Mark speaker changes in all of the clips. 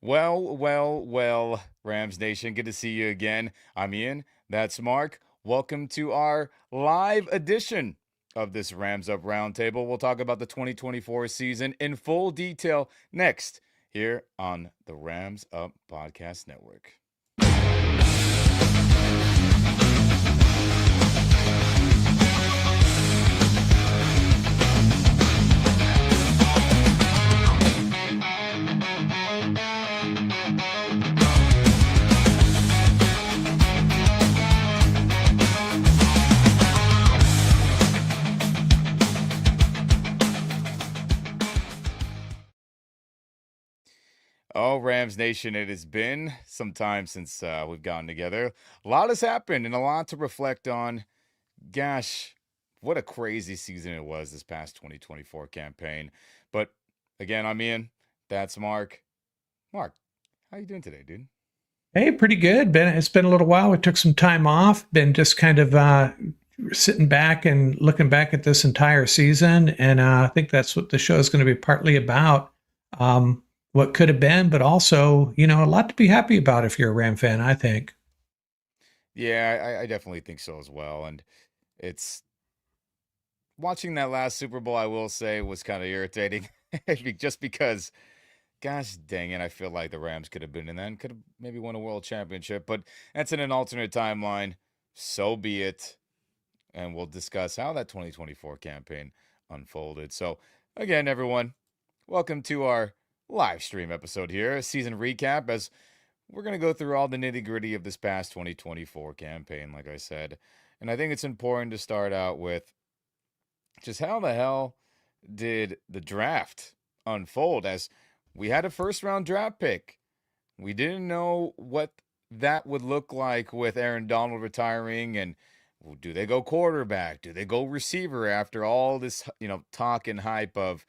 Speaker 1: Well, Rams Nation, good to see you again. I'm Ian, that's Mark. Welcome to our live edition of this Rams Up Roundtable. We'll talk about the 2024 season in full detail next here on the Rams Up Podcast Network. Oh, Rams Nation, it has been some time since we've gotten together. A lot has happened and a lot to reflect on. Gosh, what a crazy season it was this past 2024 campaign. But again, I'm Ian. That's Mark. Mark, how you doing today, dude?
Speaker 2: Hey, pretty good. It's been a little while. We took some time off. Been just kind of sitting back and looking back at this entire season, and I think that's what the show is going to be partly about. What could have been, but also, a lot to be happy about if you're a Ram fan. I think.
Speaker 1: Yeah, I definitely think so as well. And it's watching that last Super Bowl, I will say, was kind of irritating just because, gosh dang it, I feel like the Rams could have been in that and could have maybe won a world championship. But that's in an alternate timeline. So be it. And we'll discuss how that 2024 campaign unfolded. So, again, everyone, welcome to our live stream episode here, a season recap, as we're going to go through all the nitty gritty of this past 2024 campaign, like I said. And I think it's important to start out with just how the hell did the draft unfold, as we had a first round draft pick. We didn't know what that would look like with Aaron Donald retiring, and do they go quarterback? Do they go receiver after all this, talk and hype of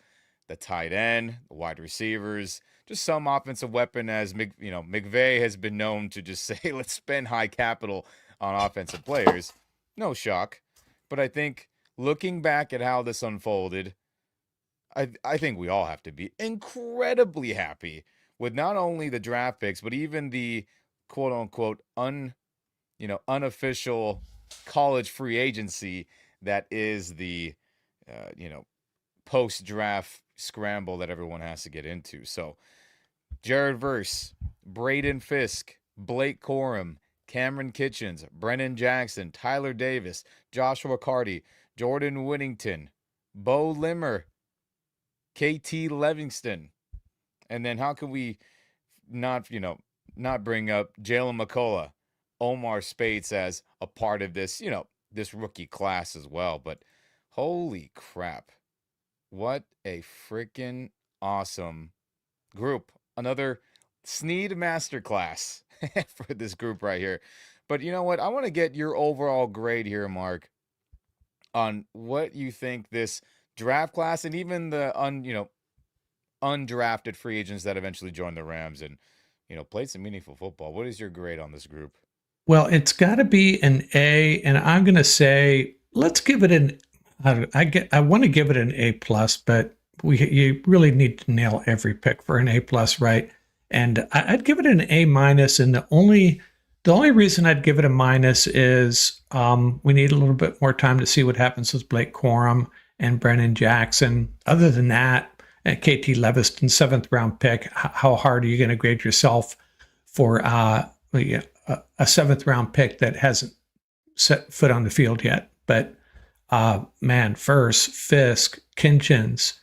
Speaker 1: the tight end, the wide receivers, just some offensive weapon, as McVay has been known to just say, let's spend high capital on offensive players. No shock. But I think looking back at how this unfolded, I think we all have to be incredibly happy with not only the draft picks, but even the quote unquote unofficial college free agency that is the post draft scramble that everyone has to get into. So Jared Verse, Braden Fisk, Blake Corum, Cameron Kitchens, Brennan Jackson, Tyler Davis, Joshua Carty, Jordan Whittington, Bo Limmer, KT Livingston. And then how can we not bring up Jalen McCullough, Omar Spates as a part of this, this rookie class as well. But holy crap. What a freaking awesome group. Another Sneed masterclass for this group right here. But you know what? I want to get your overall grade here, Mark, on what you think this draft class and even the undrafted free agents that eventually joined the Rams and played some meaningful football. What is your grade on this group?
Speaker 2: Well, it's got to be an A, and I'm going to say let's give it an. I want to give it an A plus, but you really need to nail every pick for an A plus, right? And I'd give it an A minus, and the only reason I'd give it a minus is we need a little bit more time to see what happens with Blake Corum and Brennan Jackson. Other than that, KT Leviston, 7th round pick. How hard are you going to grade yourself for a 7th round pick that hasn't set foot on the field yet? But man, First, Fisk, Kinchins,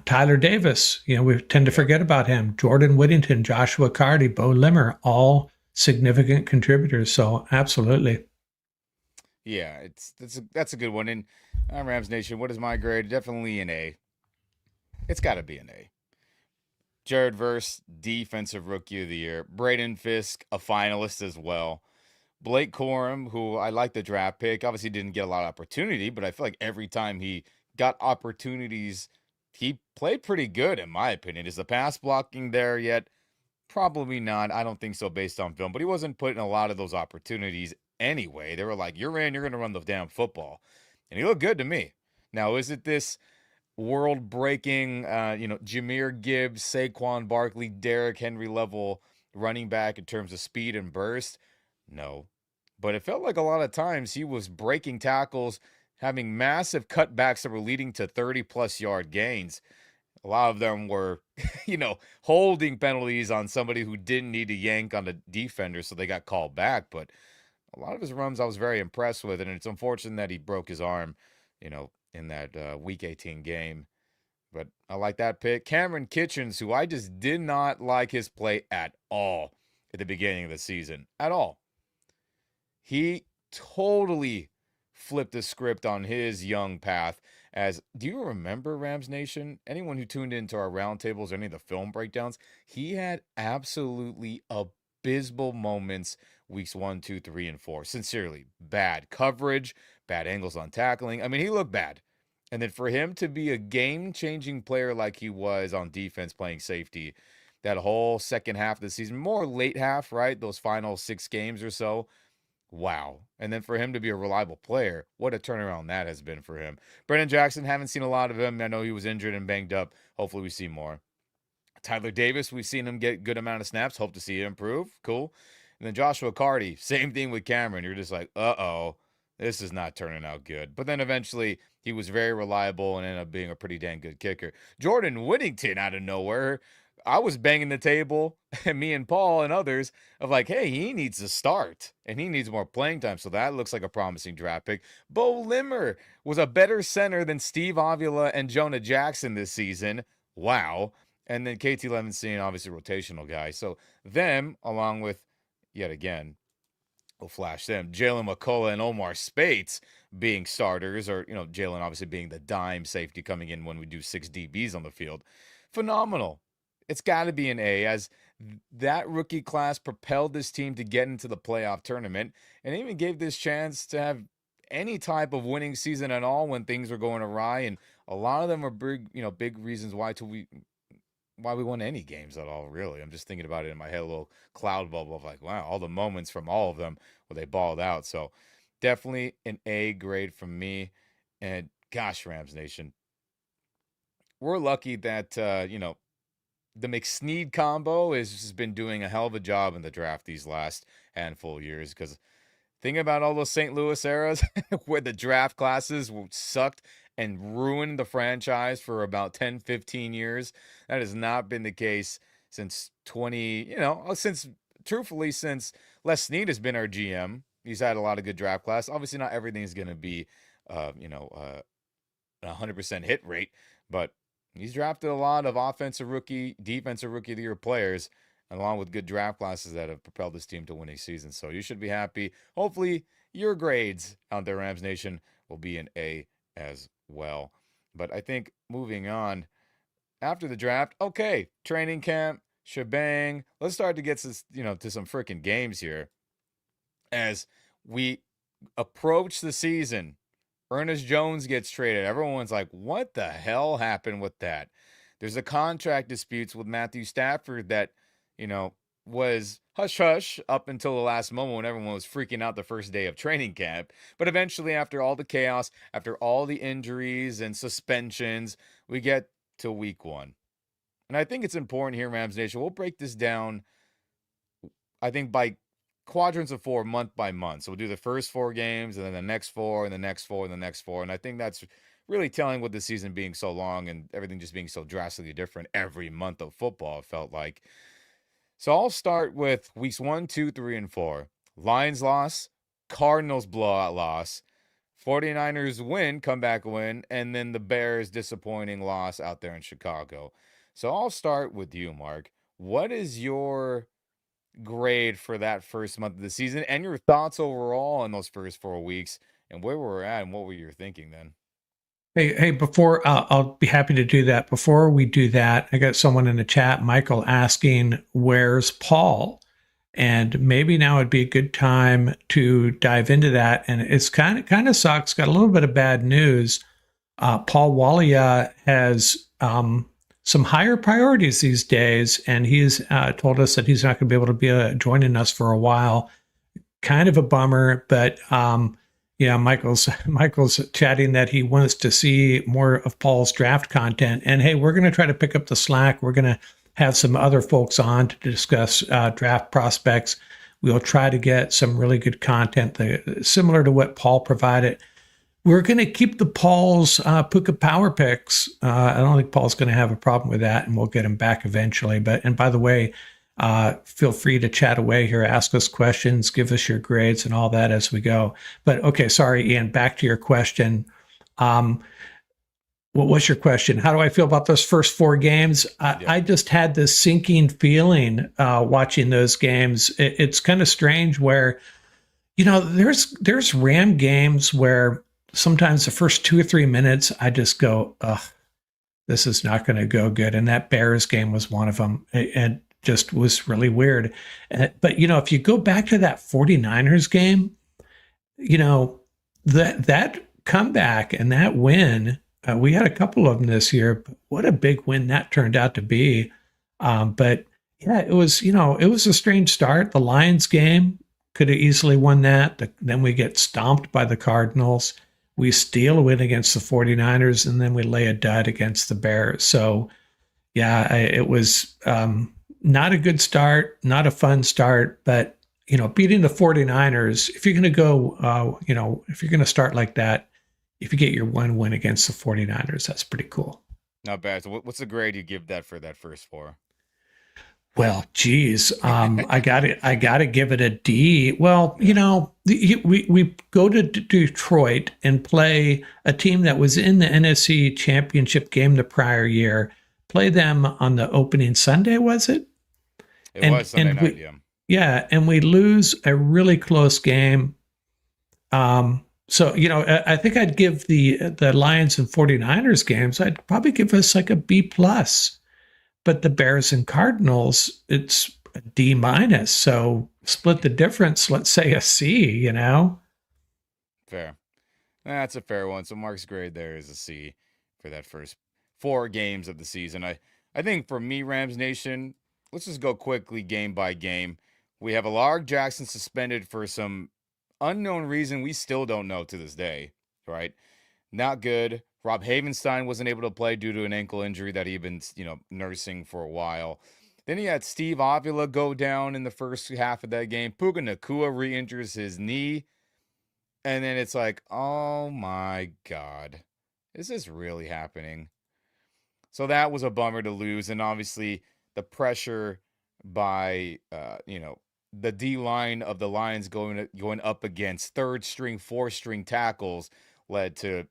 Speaker 2: Tyler Davis, we tend to forget about him. Jordan Whittington, Joshua Carty, Bo Limmer, all significant contributors. So absolutely.
Speaker 1: Yeah, that's a good one. And Rams Nation, what is my grade? Definitely an A. It's got to be an A. Jared Verse, Defensive Rookie of the Year. Braden Fisk, a finalist as well. Blake Corum, who I like the draft pick, obviously didn't get a lot of opportunity, but I feel like every time he got opportunities, he played pretty good, in my opinion. Is the pass blocking there yet? Probably not. I don't think so based on film, but he wasn't putting a lot of those opportunities anyway. They were like, you're in, you're going to run the damn football. And he looked good to me. Now, is it this world breaking, Jameer Gibbs, Saquon Barkley, Derrick Henry level running back in terms of speed and burst? No. But it felt like a lot of times he was breaking tackles, having massive cutbacks that were leading to 30 plus yard gains. A lot of them were, holding penalties on somebody who didn't need to yank on the defender, so they got called back. But a lot of his runs I was very impressed with, and it's unfortunate that he broke his arm, in that Week 18 game. But I like that pick. Cameron Kitchens, who I just did not like his play at all at the beginning of the season. At all. He totally flipped the script on his young path. As do you remember, Rams Nation? Anyone who tuned into our roundtables or any of the film breakdowns, he had absolutely abysmal moments weeks 1, 2, 3, and 4. Sincerely, bad coverage, bad angles on tackling. I mean, he looked bad. And then for him to be a game changing player like he was on defense playing safety, that whole second half of the season, more late half, right? Those final 6 games or so. Wow. And then for him to be a reliable player, what a turnaround that has been for him. Brennan Jackson, haven't seen a lot of him. I know he was injured and banged up. Hopefully we see more. Tyler Davis, we've seen him get good amount of snaps. Hope to see him improve. Cool. And then Joshua Carty, same thing with Cameron. You're just like, uh-oh, this is not turning out good. But then eventually he was very reliable and ended up being a pretty dang good kicker. Jordan Whittington out of nowhere. I was banging the table, and me and Paul and others, of like, hey, he needs to start and he needs more playing time. So that looks like a promising draft pick. Bo Limmer was a better center than Steve Avila and Jonah Jackson this season. Wow. And then KT Levinstein, obviously rotational guy. So them, along with, yet again, we'll flash them, Jalen McCullough and Omar Spates being starters, or, Jalen obviously being the dime safety coming in when we do 6 DBs on the field. Phenomenal. It's got to be an A, as that rookie class propelled this team to get into the playoff tournament and even gave this chance to have any type of winning season at all when things were going awry. And a lot of them are big reasons why we won any games at all, really. I'm just thinking about it in my head, a little cloud bubble of like, wow, all the moments from all of them where they balled out. So definitely an A grade from me. And gosh, Rams Nation, we're lucky that, the McSneed combo has been doing a hell of a job in the draft these last handful of years, because think about all those St. Louis eras where the draft classes sucked and ruined the franchise for about 10, 15 years. That has not been the case since truthfully, since Les Snead has been our GM. He's had a lot of good draft class. Obviously, not everything's going to be, a 100% hit rate, but he's drafted a lot of offensive rookie, defensive rookie of the year players, along with good draft classes that have propelled this team to winning seasons. So you should be happy. Hopefully, your grades out there, Rams Nation, will be an A as well. But I think moving on, after the draft, okay, training camp, shebang. Let's start to get to some freaking games here. As we approach the season, Ernest Jones gets traded. Everyone's like, what the hell happened with that? There's a contract disputes with Matthew Stafford that, was hush hush up until the last moment when everyone was freaking out the first day of training camp. But eventually, after all the chaos, after all the injuries and suspensions, we get to week 1. And I think it's important here, Rams Nation. We'll break this down, I think, by quadrants of 4, month by month. So we'll do the first 4 games, and then the next 4, and the next 4, and the next 4. And I think that's really telling, with the season being so long and everything just being so drastically different every month of football, it felt like. So I'll start with weeks 1, 2, 3, and 4. Lions loss, Cardinals blowout loss, 49ers win, comeback win, and then the Bears disappointing loss out there in Chicago. So I'll start with you, Mark. What is your grade for that first month of the season, and your thoughts overall in those first 4 weeks, and where we're at and what were you thinking then?
Speaker 2: Hey, before I'll be happy to do that. Before we do that, I got someone in the chat, Michael, asking, where's Paul? And maybe now would be a good time to dive into that. And it's kind of sucks. Got a little bit of bad news. Paul Walia has some higher priorities these days, and he's told us that he's not going to be able to be joining us for a while. Kind of a bummer, but Yeah, Michael's chatting that he wants to see more of Paul's draft content. And hey, we're going to try to pick up the slack. We're going to have some other folks on to discuss draft prospects. We'll try to get some really good content similar to what Paul provided. We're going to keep the Paul's Puka Power picks. I don't think Paul's going to have a problem with that, and we'll get him back eventually. And by the way, feel free to chat away here, ask us questions, give us your grades and all that as we go. But okay, sorry, Ian, back to your question. Um, what was your question? How do I feel about those first four games?
Speaker 1: Yeah.
Speaker 2: I just had this sinking feeling watching those games. It's kind of strange where there's Ram games where sometimes the first 2 or 3 minutes I just go, ugh, this is not going to go good. And that Bears game was one of them. And just was really weird. But if you go back to that 49ers game, that comeback and that win, we had a couple of them this year. But what a big win that turned out to be. But yeah, it was a strange start. The Lions game could have easily won that. Then we get stomped by the Cardinals. We steal a win against the 49ers, and then we lay a dud against the Bears. So yeah, it was not a good start, not a fun start, but beating the 49ers, if you're going to go, if you're going to start like that, if you get your one win against the 49ers, that's pretty cool.
Speaker 1: Not bad. So what's the grade you give that for that first four?
Speaker 2: Well, geez, I got to give it a D. Well,
Speaker 1: Yeah.
Speaker 2: we go to Detroit and play a team that was in the NFC Championship game the prior year. Play them on the opening Sunday, was it?
Speaker 1: It
Speaker 2: And
Speaker 1: was Sunday
Speaker 2: and
Speaker 1: night,
Speaker 2: we
Speaker 1: yeah.
Speaker 2: yeah, and we lose a really close game. So I think I'd give the Lions and 49ers games, I'd probably give us like a B plus. But the Bears and Cardinals, it's a D minus. So split the difference, let's say a C.
Speaker 1: Fair. That's a fair one. So Mark's grade there is a C for that first four games of the season. I think for me, Rams Nation, let's just go quickly game by game. We have a Lamar Jackson suspended for some unknown reason we still don't know to this day, right? Not good. Rob Havenstein wasn't able to play due to an ankle injury that he'd been, nursing for a while. Then he had Steve Avila go down in the first half of that game. Puka Nakua re-injures his knee. And then it's like, oh my God, is this really happening? So that was a bummer to lose. And obviously the pressure by, the D line of the Lions going up against third string, fourth string tackles led to,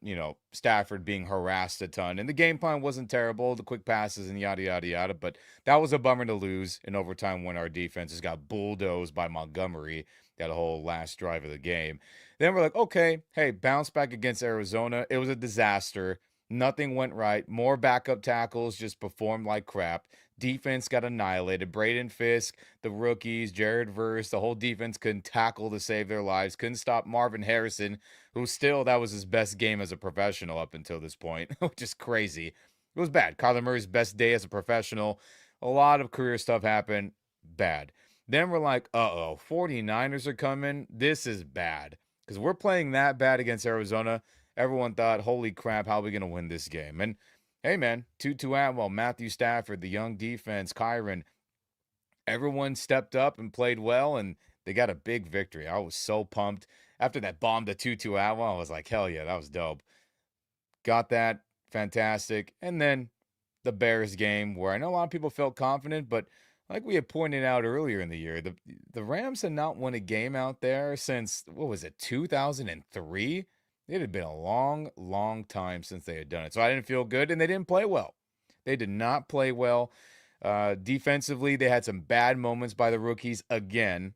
Speaker 1: Stafford being harassed a ton. And the game plan wasn't terrible, the quick passes and yada, yada, yada. But that was a bummer to lose in overtime when our defense just got bulldozed by Montgomery that whole last drive of the game. Then we're like, okay, hey, bounce back against Arizona. It was a disaster. Nothing went right. More backup tackles just performed like crap. Defense got annihilated. Braden Fisk, the rookies, Jared Verse, the whole defense couldn't tackle to save their lives. Couldn't stop Marvin Harrison, who still, that was his best game as a professional up until this point, which is crazy. It was bad. Kyler Murray's best day as a professional. A lot of career stuff happened. Bad. Then we're like, uh-oh, 49ers are coming. This is bad. Because we're playing that bad against Arizona. Everyone thought, holy crap, how are we going to win this game? And hey, man, Tutu Atwell, Matthew Stafford, the young defense, Kyron, everyone stepped up and played well, and they got a big victory. I was so pumped. After that bomb to Tutu Atwell, I was like, hell yeah, that was dope. Got that. Fantastic. And then the Bears game, where I know a lot of people felt confident, but like we had pointed out earlier in the year, the Rams had not won a game out there since, what was it, 2003? It had been a long, long time since they had done it. So I didn't feel good, and they didn't play well. They did not play well. Defensively, they had some bad moments by the rookies again.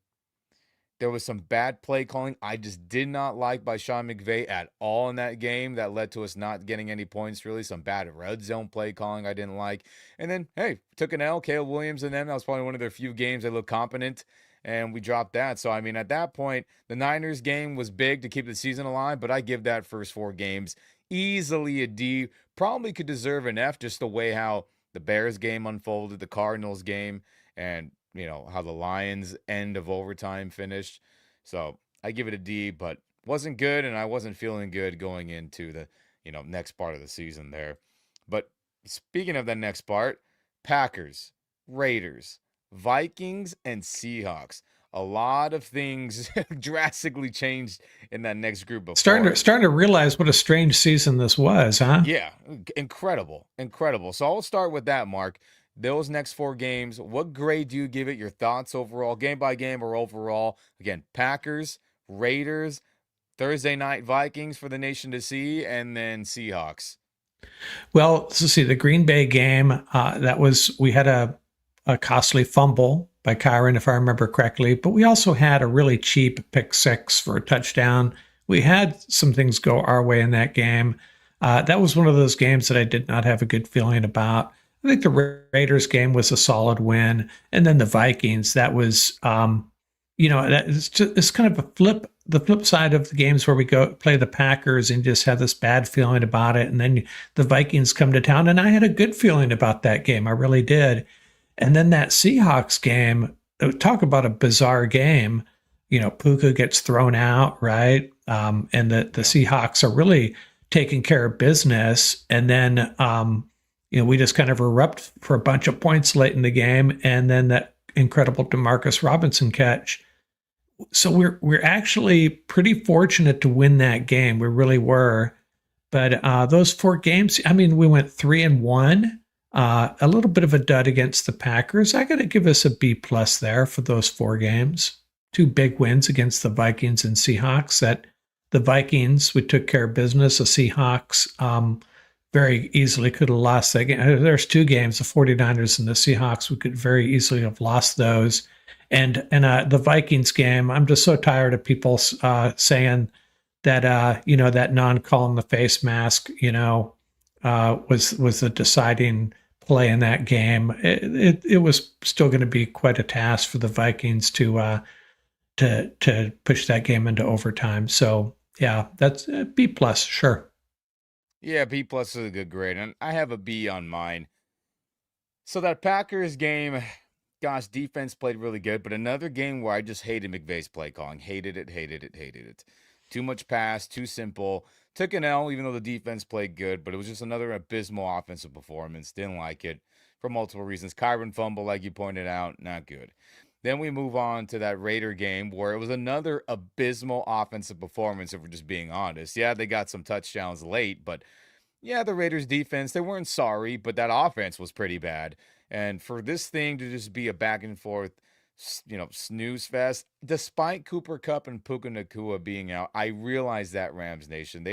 Speaker 1: There was some bad play calling I just did not like by Sean McVay at all in that game that led to us not getting any points, really. Some bad red zone play calling I didn't like. And then, hey, took an L, Caleb Williams, and then that was probably one of their few games they looked competent, and we dropped that. So, I mean, at that point, the Niners game was big to keep the season alive, but I give that first four games easily a D. Probably could deserve an F just the way how the Bears game unfolded, the Cardinals game, and how the Lions end of overtime finished. So I give it a D, but wasn't good, and I wasn't feeling good going into the, next part of the season there. But speaking of the next part, Packers, Raiders, Vikings, and Seahawks. A lot of things drastically changed in that next group before us.
Speaker 2: Starting to realize what a strange season this was, huh?
Speaker 1: Yeah, incredible, incredible. So I'll start with that, Mark. Those next four games, what grade do you give it? Your thoughts overall, game by game or overall? Again, Packers, Raiders, Thursday night Vikings for the nation to see, and then Seahawks.
Speaker 2: Well, let's see the Green Bay game. That was we had a costly fumble by Kyron, if I remember correctly, but we also had a really cheap pick six for a touchdown. We had some things go our way in that game. That was one of those games that I did not have a good feeling about. I think the Raiders game was a solid win, and then the Vikings. That was, it's kind of a flip. The flip side of the games where we go play the Packers and just have this bad feeling about it, and then the Vikings come to town, and I had a good feeling about that game. I really did. And then that Seahawks game, talk about a bizarre game. Puka gets thrown out, right? And the
Speaker 1: Yeah.
Speaker 2: Seahawks are really taking care of business. And then, we just kind of erupt for a bunch of points late in the game. And then that incredible Demarcus Robinson catch. So we're actually pretty fortunate to win that game. We really were. But those four games, I mean, we went 3-1. A little bit of a dud against the Packers. I got to give us a B plus there for those four games. Two big wins against the Vikings and Seahawks. That the Vikings, we took care of business. The Seahawks very easily could have lost that game. There's two games, the 49ers and the Seahawks. We could very easily have lost those. And the Vikings game, I'm just so tired of people saying that that non-call in the face mask, was the deciding play in that game. It was still going to be quite a task for the Vikings to push that game into overtime. So yeah, that's a B plus, sure.
Speaker 1: Yeah, B plus is a good grade, and I have a B on mine. So that Packers game, gosh, defense played really good, but another game where I just hated McVay's play calling. Hated it, hated it, hated it. Too much pass, too simple. Took an L, even though the defense played good, but it was just another abysmal offensive performance. Didn't like it for multiple reasons. Kyron fumble, like you pointed out, not good. Then we move on to that Raider game where it was another abysmal offensive performance, if we're just being honest. Yeah, they got some touchdowns late, but yeah, the Raiders defense, they weren't sorry, but that offense was pretty bad. And for this thing to just be a back and forth, snooze fest, despite Cooper Kupp and Puka Nakua being out, I realized that Rams Nation,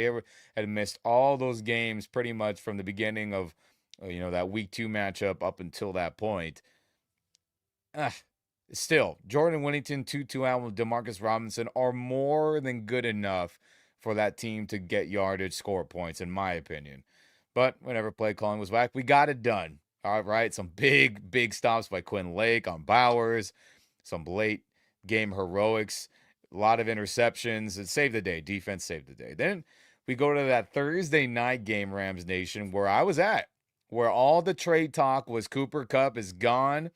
Speaker 1: had missed all those games pretty much from the beginning of, that week 2 matchup up until that point. Ah, still, Jordan Whittington, Tutu Atwell, Demarcus Robinson are more than good enough for that team to get yardage, score points, in my opinion. But whenever play calling was back, we got it done. All right, some big, big stops by Quinn Lake on Bowers, some late game heroics, a lot of interceptions. It saved the day. Defense saved the day. Then we go to that Thursday night game, Rams Nation, where I was at, where all the trade talk was Cooper Kupp is gone.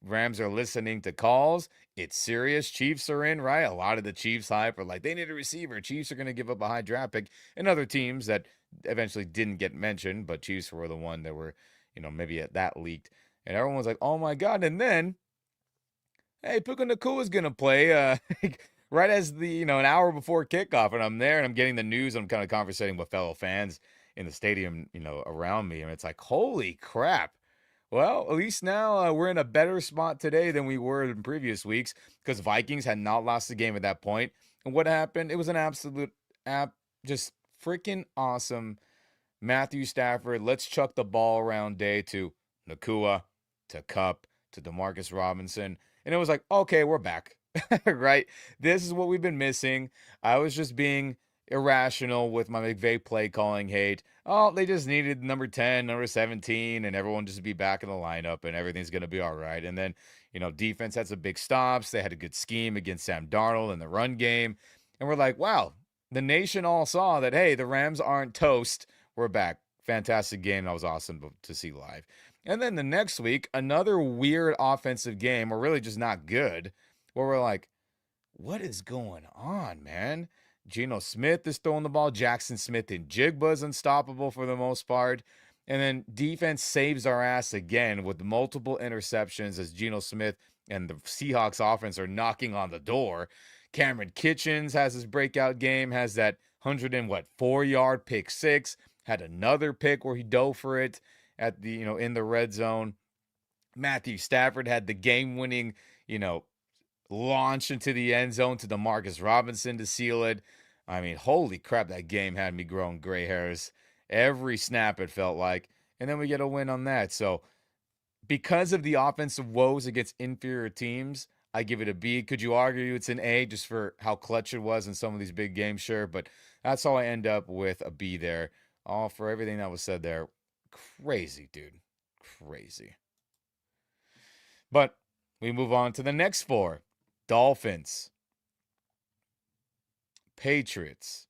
Speaker 1: Rams are listening to calls. It's serious. Chiefs are in, right? A lot of the Chiefs hype are like, they need a receiver. Chiefs are going to give up a high draft pick. And other teams that eventually didn't get mentioned, but Chiefs were the one that were, maybe at that leaked. And everyone was like, oh my God. And then, hey, Puka Nakua is going to play right as an hour before kickoff. And I'm there and I'm getting the news. I'm kind of conversating with fellow fans in the stadium, around me. And it's like, holy crap. Well, at least now we're in a better spot today than we were in previous weeks because Vikings had not lost the game at that point. And what happened? It was an absolute just freaking awesome Matthew Stafford. Let's chuck the ball around day to Nakua, to Kupp, to Demarcus Robinson. And it was like, okay, we're back. Right? This is what we've been missing. I was just being irrational with my McVay play calling hate. Oh, they just needed number 10, number 17, and everyone just be back in the lineup and everything's going to be all right. And then, defense had some big stops. They had a good scheme against Sam Darnold in the run game. And we're like, wow, the nation all saw that, hey, the Rams aren't toast. We're back. Fantastic game. That was awesome to see live. And then the next week, another weird offensive game, or really just not good, where we're like, what is going on, man? Geno Smith is throwing the ball. Jackson Smith and Jigba is unstoppable for the most part. And then defense saves our ass again with multiple interceptions as Geno Smith and the Seahawks offense are knocking on the door. Cameron Kitchens has his breakout game, has that 4-yard pick six, had another pick where he dove for it at the, in the red zone. Matthew Stafford had the game-winning, launch into the end zone to Demarcus Robinson to seal it. I mean, holy crap, that game had me growing gray hairs every snap, it felt like. And then we get a win on that. So, because of the offensive woes against inferior teams, I give it a B. Could you argue it's an A just for how clutch it was in some of these big games? Sure. But that's all I end up with, a B there. All for everything that was said there. Crazy, dude. Crazy. But we move on to the next four: Dolphins, Patriots,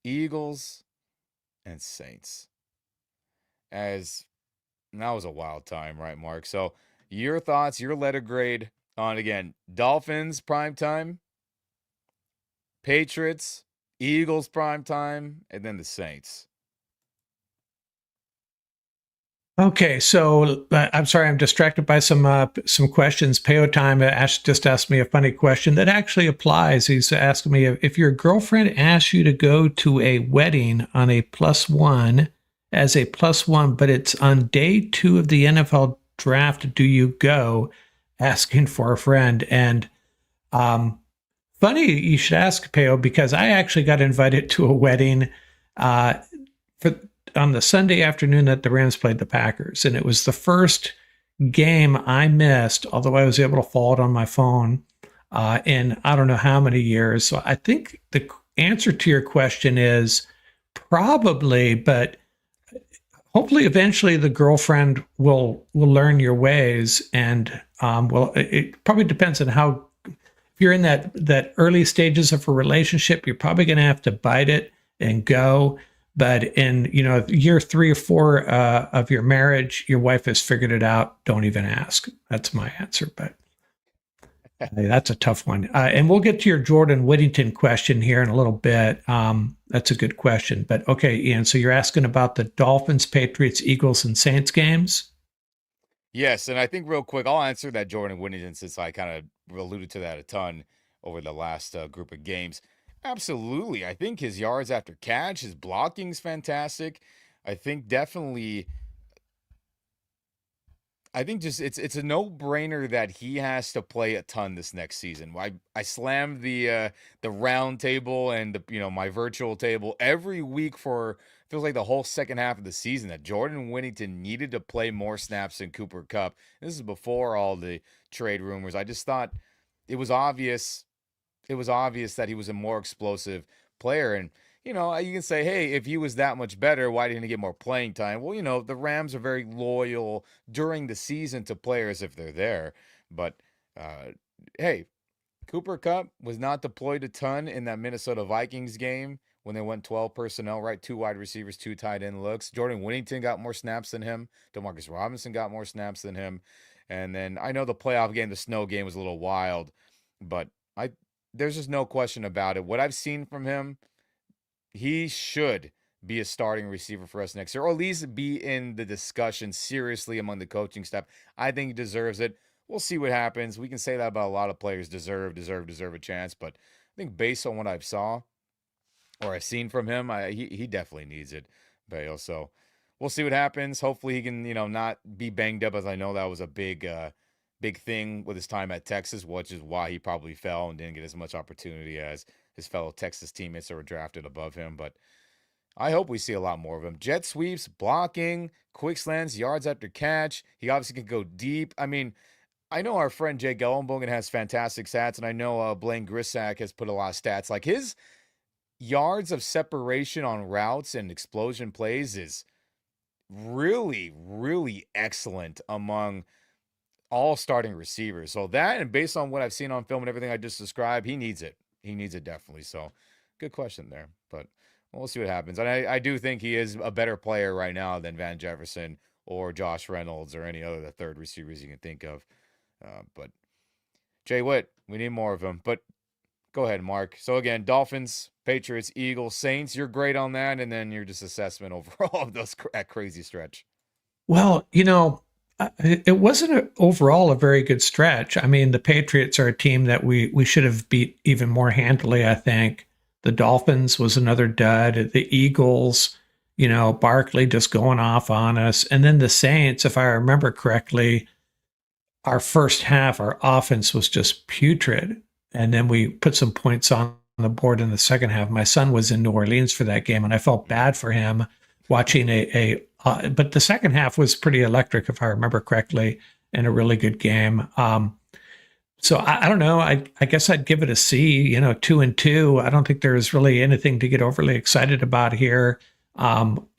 Speaker 1: Eagles, and Saints. As that was a wild time, right, Mark? So, your thoughts, your letter grade on, again, Dolphins prime time, Patriots, Eagles prime time, and then the Saints.
Speaker 2: Okay, so I'm sorry, I'm distracted by some questions. Peo Time just asked me a funny question that actually applies. He's asking me if your girlfriend asks you to go to a wedding on a +1 as a +1, but it's on day 2 of the NFL draft, do you go? Asking for a friend. And funny you should ask, Peo, because I actually got invited to a wedding for on the Sunday afternoon that the Rams played the Packers. And it was the first game I missed, although I was able to follow it on my phone in I don't know how many years. So I think the answer to your question is probably, but hopefully eventually the girlfriend will learn your ways. And well, it probably depends on how, if you're in that early stages of a relationship, you're probably going to have to bite it and go. But in year 3 or 4 of your marriage, your wife has figured it out. Don't even ask. That's my answer. But that's a tough one. And we'll get to your Jordan Whittington question here in a little bit. That's a good question. But okay, Ian. So you're asking about the Dolphins, Patriots, Eagles, and Saints games.
Speaker 1: Yes, and I think real quick, I'll answer that Jordan Whittington since I kind of alluded to that a ton over the last group of games. Absolutely. I think his yards after catch, his blocking's fantastic. I think definitely I think just it's a no-brainer that he has to play a ton this next season. I slammed the round table and the my virtual table every week for feels like the whole second half of the season that Jordan Whittington needed to play more snaps than Cooper Kupp. This is before all the trade rumors. I just thought it was obvious that he was a more explosive player. And, you can say, hey, if he was that much better, why didn't he get more playing time? Well, the Rams are very loyal during the season to players if they're there. But, hey, Cooper Kupp was not deployed a ton in that Minnesota Vikings game when they went 12 personnel, right? 2 wide receivers, 2 tight end looks. Jordan Whittington got more snaps than him. Demarcus Robinson got more snaps than him. And then I know the playoff game, the snow game was a little wild, but there's just no question about it. What I've seen from him, he should be a starting receiver for us next year, or at least be in the discussion seriously among the coaching staff. I think he deserves it. We'll see what happens. We can say that about a lot of players. Deserve a chance, but I think based on what I've saw or I've seen from him, he definitely needs it, Bale. So we'll see what happens. Hopefully he can not be banged up, as I know that was a big thing with his time at Texas, which is why he probably fell and didn't get as much opportunity as his fellow Texas teammates that were drafted above him. But I hope we see a lot more of him. Jet sweeps, blocking, quick slants, yards after catch. He obviously can go deep. I mean, I know our friend Jay Gellenbogen has fantastic stats, and I know Blaine Grissack has put a lot of stats. Like his yards of separation on routes and explosion plays is really, really excellent among all starting receivers. So that, and based on what I've seen on film and everything I just described, he needs it. He needs it definitely. So good question there. But we'll see what happens. And I do think he is a better player right now than Van Jefferson or Josh Reynolds or any other the third receivers you can think of. But Jay Witt, we need more of him. But Go ahead, Mark. So again, Dolphins, Patriots, Eagles, Saints. You're great on that, and then your just assessment overall of that crazy stretch.
Speaker 2: Well, it wasn't overall a very good stretch. I mean, the Patriots are a team that we should have beat even more handily, I think. The Dolphins was another dud. The Eagles, Barkley just going off on us. And then the Saints, if I remember correctly, our first half, our offense was just putrid. And then we put some points on the board in the second half. My son was in New Orleans for that game, and I felt bad for him watching but the second half was pretty electric, if I remember correctly, and a really good game. So I don't know. I guess I'd give it a C. 2-2. I don't think there's really anything to get overly excited about here.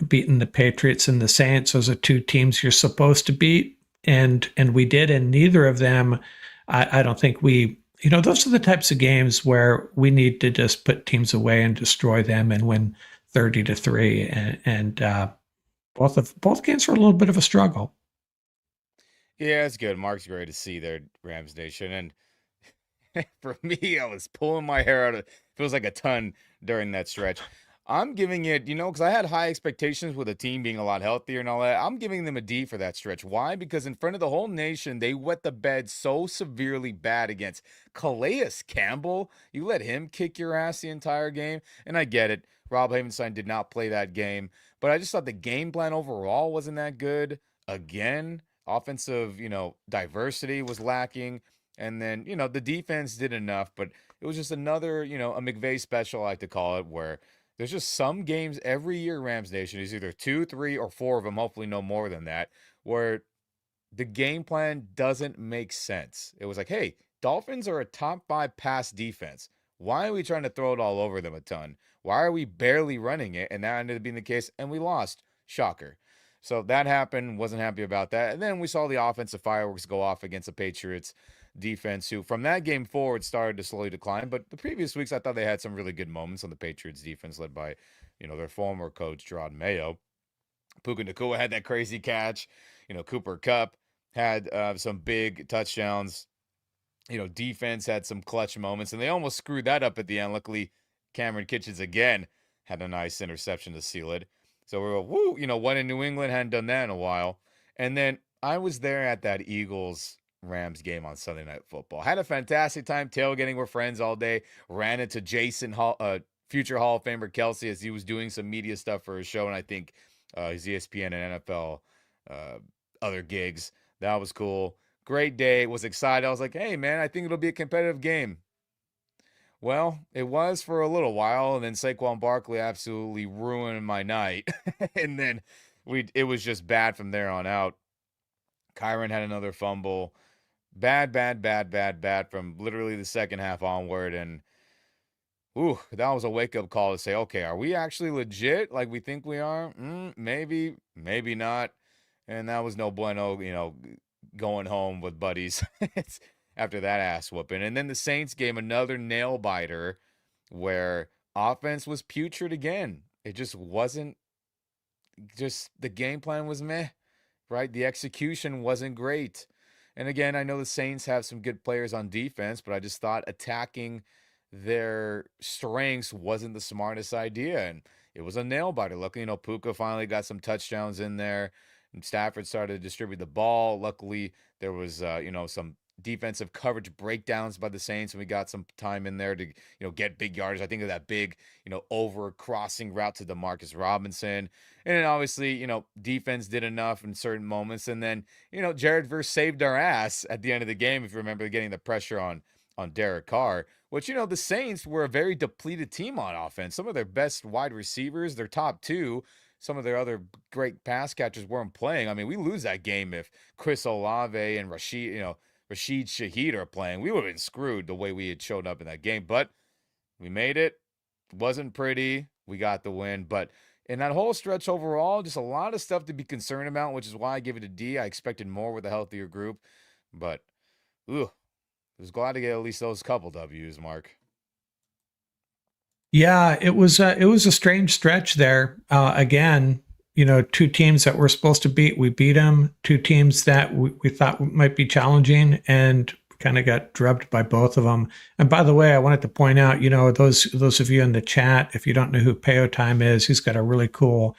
Speaker 2: Beating the Patriots and the Saints, those are two teams you're supposed to beat, and we did, and neither of them. I don't think we. Those are the types of games where we need to just put teams away and destroy them and win 30-3, and both games were a little bit of a struggle.
Speaker 1: Yeah, it's good. Mark's great to see there, Rams Nation. And for me, I was pulling my hair out. Feels like a ton during that stretch. I'm giving it, because I had high expectations with the team being a lot healthier and all that. I'm giving them a D for that stretch. Why? Because in front of the whole nation, they wet the bed so severely bad against Calais Campbell. You let him kick your ass the entire game. And I get it. Rob Havenstein did not play that game. But I just thought the game plan overall wasn't that good. Again, offensive, diversity was lacking. And then, the defense did enough, but it was just another, a McVay special, I like to call it, where there's just some games every year, Rams Nation, is either 2, 3, or 4 of them, hopefully no more than that, where the game plan doesn't make sense. It was like, hey, Dolphins are a top 5 pass defense. Why are we trying to throw it all over them a ton? Why are we barely running it? And that ended up being the case, and we lost. Shocker. So that happened, wasn't happy about that. And then we saw the offensive fireworks go off against the Patriots defense, who from that game forward started to slowly decline. But the previous weeks, I thought they had some really good moments on the Patriots defense, led by, their former coach, Gerard Mayo. Puka Nacua had that crazy catch. Cooper Kupp had some big touchdowns. Defense had some clutch moments, and they almost screwed that up at the end. Luckily, Cameron Kitchens again had a nice interception to seal it. So we were, woo, one in New England, hadn't done that in a while. And then I was there at that Eagles Rams game on Sunday Night Football. Had a fantastic time tailgating with friends all day. Ran into Jason Hall, future Hall of Famer Kelsey, as he was doing some media stuff for his show, and I think his ESPN and NFL other gigs. That was cool. Great day. Was excited. I was like, hey, man, I think it'll be a competitive game. Well, it was for a little while, and then Saquon Barkley absolutely ruined my night. And then it was just bad from there on out. Kyron had another fumble. Bad, bad, bad, bad, bad from literally the second half onward. And ooh, that was a wake-up call to say, okay, are we actually legit like we think we are? Maybe, maybe not. And that was no bueno, going home with buddies after that ass whooping. And then the Saints game, another nail biter where offense was putrid again. It just wasn't, just the game plan was meh, right? The execution wasn't great. And again, I know the Saints have some good players on defense, but I just thought attacking their strengths wasn't the smartest idea. And it was a nail biter. Luckily, Puka finally got some touchdowns in there. And Stafford started to distribute the ball. Luckily, there was, some defensive coverage breakdowns by the Saints, and we got some time in there to, get big yardage. I think of that big, over crossing route to Demarcus Robinson. And then obviously, defense did enough in certain moments. And then, Jared Verse saved our ass at the end of the game, if you remember getting the pressure on Derek Carr, which, the Saints were a very depleted team on offense. Some of their best wide receivers, their top two, some of their other great pass catchers weren't playing. I mean, we lose that game if Chris Olave and Rashid Shaheed are playing. We would have been screwed the way we had shown up in that game. But we made it. Wasn't pretty. We got the win. But in that whole stretch overall, just a lot of stuff to be concerned about, which is why I give it a D. I expected more with a healthier group. But, I was glad to get at least those couple W's, Mark.
Speaker 2: Yeah, it was a strange stretch there. Again, two teams that we're supposed to beat, we beat them. Two teams that we thought might be challenging, and kind of got drubbed by both of them. And by the way, I wanted to point out, those of you in the chat, if you don't know who Peo Time is, he's got a really cool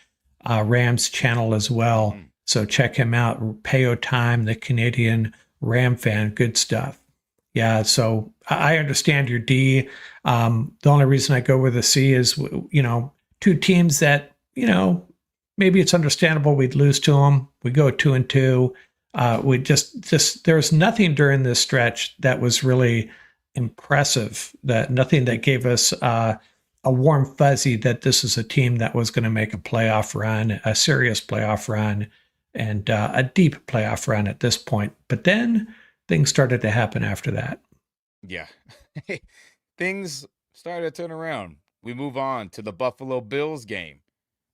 Speaker 2: Rams channel as well.
Speaker 1: Hmm.
Speaker 2: So check him out. Peo Time, the Canadian Ram fan, good stuff. Yeah, so I understand your D. The only reason I go with a C is, two teams that, maybe it's understandable we'd lose to them. We go 2-2. We just there's nothing during this stretch that was really impressive. That nothing that gave us a warm fuzzy that this is a team that was going to make a playoff run, a serious playoff run, and a deep playoff run at this point. But then things started to happen after that.
Speaker 1: Yeah. Things started to turn around. We move on to the Buffalo Bills game,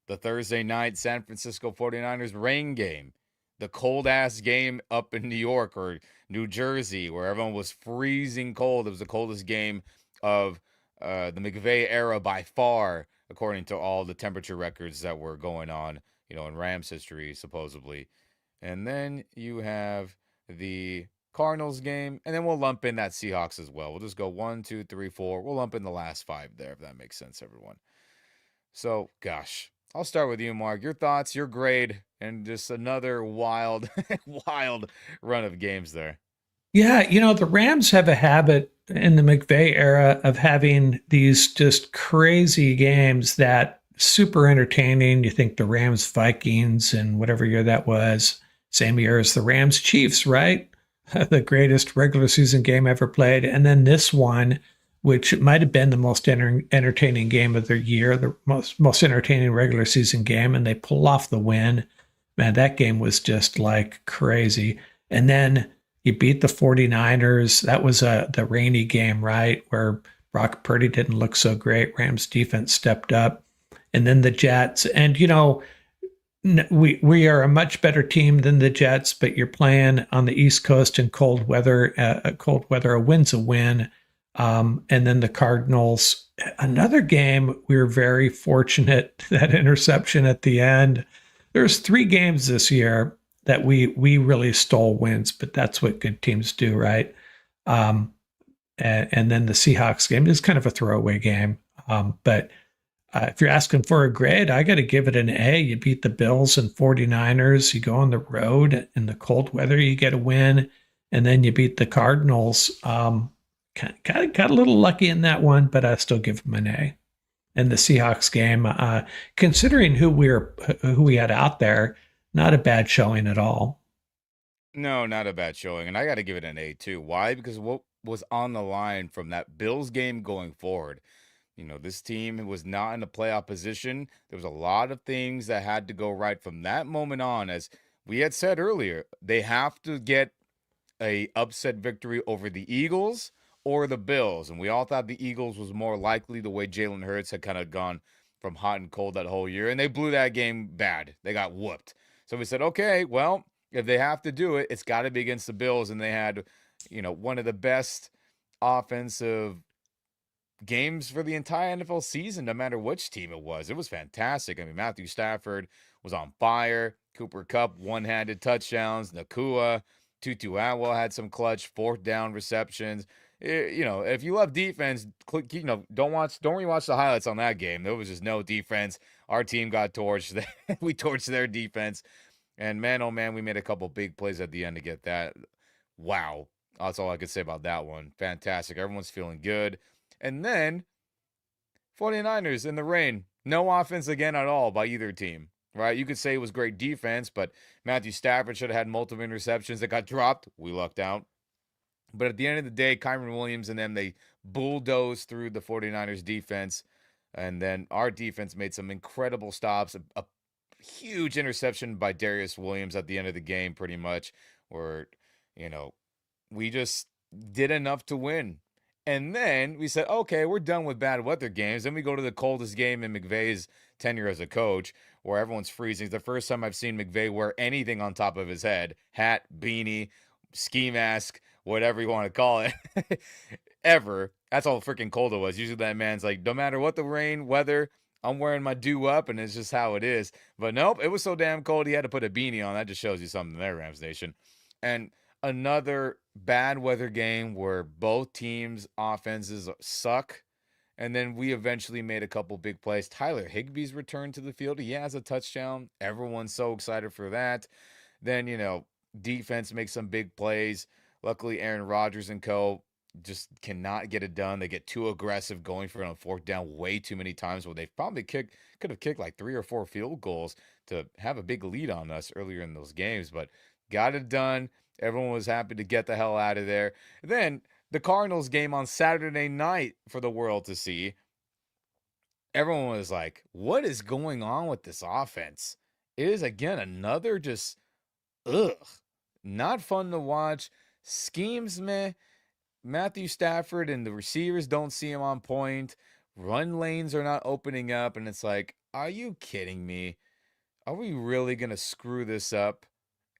Speaker 1: the Thursday night San Francisco 49ers rain game, the cold ass game up in New York or New Jersey where everyone was freezing cold. It was the coldest game of the McVay era by far, according to all the temperature records that were going on, in Rams history, supposedly. And then you have the Cardinals game, and then we'll lump in that Seahawks as well. We'll just go 1, 2, 3, 4. We'll lump in the last 5 there, if that makes sense, everyone. So, gosh, I'll start with you, Mark. Your thoughts, your grade, and just another wild, wild run of games there.
Speaker 2: Yeah, the Rams have a habit in the McVay era of having these just crazy games that super entertaining. You think the Rams Vikings and whatever year that was, same year as the Rams Chiefs, right? The greatest regular season game ever played. And then this one, which might have been the most entertaining game of the year, the most entertaining regular season game, and they pull off the win. Man, that game was just like crazy. And then you beat the 49ers. That was the rainy game, right? Where Brock Purdy didn't look so great. Rams defense stepped up. And then the Jets. And, we are a much better team than the Jets, but you're playing on the East Coast in cold weather. A win's a win. And then the Cardinals. Another game, we were very fortunate, that interception at the end. There's 3 games this year that we really stole wins, but that's what good teams do, right? And then the Seahawks game is kind of a throwaway game. But if you're asking for a grade, I got to give it an A. You beat the Bills and 49ers. You go on the road in the cold weather, you get a win. And then you beat the Cardinals. Got a little lucky in that one, but I still give them an A. And the Seahawks game, considering who we had out there, not a bad showing at all.
Speaker 1: No, not a bad showing. And I got to give it an A too. Why? Because what was on the line from that Bills game going forward? This team was not in a playoff position. There was a lot of things that had to go right from that moment on. As we had said earlier, they have to get a upset victory over the Eagles or the Bills. And we all thought the Eagles was more likely the way Jalen Hurts had kind of gone from hot and cold that whole year. And they blew that game bad. They got whooped. So we said, okay, well, if they have to do it, it's got to be against the Bills. And they had, one of the best offensive games for the entire NFL season, no matter which team it was. It was fantastic. I mean, Matthew Stafford was on fire. Cooper Kupp, one-handed touchdowns. Nakua, Tutu Atwell had some clutch 4th down receptions. If you love defense, don't rewatch the highlights on that game. There was just no defense. Our team got torched. We torched their defense. And man, oh man, we made a couple big plays at the end to get that. Wow. That's all I could say about that one. Fantastic. Everyone's feeling good. And then 49ers in the rain. No offense again at all by either team, right? You could say it was great defense, but Matthew Stafford should have had multiple interceptions that got dropped. We lucked out. But at the end of the day, Kyron Williams and them, they bulldozed through the 49ers defense. And then our defense made some incredible stops. A huge interception by Darius Williams at the end of the game, pretty much, where, we just did enough to win. And then we said, okay, we're done with bad weather games. Then we go to the coldest game in McVay's tenure as a coach, where everyone's freezing. It's the first time I've seen McVay wear anything on top of his head: hat, beanie, ski mask, whatever you want to call it, ever. That's how freaking cold it was. Usually that man's like, no matter what the rain, weather, I'm wearing my do up, and it's just how it is. But nope, it was so damn cold he had to put a beanie on. That just shows you something there, Rams Nation. And another bad weather game where both teams' offenses suck. And then we eventually made a couple big plays. Tyler Higbee's return to the field. He has a touchdown. Everyone's so excited for that. Then, defense makes some big plays. Luckily, Aaron Rodgers and co. just cannot get it done. They get too aggressive going for it on fourth down way too many times where they probably could have kicked like 3 or 4 field goals to have a big lead on us earlier in those games, but got it done. Everyone was happy to get the hell out of there. Then the Cardinals game on Saturday night for the world to see. Everyone was like, what is going on with this offense? It is again another just ugh. Not fun to watch. Schemes, meh. Matthew Stafford and the receivers don't see him on point. Run lanes are not opening up. And it's like, are you kidding me? Are we really going to screw this up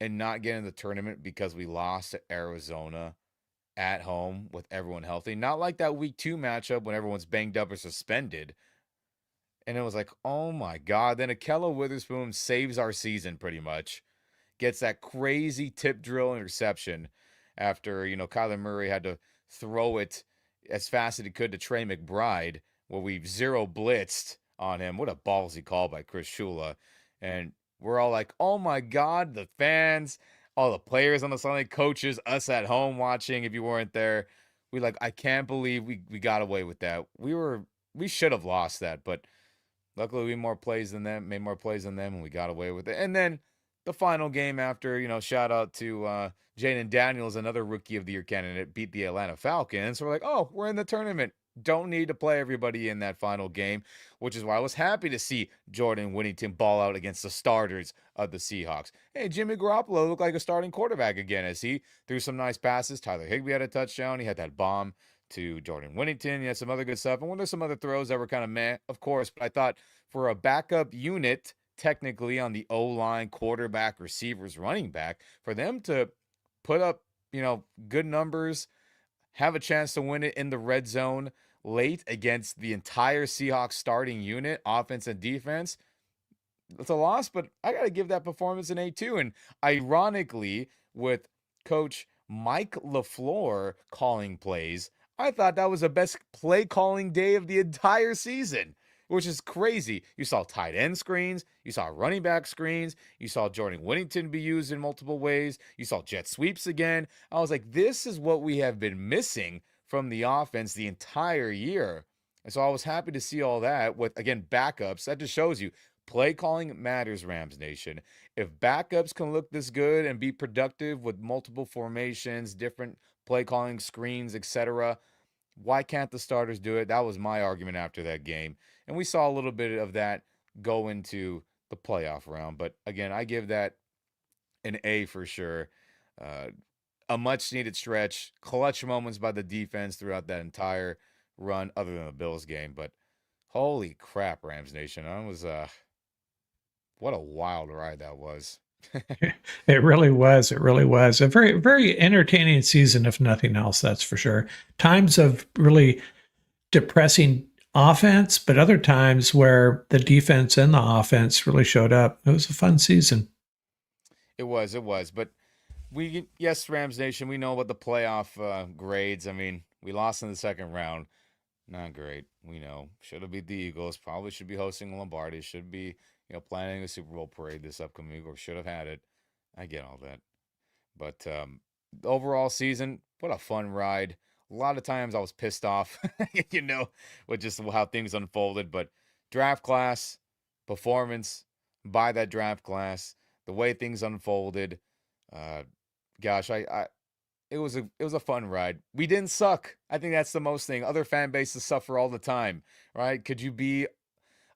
Speaker 1: and not get in the tournament because we lost to Arizona at home with everyone healthy? Not like that week 2 matchup when everyone's banged up or suspended. And it was like, oh my God. Then Akella Witherspoon saves our season pretty much. Gets that crazy tip drill interception after, Kyler Murray had to throw it as fast as he could to Trey McBride, where we zero blitzed on him. What a ballsy call by Chris Shula. And we're all like, oh my God, the fans, all the players on the sideline, coaches, us at home watching if you weren't there. We like, I can't believe we got away with that. We should have lost that, but luckily, we made more plays than them, and we got away with it. And then the final game after, shout out to Jaden Daniels, another Rookie of the Year candidate, beat the Atlanta Falcons. So we're like, oh, we're in the tournament. Don't need to play everybody in that final game, which is why I was happy to see Jordan Whittington ball out against the starters of the Seahawks. Hey, Jimmy Garoppolo looked like a starting quarterback again as he threw some nice passes. Tyler Higbee had a touchdown. He had that bomb to Jordan Whittington. He had some other good stuff. And when there's some other throws that were kind of meh, of course, but I thought for a backup unit, technically on the O line, quarterback, receivers, running back, for them to put up, good numbers, have a chance to win it in the red zone late against the entire Seahawks starting unit, offense and defense. It's a loss, but I got to give that performance an A2. And ironically, with Coach Mike LaFleur calling plays, I thought that was the best play calling day of the entire season, which is crazy. You saw tight end screens, you saw running back screens, you saw Jordan Whittington be used in multiple ways, you saw jet sweeps again. I was like, this is what we have been missing from the offense the entire year. And so I was happy to see all that with, again, backups. That just shows you play calling matters, Rams Nation. If backups can look this good and be productive with multiple formations, different play calling screens, etc., why can't the starters do it? That was my argument after that game. And we saw a little bit of that go into the playoff round. But again, I give that an A for sure. Uh, a much needed stretch, clutch moments by the defense throughout that entire run, other than the Bills game. But holy crap, Rams Nation. I was what a wild ride that was.
Speaker 2: It really was. It really was a very, very entertaining season, if nothing else. That's for sure. Times of really depressing offense, but other times where the defense and the offense really showed up. It was a fun season.
Speaker 1: It was. But yes, Rams Nation, we know about the playoff grades. I mean, we lost in the second round. Not great. We know. Should have beat the Eagles. Probably should be hosting Lombardi. Should be, planning a Super Bowl parade this upcoming week, or should have had it. I get all that. But the overall season, what a fun ride. A lot of times I was pissed off, with just how things unfolded. But draft class, performance by that draft class, the way things unfolded. Uh, gosh, it was a fun ride. We didn't suck. I think that's the most thing. Other fan bases suffer all the time, right? Could you be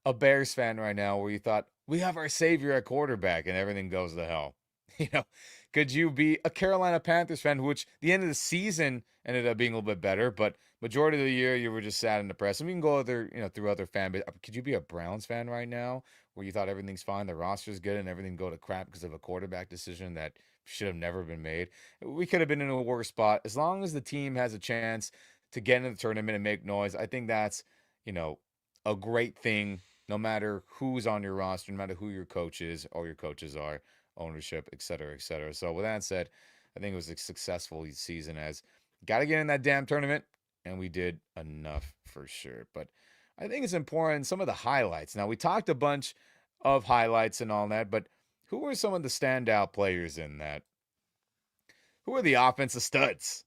Speaker 1: a Bears fan right now where you thought we have our savior at quarterback and everything goes to hell? You know, could you be a Carolina Panthers fan, which the end of the season ended up being a little bit better, but majority of the year you were just sad and depressed. And we can go through other fan base. Could you be a Browns fan right now where you thought everything's fine, the roster's good, and everything go to crap because of a quarterback decision that should have never been made? We could have been in a worse spot. As long as the team has a chance to get in the tournament and make noise, I think that's, you know, a great thing no matter who's on your roster, no matter who your coach is or your coaches are, ownership, et cetera, et cetera. So with that said, I think it was a successful season as got to get in that damn tournament, and we did enough for sure. But I think it's important some of the highlights. Now we talked a bunch of highlights and all that, but who were some of the standout players in that? Who are the offensive studs?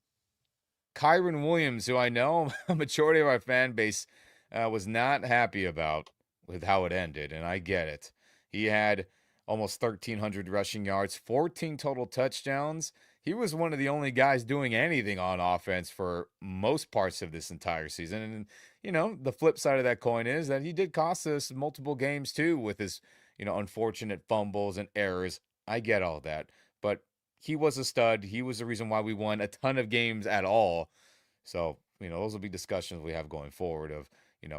Speaker 1: Kyron Williams, who I know a majority of our fan base was not happy about with how it ended, and I get it. He had almost 1,300 rushing yards, 14 total touchdowns. He was one of the only guys doing anything on offense for most parts of this entire season. And, the flip side of that coin is that he did cost us multiple games too with his, unfortunate fumbles and errors. I get all that. But he was a stud. He was the reason why we won a ton of games at all. So, those will be discussions we have going forward of,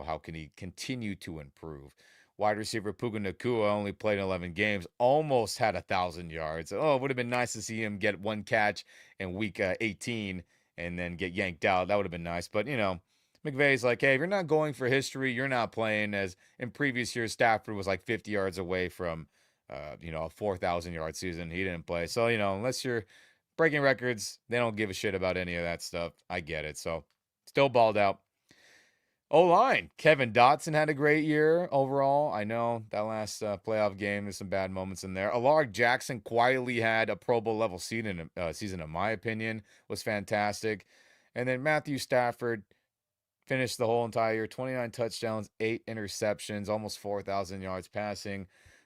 Speaker 1: how can he continue to improve. Wide receiver Puka Nakua only played 11 games, almost had 1,000 yards. Oh, it would have been nice to see him get one catch in week 18 and then get yanked out. That would have been nice. But, McVay's like, hey, if you're not going for history, you're not playing. As in previous years, Stafford was like 50 yards away from, a 4,000-yard season. He didn't play. So, unless you're breaking records, they don't give a shit about any of that stuff. I get it. So, still balled out. O-line, Kevin Dotson had a great year overall. I know that last playoff game, there's some bad moments in there. Alaric Jackson quietly had a Pro Bowl level season, in my opinion, was fantastic. And then Matthew Stafford finished the whole entire year, 29 touchdowns, 8 interceptions, almost 4,000 yards passing.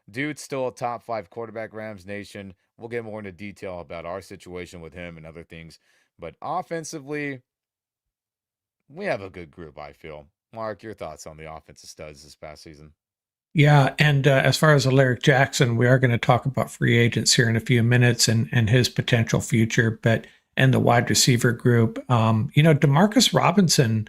Speaker 1: Dude's still a top 5 quarterback, Rams Nation. We'll get more into detail about our situation with him and other things. But offensively, we have a good group, I feel. Mark, your thoughts on the offensive studs this past season?
Speaker 2: Yeah, and as far as Alaric Jackson, we are going to talk about free agents here in a few minutes and his potential future, but and the wide receiver group. Demarcus Robinson,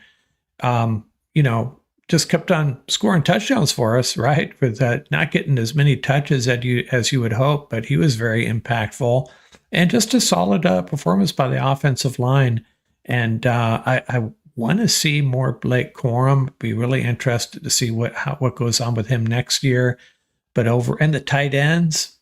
Speaker 2: um, you know, just kept on scoring touchdowns for us, right? With not getting as many touches as you would hope, but he was very impactful and just a solid performance by the offensive line. And I want to see more Blake Corum. Be really interested to see what goes on with him next year. But over and the tight ends,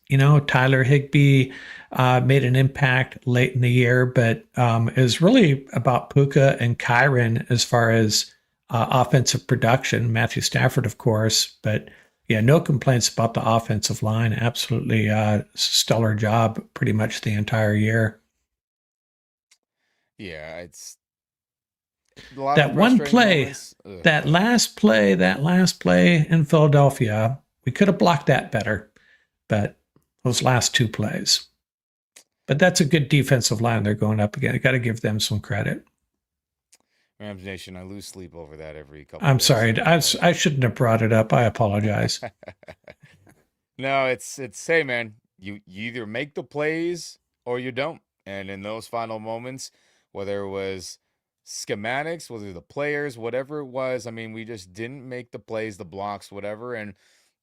Speaker 2: Tyler Higbee made an impact late in the year, but it was really about Puka and Kyron as far as offensive production. Matthew Stafford, of course, but yeah, no complaints about the offensive line. Absolutely stellar job pretty much the entire year.
Speaker 1: Yeah, it's a lot of
Speaker 2: That one
Speaker 1: frustrating
Speaker 2: play,
Speaker 1: moments.
Speaker 2: that last play in Philadelphia, we could have blocked that better, but those last two plays. But that's a good defensive line they're going up again. I got to give them some credit.
Speaker 1: Rams Nation, I lose sleep over that every couple
Speaker 2: I'm
Speaker 1: days.
Speaker 2: sorry.
Speaker 1: So
Speaker 2: I shouldn't have brought it up. I apologize.
Speaker 1: no, it's hey man, you either make the plays or you don't. And in those final moments, whether it was schematics, whether the players, whatever it was, I mean, we just didn't make the plays, the blocks, whatever. And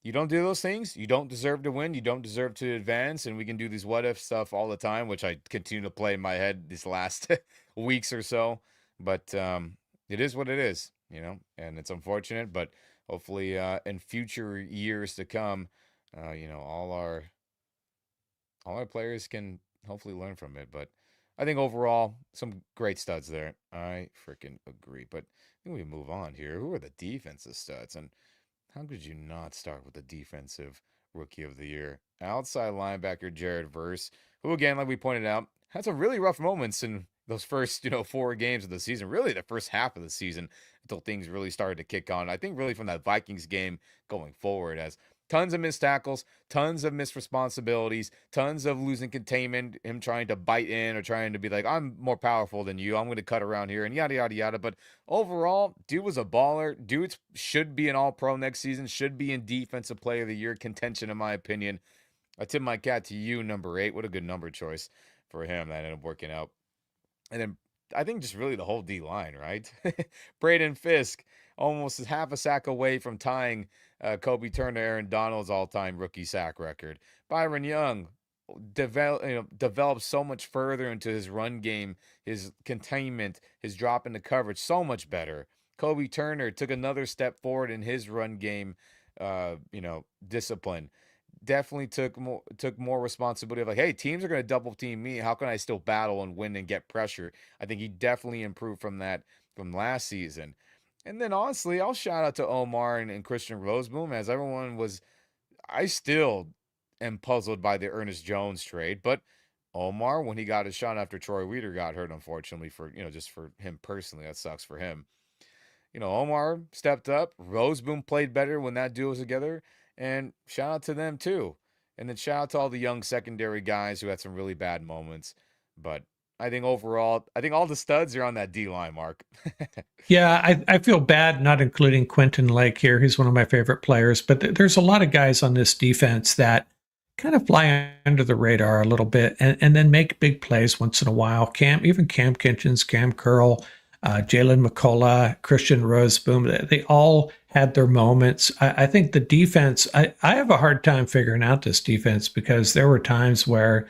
Speaker 1: you don't do those things, you don't deserve to win. You don't deserve to advance. And we can do these what if stuff all the time, which I continue to play in my head these last weeks or so. But it is what it is, and it's unfortunate, but hopefully in future years to come, all our players can hopefully learn from it. But I think overall, some great studs there. I freaking agree. But I think we move on here. Who are the defensive studs? And how could you not start with the defensive rookie of the year? Outside linebacker Jared Verse, who again, like we pointed out, had some really rough moments in those first, 4 games of the season, really the first half of the season until things really started to kick on. I think really from that Vikings game going forward as tons of missed tackles, tons of missed responsibilities, tons of losing containment, him trying to bite in or trying to be like, I'm more powerful than you. I'm going to cut around here and yada, yada, yada. But overall, dude was a baller. Dude should be an all pro next season, should be in defensive player of the year contention, in my opinion. I tip my cat to you, number 8. What a good number choice for him. That ended up working out. And then I think just really the whole D line, right? Braden Fisk almost half a sack away from tying Kobe Turner, Aaron Donald's all-time rookie sack record. Byron Young developed so much further into his run game, his containment, his drop into coverage, so much better. Kobe Turner took another step forward in his run game, discipline. definitely took more responsibility of like, hey, teams are going to double team me. How can I still battle and win and get pressure? I think he definitely improved from that from last season. And then honestly, I'll shout out to Omar and Christian Roseboom as everyone was. I still am puzzled by the Ernest Jones trade, but Omar, when he got his shot after Troy Weeder got hurt, unfortunately for just for him personally, that sucks for him. Omar stepped up. Roseboom played better when that duo was together. And shout out to them too. And then shout out to all the young secondary guys who had some really bad moments. But I think overall, I think all the studs are on that D line, Mark.
Speaker 2: Yeah, I feel bad not including Quentin Lake here. He's one of my favorite players, but there's a lot of guys on this defense that kind of fly under the radar a little bit and then make big plays once in a while. Even Cam Kitchens, Cam Curl, Jalen McCullough, Christian Roseboom, they all had their moments. I think the defense, I have a hard time figuring out this defense because there were times where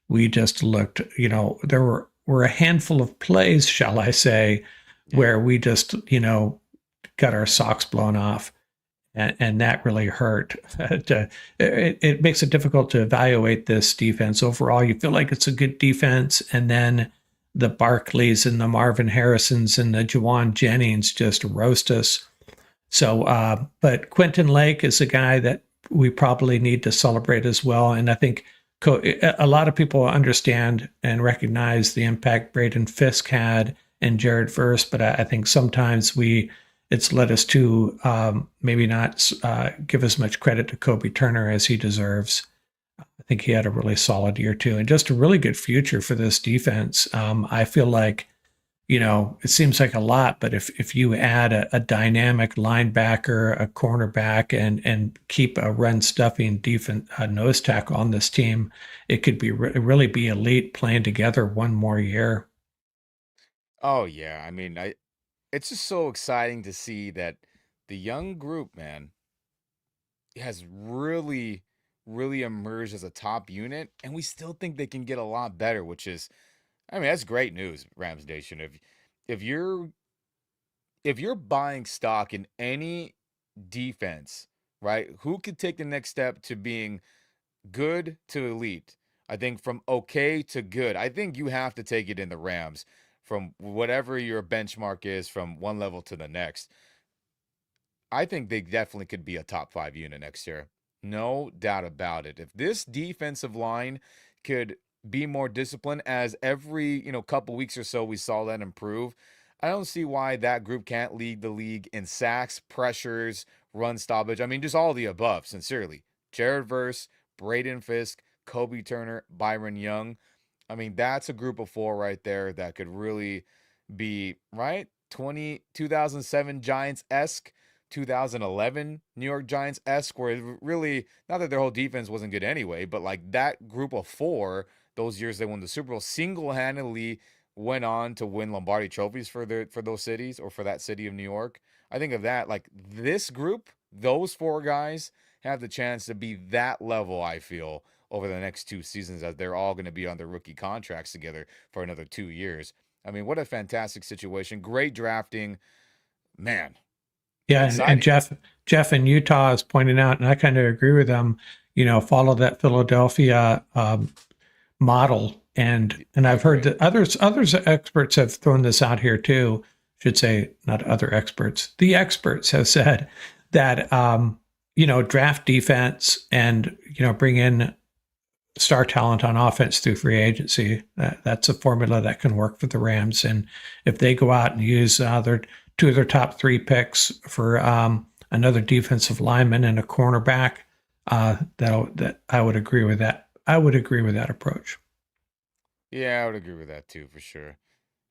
Speaker 2: we just looked, there were a handful of plays, shall I say,
Speaker 1: Yeah.
Speaker 2: where we just, got our socks blown off. And that really hurt. It makes it difficult to evaluate this defense overall. You feel like it's a good defense, and then the Barkleys and the Marvin Harrisons and the Jawan Jennings just roast us. So, but Quentin Lake is a guy that we probably need to celebrate as well. And I think a lot of people understand and recognize the impact Braden Fisk had and Jared Verse, but I think sometimes it's led us to maybe not give as much credit to Kobe Turner as he deserves. I think he had a really solid year too, and just a really good future for this defense. I feel like, it seems like a lot, but if you add a dynamic linebacker, a cornerback, and keep a run stuffing defense nose tackle on this team, it could be really be elite playing together one more year.
Speaker 1: Oh yeah. I mean, it's just so exciting to see that the young group, man, has really, really emerged as a top unit, and we still think they can get a lot better, which is, I mean, that's great news, Rams Nation. If you're if you're buying stock in any defense, right? Who could take the next step to being good to elite? I think from okay to good. I think you have to take it in the Rams from whatever your benchmark is from one level to the next. I think they definitely could be a top 5 unit next year. No doubt about it. If this defensive line could be more disciplined as every, couple weeks or so we saw that improve, I don't see why that group can't lead the league in sacks, pressures, run stoppage. I mean, just all the above, sincerely. Jared Verse, Braden Fisk, Kobe Turner, Byron Young. I mean, that's a group of 4 right there that could really be, right? 2007 Giants-esque, 2011 New York Giants esque, where really, not that their whole defense wasn't good anyway, but like that group of 4, those years they won the Super Bowl, single handedly went on to win Lombardi trophies for those cities or for that city of New York. I think of that like this group, those 4 guys have the chance to be that level. I feel over the next 2 seasons as they're all going to be on their rookie contracts together for another 2 years. I mean, what a fantastic situation! Great drafting, man.
Speaker 2: Yeah, and
Speaker 1: Exciting.
Speaker 2: Jeff in Utah is pointing out, and I kind of agree with them. Follow that Philadelphia model, and
Speaker 1: I
Speaker 2: I've heard
Speaker 1: agree.
Speaker 2: that others experts have thrown this out here too. Should say not other experts. The experts have said that draft defense and bring in star talent on offense through free agency. That's a formula that can work for the Rams. And if they go out and use their 2 of their top 3 picks for another defensive lineman and a cornerback, that I would agree with that. I would agree with that approach.
Speaker 1: Yeah, I would agree with that too, for sure.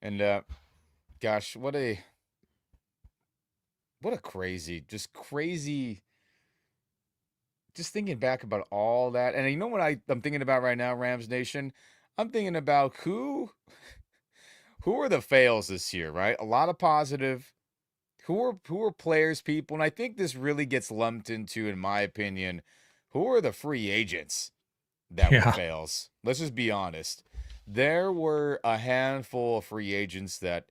Speaker 1: And gosh, what a crazy, just crazy. Just thinking back about all that, and you know what I'm thinking about right now, Rams Nation. I'm thinking about who are the fails this year, right? A lot of positive. Who are players, people, and I think this really gets lumped into, in my opinion, who are the free agents that were
Speaker 2: Yeah.
Speaker 1: fails. Let's just be honest. There were a handful of free agents that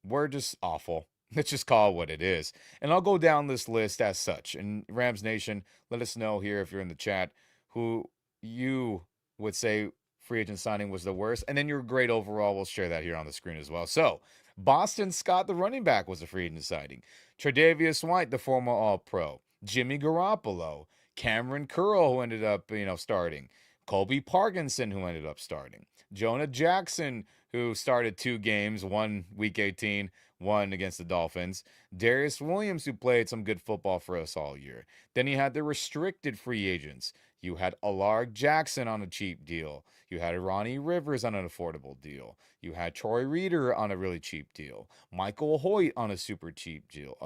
Speaker 1: were just awful. Let's just call it what it is. And I'll go down this list as such. And Rams Nation, let us know here if you're in the chat who you would say free agent signing was the worst. And then your grade overall, we'll share that here on the screen as well. So, Boston Scott, the running back, was a free agent signing. Tre'Davious White, the former All Pro. Jimmy Garoppolo. Cameron Curl, who ended up, starting. Colby Parkinson, who ended up starting. Jonah Jackson, who started 2 games, one week 18, one against the Dolphins. Darius Williams, who played some good football for us all year. Then you had the restricted free agents. You had Alarg Jackson on a cheap deal. You had Ronnie Rivers on an affordable deal. You had Troy Reader on a really cheap deal. Michael Hoyt on a super cheap deal,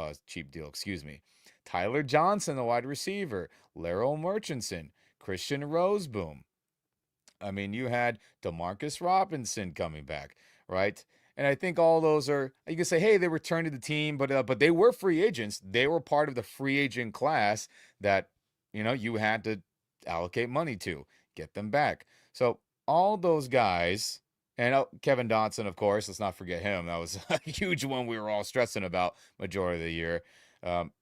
Speaker 1: excuse me. Tyler Johnson, the wide receiver. Laryl Murchison, Christian Roseboom. I mean, you had Demarcus Robinson coming back, right? And I think all those are, you can say, hey, they returned to the team, but they were free agents. They were part of the free agent class that you had to allocate money to get them back. So all those guys, and Kevin Dotson, of course, let's not forget him. That was a huge one we were all stressing about majority of the year. Um,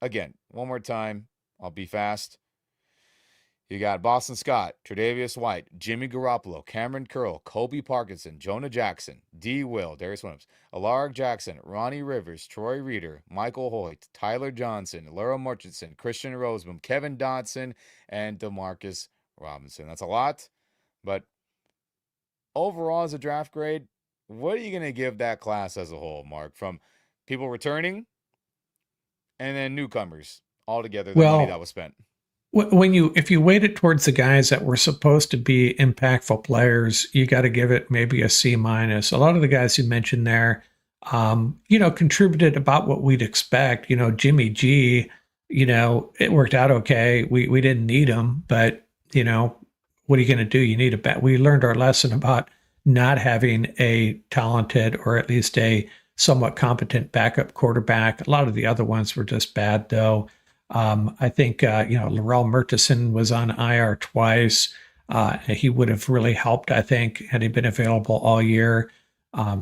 Speaker 1: Again, one more time, I'll be fast. You got Boston Scott, Tre'Davious White, Jimmy Garoppolo, Cameron Curl, Kobe Parkinson, Jonah Jackson, D. Will, Darius Williams, Alarg Jackson, Ronnie Rivers, Troy Reader, Michael Hoyt, Tyler Johnson, Laura Murchison, Christian Roseboom, Kevin Dotson, and Demarcus Robinson. That's a lot, but overall as a draft grade, what are you going to give that class as a whole, Mark? From people returning and then newcomers altogether, the money that
Speaker 2: Well,
Speaker 1: was spent.
Speaker 2: when you if you weight it towards the guys that were supposed to be impactful players, you got to give it maybe a C minus. A lot of the guys you mentioned there, contributed about what we'd expect. Jimmy G, it worked out okay. We didn't need him, but what are you going to do? You need a bet. We learned our lesson about not having a talented or at least a somewhat competent backup quarterback. A lot of the other ones were just bad, though. I think Laurel Murchison was on IR twice. He would have really helped, I think, had he been available all year.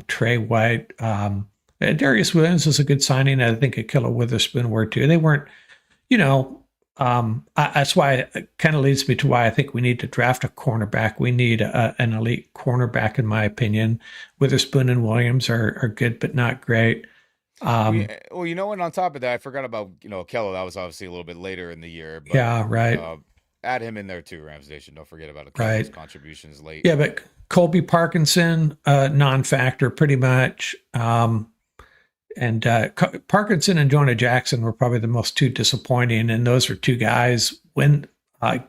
Speaker 2: Trey White, Darius Williams was a good signing. I think Akilla Witherspoon were too. They weren't, you know, that's why it kind of leads me to why I think we need to draft a cornerback. We need an elite cornerback, in my opinion. Witherspoon and Williams are good, but not great. Um,
Speaker 1: Well, you know what? On top of that, I forgot about Kello. That was obviously a little bit later in the year, but
Speaker 2: yeah, right,
Speaker 1: uh, add him in there too, Rams Nation. Don't forget about Kello's
Speaker 2: right.
Speaker 1: contributions late.
Speaker 2: Yeah, but Colby Parkinson, non-factor pretty much. And Parkinson and Jonah Jackson were probably the most two disappointing. And those were two guys, when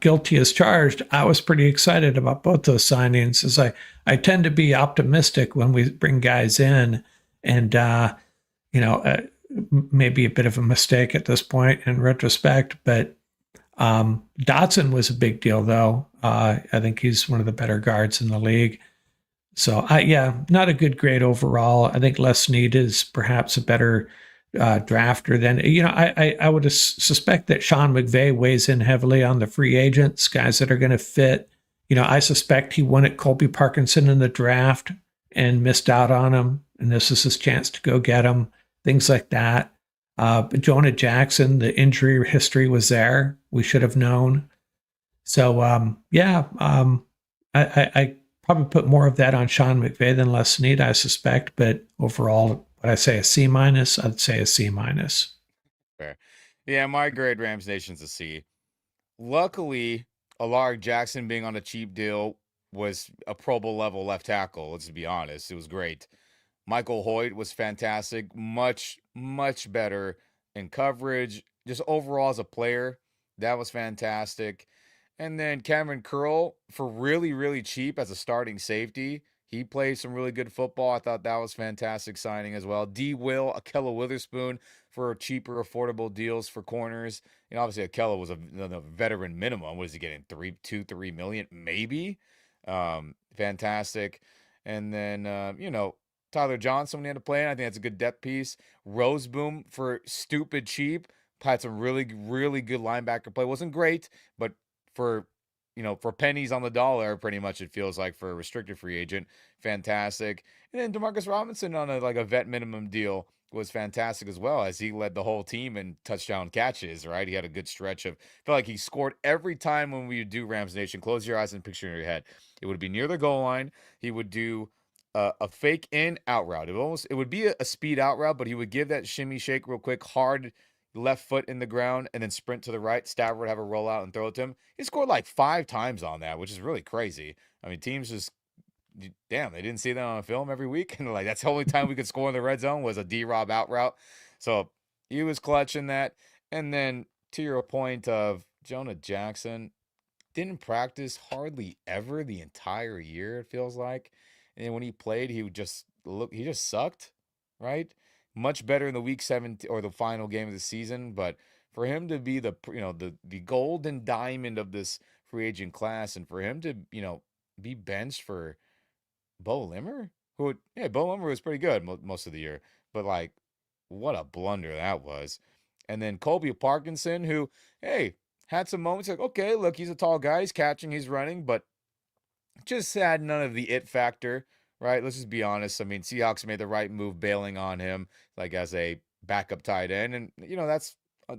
Speaker 2: guilty as charged, I was pretty excited about both those signings, as I tend to be optimistic when we bring guys in. And, you know, uh, maybe a bit of a mistake at this point in retrospect. But Dotson was a big deal, though. I think he's one of the better guards in the league. So, yeah, not a good grade overall. I think Les Snead is perhaps a better drafter than, I would suspect that Sean McVay weighs in heavily on the free agents, guys that are going to fit. I suspect he wanted Colby Parkinson in the draft and missed out on him. And this is his chance to go get him, things like that. But Jonah Jackson, the injury history was there. We should have known. So, I probably put more of that on Sean McVay than Les Snead, I suspect. But overall, would I say a C minus? I'd say a C minus.
Speaker 1: Fair. Yeah, my grade Rams Nation's a C. Luckily, Alarg Jackson being on a cheap deal was a Pro Bowl level left tackle. Let's be honest, it was great. Michael Hoyt was fantastic, much, much better in coverage. Just overall as a player, that was fantastic. And then Cameron Curl for really, really cheap as a starting safety. He played some really good football. I thought that was fantastic signing as well. D. Will, Akella Witherspoon for cheaper, affordable deals for corners. Obviously Akella was a veteran minimum. What is he getting? 3 million, maybe. Fantastic. And then Tyler Johnson when he had to play in. I think that's a good depth piece. Roseboom for stupid cheap. Had some really, really good linebacker play. Wasn't great, but for for pennies on the dollar, pretty much it feels like for a restricted free agent, fantastic. And then Demarcus Robinson on a vet minimum deal was fantastic as well, as he led the whole team in touchdown catches, right? He had a good stretch of, felt like he scored every time when we would do Rams Nation. Close your eyes and picture in your head. It would be near the goal line. He would do a fake in out route. It would be a speed out route, but he would give that shimmy shake real quick, hard left foot in the ground, and then sprint to the right. Stafford would have a rollout and throw it to him. He scored like 5 times on that, which is really crazy. I mean, teams just damn, they didn't see that on film every week. And like, that's the only time we could score in the red zone was a D-Rob out route. So he was clutching that. And then to your point of Jonah Jackson, didn't practice hardly ever the entire year, it feels like. And when he played, he just sucked, right? Much better in the week 17 or the final game of the season. But for him to be the golden diamond of this free agent class, and for him to, be benched for Bo Limmer, yeah, Bo Limmer was pretty good most of the year, but like, what a blunder that was. And then Colby Parkinson, who, hey, had some moments like, okay, look, he's a tall guy, he's catching, he's running, but just had none of the it factor, right? Let's just be honest. I mean, Seahawks made the right move bailing on him, like as a backup tight end, and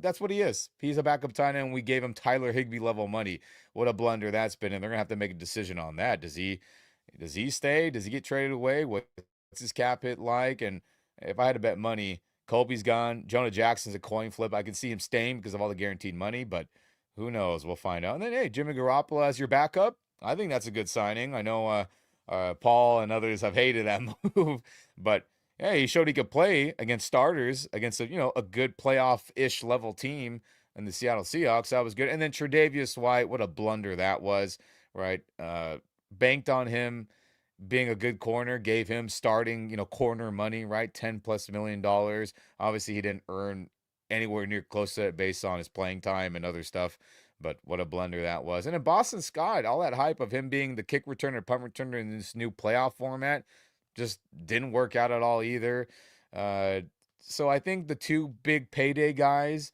Speaker 1: that's what he is. He's a backup tight end. We gave him Tyler Higbee level money. What a blunder that's been, and they're gonna have to make a decision on that. Does he stay? Does he get traded away? What's his cap hit like? And if I had to bet money, Colby's gone. Jonah Jackson's a coin flip. I can see him staying because of all the guaranteed money, but who knows? We'll find out. And then, hey, Jimmy Garoppolo as your backup. I think that's a good signing. I know Paul and others have hated that move, but hey, he showed he could play against starters against a good playoff-ish level team in the Seattle Seahawks. That was good. And then Tre'Davious White, what a blunder that was, right? Banked on him being a good corner, gave him starting, corner money, right? $10+ million. Obviously, he didn't earn anywhere near close to it based on his playing time and other stuff. But what a blunder that was. And then Boston Scott, all that hype of him being the kick returner, punt returner in this new playoff format just didn't work out at all either. Uh, so I think the two big payday guys,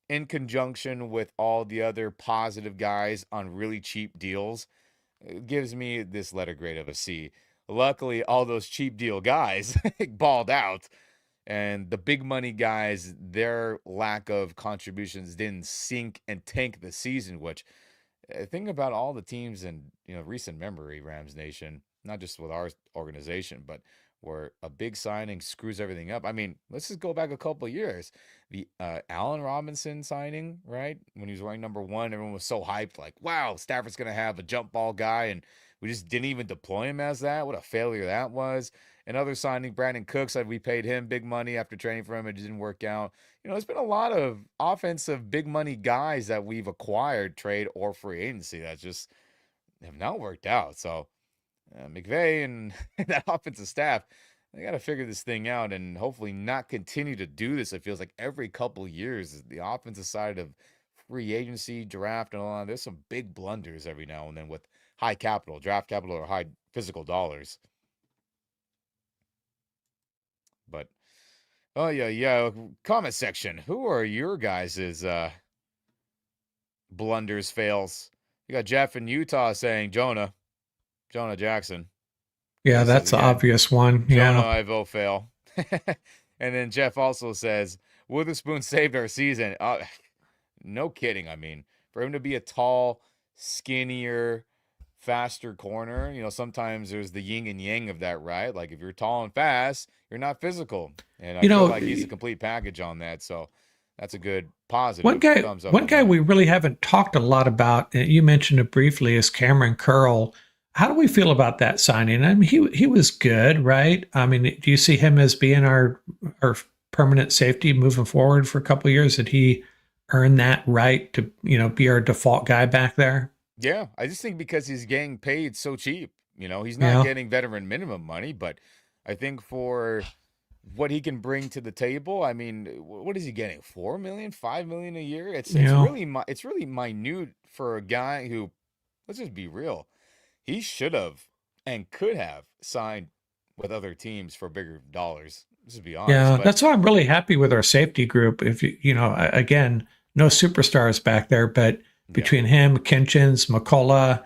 Speaker 1: in conjunction with all the other positive guys on really cheap deals, it gives me this letter grade of a C. Luckily, all those cheap deal guys balled out, and the big money guys, their lack of contributions didn't sink and tank the season. Which, think about all the teams in recent memory, Rams Nation, not just with our organization, but where a big signing screws everything up. I mean, let's just go back a couple of years. The Allen Robinson signing, right? When he was wearing number one, everyone was so hyped, like, wow, Stafford's going to have a jump ball guy. And we just didn't even deploy him as that. What a failure that was. Another signing, Brandon Cooks, we paid him big money after training for him. It didn't work out. There's been a lot of offensive big money guys that we've acquired, trade or free agency, that just have not worked out. So McVay and that offensive staff, they got to figure this thing out and hopefully not continue to do this. It feels like every couple of years, the offensive side of free agency, draft, and all that, there's some big blunders every now and then with high capital, draft capital, or high physical dollars. But oh yeah. Comment section. Who are your guys' blunders, fails? You got Jeff in Utah saying Jonah Jackson.
Speaker 2: Yeah,
Speaker 1: He says
Speaker 2: that's the
Speaker 1: again,
Speaker 2: obvious one.
Speaker 1: Jonah
Speaker 2: Yeah.
Speaker 1: I vote fail. And then Jeff also says Witherspoon saved our season. No kidding. I mean, for him to be a tall, skinnier, faster corner, sometimes there's the yin and yang of that, right? Like if you're tall and fast, you're not physical. And I
Speaker 2: You
Speaker 1: feel
Speaker 2: know,
Speaker 1: like he's a complete package on that. So that's a good
Speaker 2: one
Speaker 1: positive
Speaker 2: guy
Speaker 1: thumbs up
Speaker 2: one
Speaker 1: on
Speaker 2: guy
Speaker 1: that.
Speaker 2: we really haven't talked a lot about, and you mentioned it briefly, is Cameron Curl. How do we feel about that signing? I mean, he was good, right? I mean, do you see him as being our permanent safety moving forward for a couple of years? Did he earn that right to be our default guy back there?
Speaker 1: Yeah, I just think because he's getting paid so cheap, he's not
Speaker 2: Yeah,
Speaker 1: getting veteran minimum money, but I think for what he can bring to the table, I mean, what is he getting? 4 million, 5 million a year? It's
Speaker 2: yeah,
Speaker 1: really minute for a guy who, let's just be real, he should have and could have signed with other teams for bigger dollars. Let's just be honest,
Speaker 2: yeah.
Speaker 1: but
Speaker 2: That's why I'm really happy with our safety group. If again, no superstars back there, but
Speaker 1: yeah,
Speaker 2: between him, Kinchins, McCullough,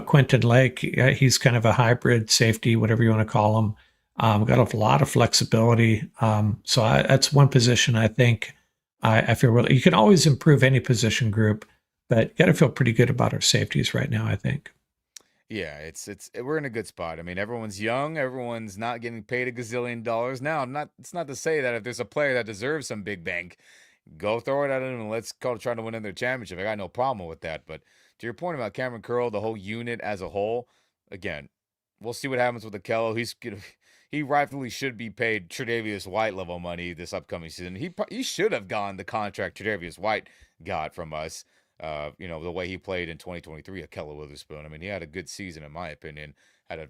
Speaker 2: Quentin Lake, he's kind of a hybrid safety, whatever you want to call him. Got a lot of flexibility. That's one position I think I feel really. You can always improve any position group, but you got to feel pretty good about our safeties right now, I think.
Speaker 1: Yeah, we're in a good spot. I mean, everyone's young, everyone's not getting paid a gazillion dollars. Now, not it's not to say that if there's a player that deserves some big bank, go throw it at him and let's go try to win another championship. I got no problem with that. But to your point about Cameron Curl, the whole unit as a whole, again, we'll see what happens with Akello. He rightfully should be paid Tre'Davious White level money this upcoming season. He should have gone the contract Tre'Davious White got from us. The way he played in 2023 at Keller Witherspoon. I mean, he had a good season, in my opinion. Had a
Speaker 2: Yeah,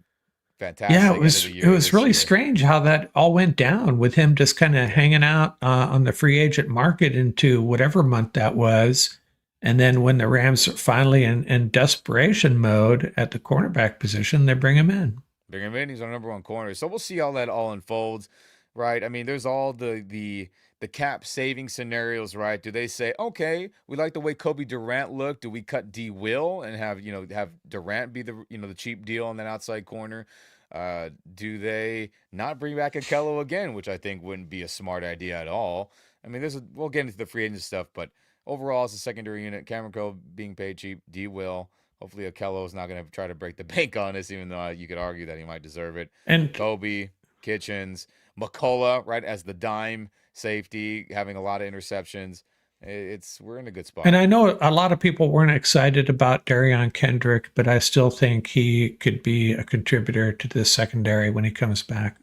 Speaker 1: fantastic end of the
Speaker 2: it
Speaker 1: year
Speaker 2: was
Speaker 1: this
Speaker 2: really
Speaker 1: year.
Speaker 2: strange how that all went down with him just kind of
Speaker 1: Yeah,
Speaker 2: hanging out on the free agent market into whatever month that was. And then when the Rams are finally in desperation mode at the cornerback position, they bring him in.
Speaker 1: bring him in. He's our number one corner. So we'll see how that all unfolds, right? I mean, there's all the cap saving scenarios, right? Do they say, okay, we like the way Kobe Durant looked. Do we cut D Will and have Durant be the cheap deal on that outside corner? Do they not bring back Akello again, which I think wouldn't be a smart idea at all? I mean, we'll get into the free agent stuff, but overall, as a secondary unit, Cameron Cole being paid cheap, D Will. Hopefully, Akello is not going to try to break the bank on us, even though you could argue that he might deserve it.
Speaker 2: And
Speaker 1: Kobe, Kitchens, McCullough, right, as the dime safety, having a lot of interceptions. We're in a good
Speaker 2: and
Speaker 1: spot.
Speaker 2: I know a lot of people weren't excited about Darion Kendrick, but I still think he could be a contributor to the secondary when he comes back.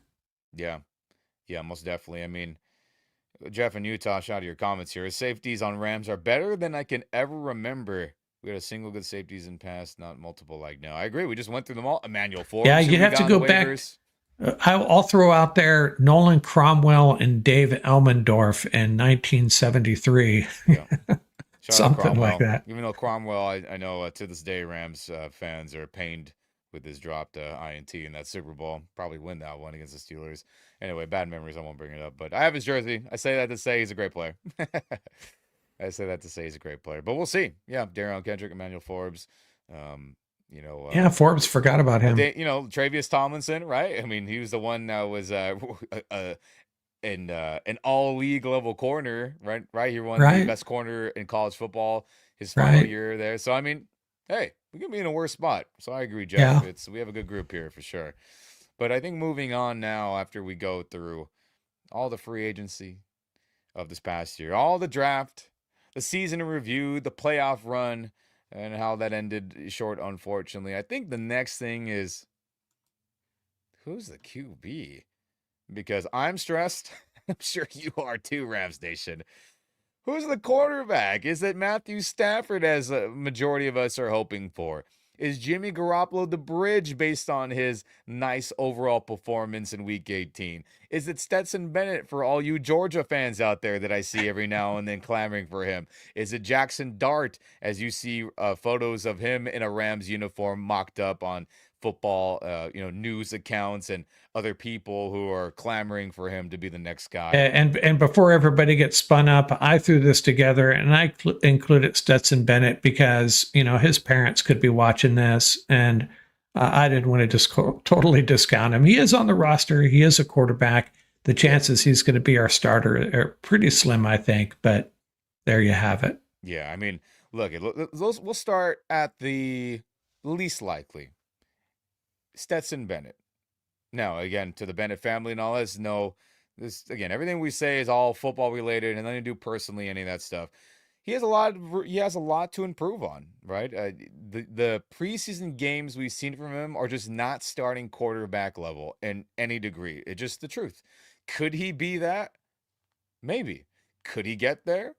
Speaker 1: Yeah, yeah, most definitely. I mean, Jeff and Utah, shout out to your comments here. His safeties on Rams are better than I can ever remember. We had a single good safeties in past, not multiple like now. I agree. We just went through them all. Emmanuel
Speaker 2: Yeah,
Speaker 1: Forbes, who
Speaker 2: you'd
Speaker 1: we
Speaker 2: have to
Speaker 1: got on the
Speaker 2: go back.
Speaker 1: waivers.
Speaker 2: I'll throw out there Nolan Cromwell and Dave Elmendorf in 1973,
Speaker 1: Yeah. Shout out
Speaker 2: something like
Speaker 1: Cromwell.
Speaker 2: that.
Speaker 1: Even though Cromwell, I know to this day, Rams fans are pained with his dropped INT in that Super Bowl. Probably win that one against the Steelers. Anyway, bad memories. I won't bring it up. But I have his jersey. I say that to say he's a great player. I say that to say he's a great player. But we'll see. Yeah, Darion Kendrick, Emmanuel Forbes. Um, you know,
Speaker 2: Yeah, Forbes forgot about him.
Speaker 1: Travius Tomlinson, right? I mean, he was the one that was an all league level corner, right? Right, he won the
Speaker 2: Right,
Speaker 1: best corner in college football his final
Speaker 2: right.
Speaker 1: year there. So I mean, hey, we could be in a worse spot. So I agree, Jeff.
Speaker 2: Yeah.
Speaker 1: We have a good group here for sure. But I think moving on now, after we go through all the free agency of this past year, all the draft, the season in review, the playoff run, and how that ended short, unfortunately. I think the next thing is who's the QB? Because I'm stressed. I'm sure you are too, Rams Nation. Who's the quarterback? Is it Matthew Stafford, as a majority of us are hoping for? Is Jimmy Garoppolo the bridge based on his nice overall performance in Week 18? Is it Stetson Bennett for all you Georgia fans out there that I see every now and then clamoring for him? Is it Jackson Dart, as you see photos of him in a Rams uniform mocked up on football, news accounts and other people who are clamoring for him to be the next guy?
Speaker 2: And before everybody gets spun up, I threw this together and I included Stetson Bennett because his parents could be watching this, and I didn't want to just totally discount him. He is on the roster. He is a quarterback. The
Speaker 1: Yeah.
Speaker 2: chances he's going to be our starter are pretty slim, I think. But there you have it.
Speaker 1: Yeah, I mean, look, we'll start at the least likely. Stetson Bennett. Now, again, to the Bennett family and all this, no, this again, everything we say is all football related and nothing to do personally any of that stuff. He has a lot to improve on, right? The preseason games we've seen from him are just not starting quarterback level in any degree. It's just the truth. Could he be that? Maybe. Could he get there?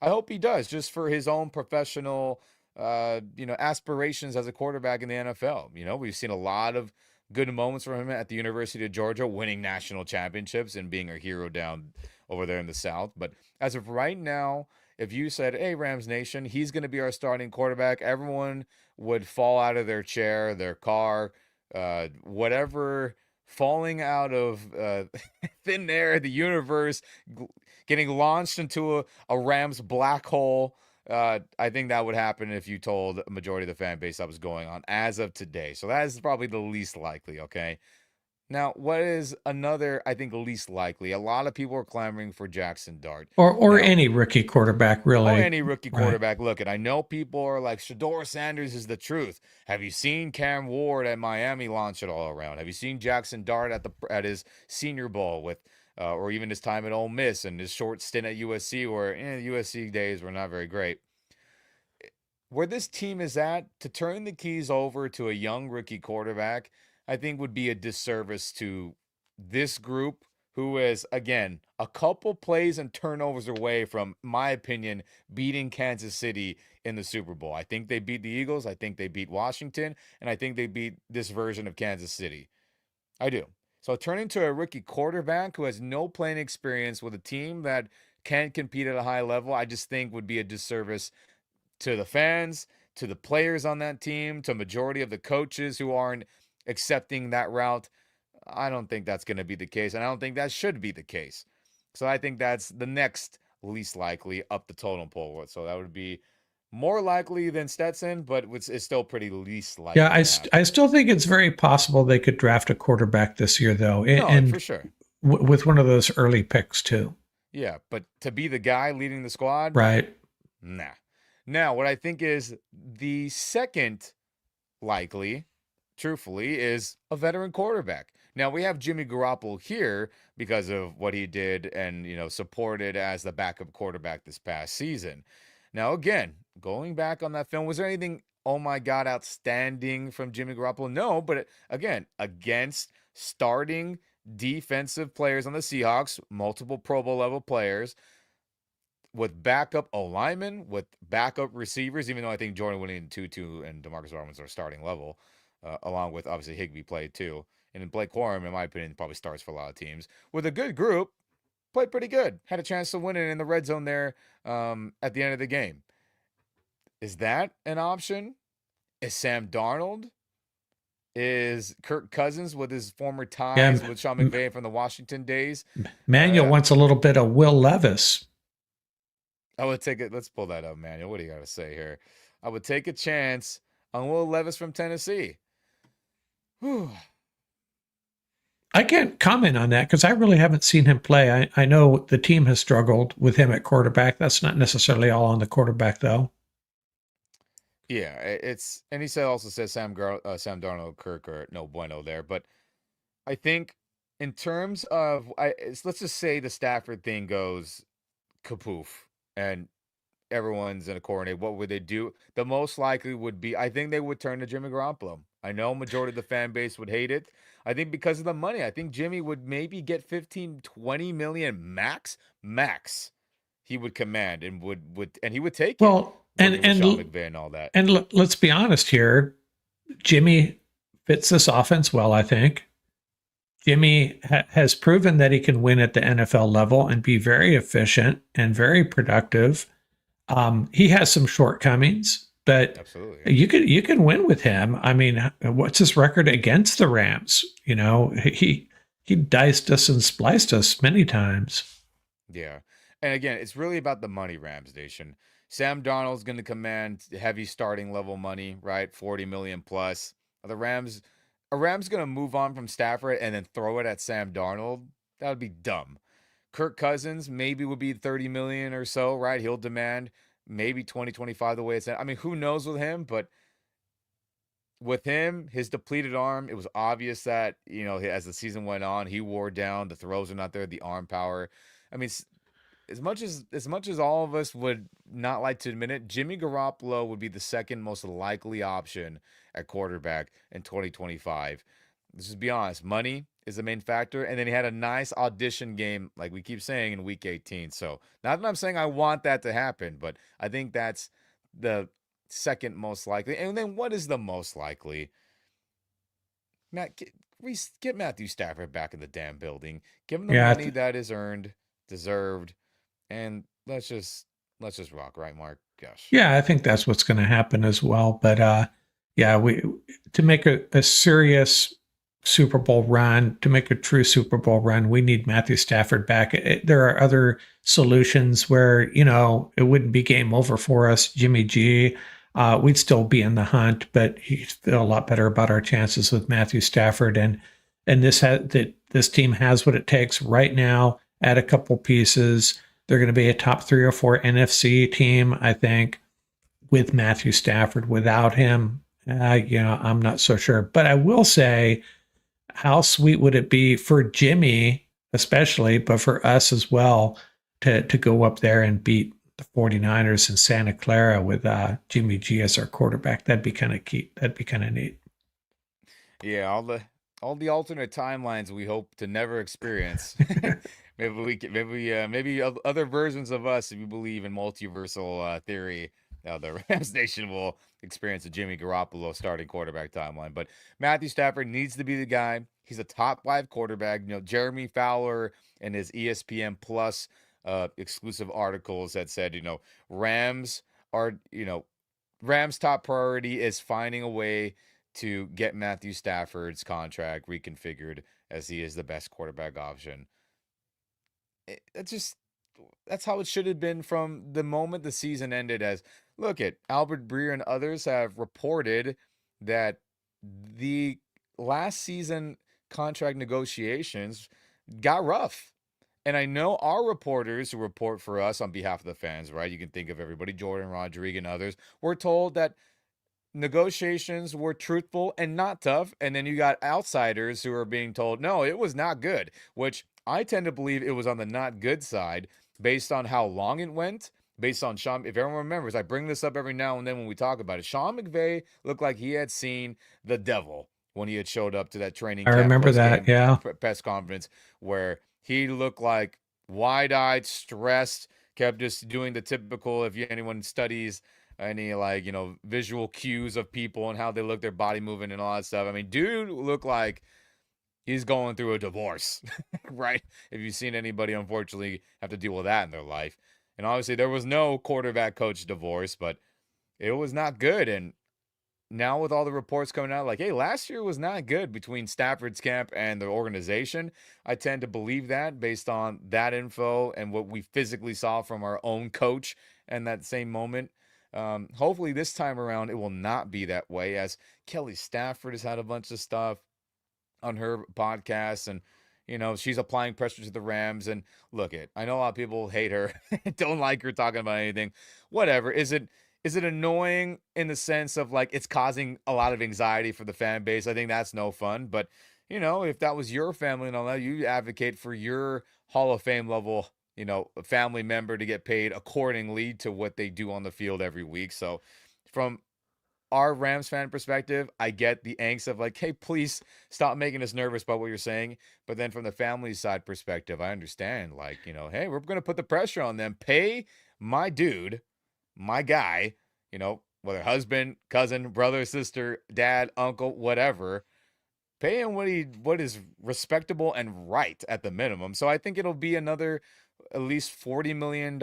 Speaker 1: I hope he does, just for his own professional, aspirations as a quarterback in the NFL. We've seen a lot of good moments from him at the University of Georgia, winning national championships and being a hero down over there in the South. But as of right now, if you said, "Hey, Rams Nation, he's going to be our starting quarterback," everyone would fall out of their chair, their car, whatever, falling out of thin air, the universe, getting launched into a Rams black hole. I think that would happen if you told a majority of the fan base that was going on as of today. So that is probably the least likely, okay? Now, what is another, I think, least likely? A lot of people are clamoring for Jackson Dart.
Speaker 2: Or
Speaker 1: Now,
Speaker 2: any rookie quarterback,
Speaker 1: or
Speaker 2: really.
Speaker 1: any rookie
Speaker 2: Right.
Speaker 1: quarterback. Look, and I know people are like, Shador Sanders is the truth. Have you seen Cam Ward at Miami launch it all around? Have you seen Jackson Dart at his Senior Bowl with, or even his time at Ole Miss and his short stint at USC, where USC days were not very great. Where this team is at, to turn the keys over to a young rookie quarterback, I think would be a disservice to this group, who is, again, a couple plays and turnovers away from, my opinion, beating Kansas City in the Super Bowl. I think they beat the Eagles. I think they beat Washington. And I think they beat this version of Kansas City. I do. So turning to a rookie quarterback who has no playing experience with a team that can compete at a high level, I just think would be a disservice to the fans, to the players on that team, to majority of the coaches who aren't accepting that route. I don't think that's going to be the case, and I don't think that should be the case. So I think that's the next least likely up the totem pole. So that would be more likely than Stetson, but it's still pretty least
Speaker 2: Yeah,
Speaker 1: likely to
Speaker 2: I
Speaker 1: happen.
Speaker 2: still think it's very possible they could draft a quarterback this year, though,
Speaker 1: No,
Speaker 2: and
Speaker 1: for sure.
Speaker 2: with one of those early picks too.
Speaker 1: Yeah, but to be the guy leading the squad,
Speaker 2: Right.
Speaker 1: nah. Now, what I think is the second likely, truthfully, is a veteran quarterback. Now we have Jimmy Garoppolo here because of what he did and supported as the backup quarterback this past season. Now again, going back on that film, was there anything oh my god outstanding from Jimmy Garoppolo? No, but again, against starting defensive players on the Seahawks, multiple Pro Bowl level players, with backup O linemen, with backup receivers, even though I think Jordan Whittington, Tutu, and Demarcus Lawrence are starting level, along with obviously Higbee played too. And then Blake Corum, in my opinion, probably starts for a lot of teams. With a good group, played pretty good. Had a chance to win it in the red zone there at the end of the game. Is that an option? Is Sam Darnold? Is Kirk Cousins with his former ties
Speaker 2: Yeah,
Speaker 1: with Sean McVay from the Washington days?
Speaker 2: Manuel
Speaker 1: Uh,
Speaker 2: wants a little bit of Will Levis.
Speaker 1: I would take it. Let's pull that up, Manuel. What do you got to say here? I would take a chance on Will Levis from Tennessee. Whew.
Speaker 2: I can't comment on that because I really haven't seen him play. I know the team has struggled with him at quarterback. That's not necessarily all on the quarterback, though.
Speaker 1: Yeah, it's and he also says Sam Darnold, Kirk are no bueno there. But I think in terms of let's just say the Stafford thing goes kapoof and everyone's in a coordinate. What would they do? The most likely would be, I think they would turn to Jimmy Garoppolo. I know majority of the fan base would hate it. I think because of the money, I think Jimmy would maybe get 15, 20 million max. He would command and would and he would take it,
Speaker 2: Well,
Speaker 1: working with Sean McVay and all that.
Speaker 2: let's be honest here. Jimmy fits this offense well, I think. Jimmy has proven that he can win at the NFL level and be very efficient and very productive. He has some shortcomings, but
Speaker 1: Absolutely.
Speaker 2: you can win with him. I mean, what's his record against the Rams? You know, he diced us and spliced us many times.
Speaker 1: Yeah. And again, it's really about the money, Rams Nation. Sam Darnold's going to command heavy starting level money, right? 40 million plus. The Rams, a Rams going to move on from Stafford and then throw it at Sam Darnold? That would be dumb. Kirk Cousins maybe would be 30 million or so, right? He'll demand maybe 2025 the way it's at. I mean, who knows with him, but with him, his depleted arm, it was obvious that, as the season went on, he wore down, the throws are not there, the arm power. I mean, as much as all of us would not like to admit it, Jimmy Garoppolo would be the second most likely option at quarterback in 2025. Let's just be honest. Money is the main factor. And then he had a nice audition game, like we keep saying, in week 18. So, not that I'm saying I want that to happen, but I think that's the second most likely. And then what is the most likely? Matt, get Matthew Stafford back in the damn building. Give him the
Speaker 2: Yeah,
Speaker 1: money that is earned, deserved, and let's just rock, right, Mark? Gosh.
Speaker 2: yeah, I think that's what's going to happen as well. But yeah, we to make a serious Super Bowl run, to make a true Super Bowl run, we need Matthew Stafford back. There are other solutions where it wouldn't be game over for us. Jimmy G, we'd still be in the hunt, but he'd feel a lot better about our chances with Matthew Stafford. And and this team has what it takes right now. Add a couple pieces. They're going to be a top 3 or 4 NFC team, I think, with Matthew Stafford. Without him, I'm not so sure. But I will say, how sweet would it be for Jimmy, especially, but for us as well, to go up there and beat the 49ers in Santa Clara with Jimmy G as our quarterback? That'd be kind of key. That'd be kind of neat.
Speaker 1: Yeah, all the alternate timelines we hope to never experience. Maybe we can, maybe other versions of us, if you believe in multiversal theory, the Rams Nation will experience a Jimmy Garoppolo starting quarterback timeline. But Matthew Stafford needs to be the guy. He's a top 5 quarterback. Jeremy Fowler and his ESPN Plus exclusive articles that said, Rams are, Rams' top priority is finding a way to get Matthew Stafford's contract reconfigured as he is the best quarterback option. That's how it should have been from the moment the season ended. As look at Albert Breer and others have reported that the last season contract negotiations got rough. And I know our reporters who report for us on behalf of the fans, right? You can think of everybody, Jordan Rodriguez and others, were told that negotiations were truthful and not tough. And then you got outsiders who are being told, no, it was not good, which I tend to believe it was on the not good side based on how long it went. Based on Sean, if everyone remembers, I bring this up every now and then when we talk about it. Sean McVay looked like he had seen the devil when he had showed up to that training
Speaker 2: I
Speaker 1: camp
Speaker 2: remember
Speaker 1: post
Speaker 2: that.
Speaker 1: game
Speaker 2: Yeah.
Speaker 1: press conference where he looked like wide eyed, stressed, kept just doing the typical. If anyone studies any visual cues of people and how they look, their body moving and all that stuff. I mean, dude looked like he's going through a divorce, right? If you've seen anybody, unfortunately, have to deal with that in their life. And obviously, there was no quarterback coach divorce, but it was not good. And now with all the reports coming out, like, hey, last year was not good between Stafford's camp and the organization. I tend to believe that based on that info and what we physically saw from our own coach in that same moment. Hopefully this time around it will not be that way, as Kelly Stafford has had a bunch of stuff on her podcast, and she's applying pressure to the Rams. And I know a lot of people hate her, don't like her talking about anything. Whatever. Is it annoying in the sense of like it's causing a lot of anxiety for the fan base? I think that's no fun. But if that was your family and all that, you advocate for your Hall of Fame level, family member to get paid accordingly to what they do on the field every week. So from our Rams fan perspective, I get the angst of like, hey, please stop making us nervous about what you're saying. But then from the family side perspective, I understand, like, hey, we're going to put the pressure on them. Pay my dude, my guy, whether husband, cousin, brother, sister, dad, uncle, whatever. Pay him what is respectable and right at the minimum. So I think it'll be another at least $40 million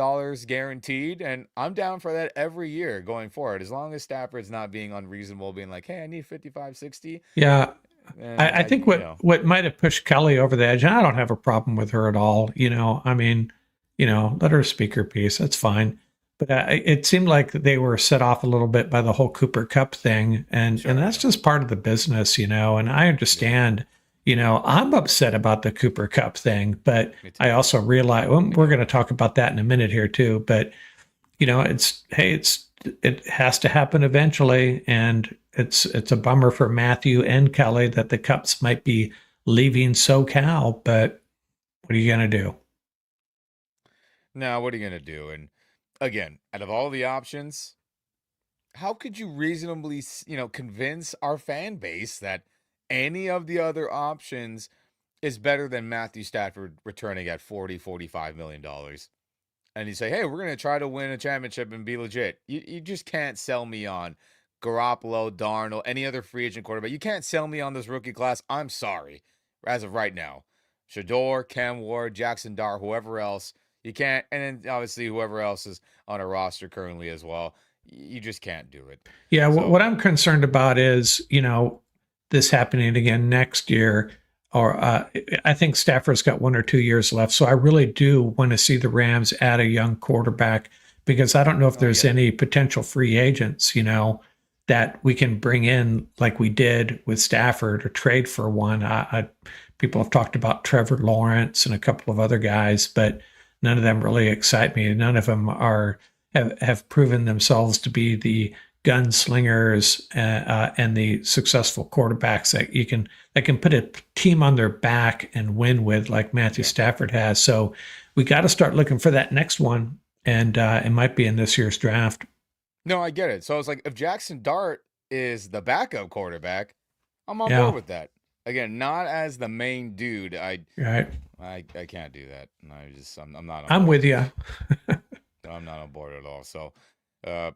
Speaker 1: guaranteed. And I'm down for that every year going forward. As long as Stafford's not being unreasonable, being like, hey, I need 55, 60.
Speaker 2: Yeah.
Speaker 1: And
Speaker 2: I think what might have pushed Kelly over the edge, and I don't have a problem with her at all. I mean, let her speak her piece. That's fine. But it seemed like they were set off a little bit by the whole Cooper Cup thing, and that's just part of the business, And I understand, I'm upset about the Cooper Cup thing, but I also realize we're going to talk about that in a minute here too. But it has to happen eventually, and it's a bummer for Matthew and Kelly that the Cups might be leaving SoCal. But what are you going to do?
Speaker 1: Now, what are you going to do? And again, out of all the options, how could you reasonably, convince our fan base that any of the other options is better than Matthew Stafford returning at $45 million? And you say, hey, we're going to try to win a championship and be legit. You just can't sell me on Garoppolo, Darnold, any other free agent quarterback. You can't sell me on this rookie class. I'm sorry. As of right now, Shador, Cam Ward, Jackson Dart, whoever else, you can't. And then obviously whoever else is on a roster currently as well. You just can't do it.
Speaker 2: Yeah, what I'm concerned about is, this happening again next year. Or I think Stafford's got 1 or 2 years left. So I really do want to see the Rams add a young quarterback, because I don't know if there's any potential free agents, that we can bring in like we did with Stafford or trade for one. People have talked about Trevor Lawrence and a couple of other guys, but none of them really excite me. None of them have proven themselves to be the gunslingers and the successful quarterbacks that can put a team on their back and win with, like Matthew
Speaker 1: Yeah.
Speaker 2: Stafford has. So we got to start looking for that next one, and it might be in this year's draft.
Speaker 1: No, I get it. So it's like if Jackson Dart is the backup quarterback, I'm on board
Speaker 2: Yeah,
Speaker 1: with that. Again, not as the main dude.
Speaker 2: right.
Speaker 1: I can't do that. I'm not on
Speaker 2: I'm
Speaker 1: board
Speaker 2: with
Speaker 1: with
Speaker 2: you.
Speaker 1: that. I'm not on board at all. So, uh,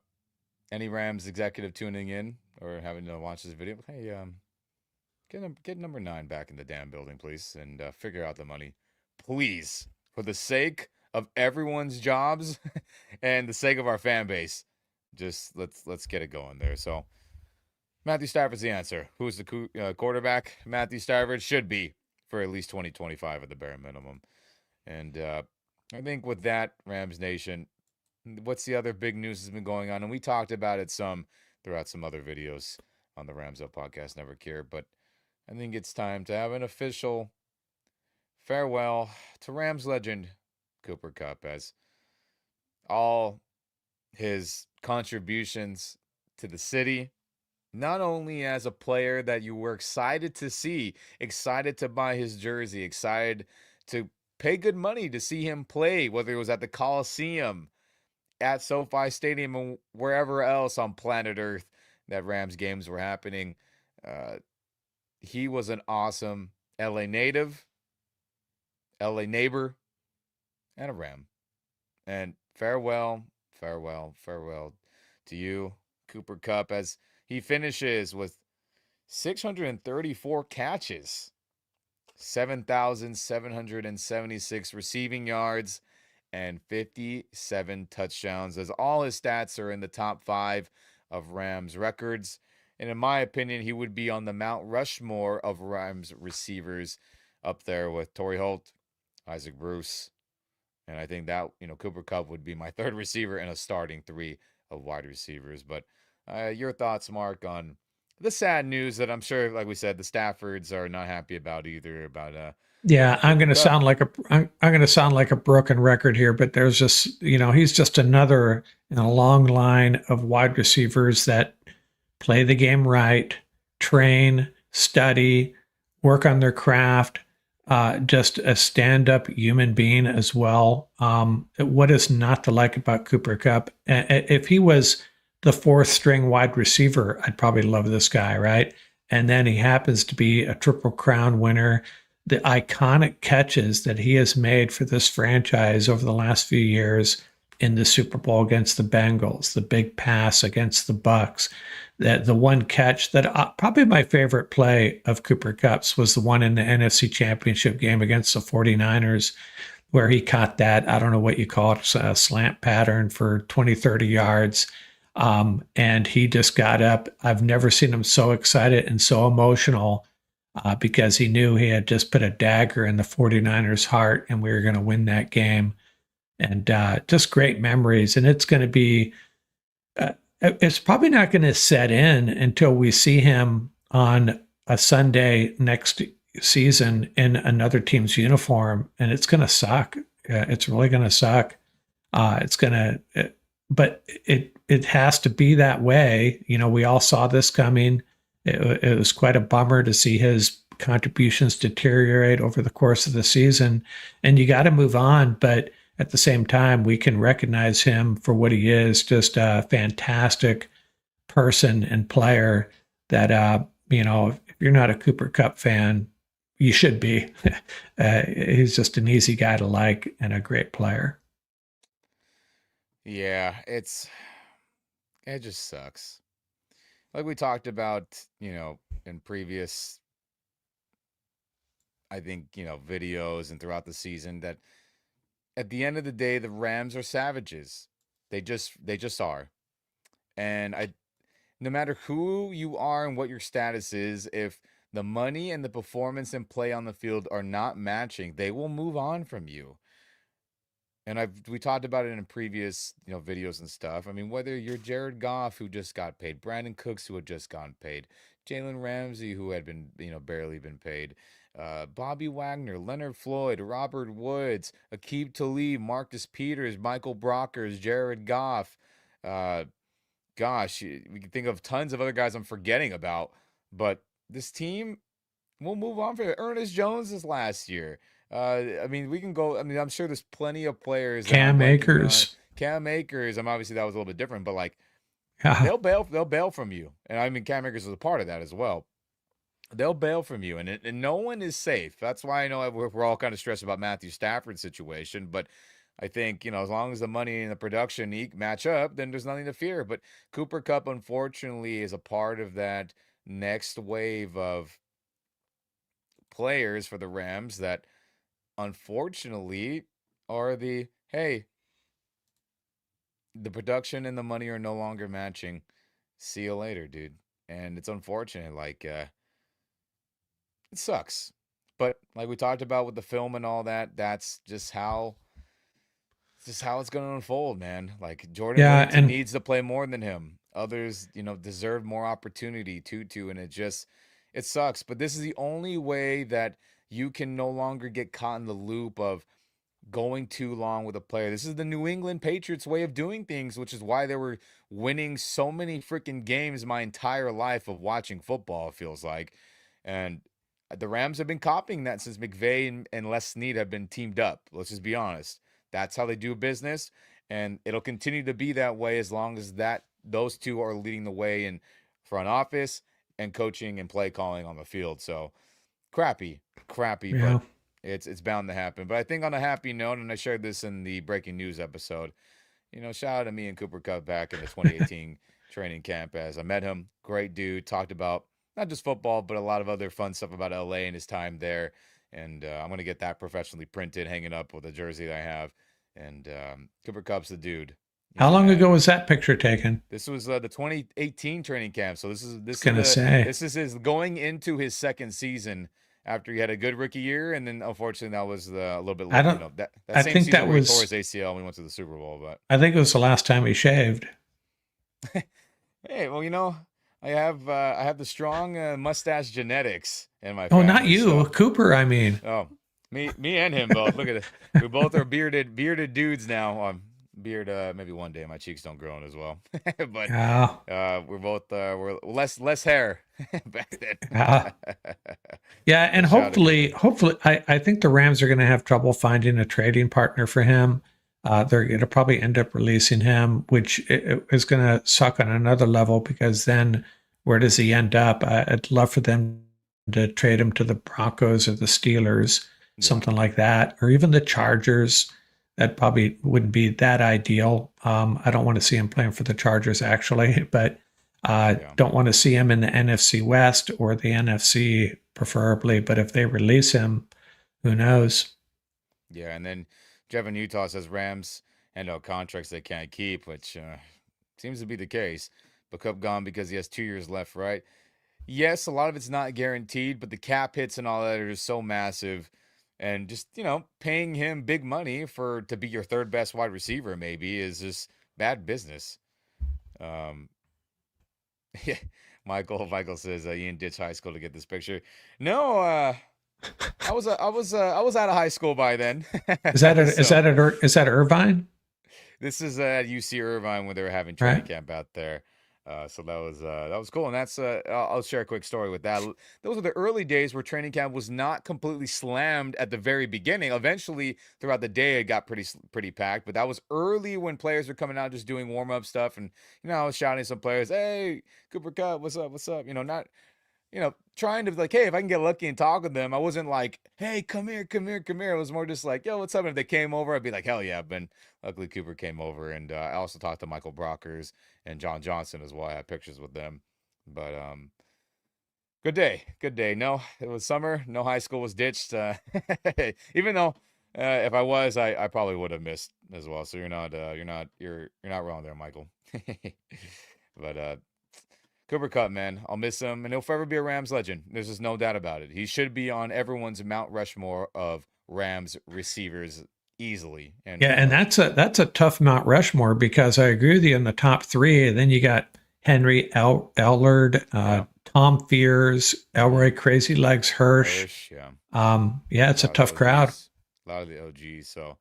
Speaker 1: any Rams executive tuning in or having to watch this video, hey, get number 9 back in the damn building, please, and figure out the money, please, for the sake of everyone's jobs and the sake of our fan base. Just let's get it going there. So Matthew Stafford's the answer. Who's the quarterback? Matthew Stafford should be for at least 2025 at the bare minimum. And I think with that, Rams Nation, what's the other big news that's been going on? And we talked about it some throughout some other videos on the Rams Up podcast, Never Care. But I think it's time to have an official farewell to Rams legend Cooper Kupp, as all his contributions to the city, not only as a player that you were excited to see, excited to buy his jersey, excited to pay good money to see him play, whether it was at the Coliseum, at SoFi Stadium, and wherever else on planet Earth that Rams games were happening. Uh, he was an awesome LA native, LA neighbor, and a Ram. And farewell, farewell, farewell to you, Cooper Kupp, as he finishes with 634 catches, 7,776 receiving yards, and 57 touchdowns, as all his stats are in the top 5 of Rams records. And in my opinion, he would be on the Mount Rushmore of Rams receivers, up there with Torrey Holt, Isaac Bruce, and I think that, Cooper Kupp would be my third receiver in a starting 3 of wide receivers. But your thoughts, Mark, on the sad news that I'm sure, like we said, the Staffords are not happy about either, about
Speaker 2: Yeah,
Speaker 1: Cooper Kupp.
Speaker 2: I'm going to sound like a broken record here, but there's just, he's just another in a long line of wide receivers that play the game right, train, study, work on their craft, just a stand-up human being as well. What is not to like about Cooper Kupp? If he was the fourth string wide receiver, I'd probably love this guy, right? And then he happens to be a Triple Crown winner. The iconic catches that he has made for this franchise over the last few years in the Super Bowl against the Bengals, the big pass against the Bucks, that the one catch that probably my favorite play of Cooper Kupp's was the one in the NFC Championship game against the 49ers, where he caught that, I don't know what you call it, a slant pattern for 20, 30 yards. And he just got up. I've never seen him so excited and so emotional because he knew he had just put a dagger in the 49ers' heart and we were going to win that game. And just great memories. And it's probably not going to set in until we see him on a Sunday next season in another team's uniform. And it's going to suck. It's really going to suck. It's going to, but it has to be that way. We all saw this coming. It was quite a bummer to see his contributions deteriorate over the course of the season, and you got to move on. But at the same time, we can recognize him for what he is, just a fantastic person and player that, if you're not a Cooper Kupp fan, you should be. He's just an easy guy to like and a great player.
Speaker 1: Yeah, it just sucks. Like we talked about, in previous, I think, videos and throughout the season, that at the end of the day, the Rams are savages. They just are. And no matter who you are and what your status is, if the money and the performance and play on the field are not matching, they will move on from you. and we talked about it in previous, videos and stuff. I mean, whether you're Jared Goff, who just got paid, Brandon Cooks, who had just gotten paid, Jalen Ramsey, who had been, barely been paid, Bobby Wagner, Leonard Floyd, Robert Woods, Aqib Talib, Marcus Peters, Michael Brockers, Jared Goff. Uh, Gosh, we can think of tons of other guys I'm forgetting about, but this team, we'll move on for it. Ernest Jones is last year. I mean, we can go. I mean, I'm sure there's plenty of players that I'm
Speaker 2: Cam
Speaker 1: blanking on.
Speaker 2: Akers.
Speaker 1: Cam Akers. I'm obviously that was a little bit different, but like
Speaker 2: Yeah.
Speaker 1: they'll bail from you, and I mean Cam Akers is a part of that as well. They'll bail from you, and no one is safe. That's why I know we're all kind of stressed about Matthew Stafford's situation, but I think as long as the money and the production match up, then there's nothing to fear. But Cooper Cup, unfortunately, is a part of that next wave of players for the Rams that unfortunately are hey, the production and the money are no longer matching. See you later, dude. And it's unfortunate. Like, it sucks. But like we talked about with the film and all that, that's just how it's going to unfold, man. Like Jordan
Speaker 2: Yeah.
Speaker 1: Whittington
Speaker 2: And
Speaker 1: needs to play more than him. Others, deserve more opportunity to, and it sucks. But this is the only way that you can no longer get caught in the loop of going too long with a player. This is the New England Patriots way of doing things, which is why they were winning so many freaking games my entire life of watching football, it feels like. And the Rams have been copying that since McVay and Les Snead have been teamed up. Let's just be honest. That's how they do business, and it'll continue to be that way as long as those two are leading the way in front office and coaching and play calling on the field. So crappy, crappy, but
Speaker 2: yeah.
Speaker 1: it's bound to happen. But I think on a happy note, and I shared this in the breaking news episode, shout out to me and Cooper Cup back in the 2018 training camp as I met him. Great dude. Talked about not just football, but a lot of other fun stuff about LA and his time there. And I'm going to get that professionally printed, hanging up with a jersey that I have. And Cooper Cup's the dude.
Speaker 2: How long ago
Speaker 1: And
Speaker 2: was that picture taken?
Speaker 1: this was the 2018 training camp. So this is
Speaker 2: I was gonna say.
Speaker 1: his going into his second season after he had a good rookie year, and then unfortunately that was a little bit
Speaker 2: I don't.
Speaker 1: that
Speaker 2: I
Speaker 1: same
Speaker 2: think
Speaker 1: season
Speaker 2: that
Speaker 1: where he tore
Speaker 2: was.
Speaker 1: his ACL and we went to the Super Bowl. But
Speaker 2: I think it was the last time he shaved.
Speaker 1: hey, well, I have the strong mustache genetics in my
Speaker 2: Oh, not
Speaker 1: family.
Speaker 2: you,
Speaker 1: So
Speaker 2: Cooper. I mean.
Speaker 1: oh, me and him both. Look at it. We both are bearded dudes now. Beard maybe one day my cheeks don't grow in as well, but
Speaker 2: Yeah.
Speaker 1: we're both we're less hair back
Speaker 2: Yeah.
Speaker 1: then.
Speaker 2: Yeah, and
Speaker 1: But shout out to
Speaker 2: hopefully,
Speaker 1: Cooper.
Speaker 2: hopefully, I think the Rams are going to have trouble finding a trading partner for him. They're going to probably end up releasing him, which is going to suck on another level because then where does he end up? I'd love for them to trade him to the Broncos or the Steelers,
Speaker 1: Yeah,
Speaker 2: something like that, or even the Chargers. That probably wouldn't be that ideal. I don't want to see him playing for the Chargers actually, but
Speaker 1: yeah,
Speaker 2: don't want to see him in the NFC West or the NFC preferably. But if they release him, who knows?
Speaker 1: yeah. And then Jeff in Utah says Rams hand out contracts they can't keep, which seems to be the case. But Cup gone because he has 2 years left, right? Yes, a lot of it's not guaranteed, but the cap hits and all that are just so massive. And just, paying him big money to be your third best wide receiver maybe is just bad business. Um, yeah, Michael says Ian ditched high school to get this picture. No, I was out of high school by then.
Speaker 2: Is that a,
Speaker 1: So
Speaker 2: is that Irvine?
Speaker 1: this is at UC Irvine when they were having training
Speaker 2: Right?
Speaker 1: camp out there. So that was cool, and that's I'll share a quick story with that. Those are the early days where training camp was not completely slammed at the very beginning. Eventually, throughout the day, it got pretty packed, but that was early when players were coming out just doing warm up stuff, and I was shouting at some players, "Hey, Cooper Cup, what's up? What's up?" Not trying to like, hey, if I can get lucky and talk with them, I wasn't like, hey, come here, come here, come here. It was more just like, yo, what's up? And if they came over, I'd be like, hell yeah. But luckily, Cooper came over, and I also talked to Michael Brockers and John Johnson as well. I had pictures with them, but good day, good day. No, it was summer. No high school was ditched. Even though if I was, I probably would have missed as well. So you're not wrong there, Michael. But Cooper Cup, man, I'll miss him, and he'll forever be a Rams legend. There's just no doubt about it. He should be on everyone's Mount Rushmore of Rams receivers, easily. And
Speaker 2: Yeah, and that's a tough Mount Rushmore because I agree with you in the top three. And then you got Henry Ellard,
Speaker 1: yeah,
Speaker 2: Tom Fears,
Speaker 1: mm-hmm.
Speaker 2: Elroy Crazy Legs Hirsch.
Speaker 1: Hirsch, yeah,
Speaker 2: Yeah,
Speaker 1: a
Speaker 2: it's a
Speaker 1: lot of the
Speaker 2: tough crowd.
Speaker 1: OGs, a lot of the OGs. So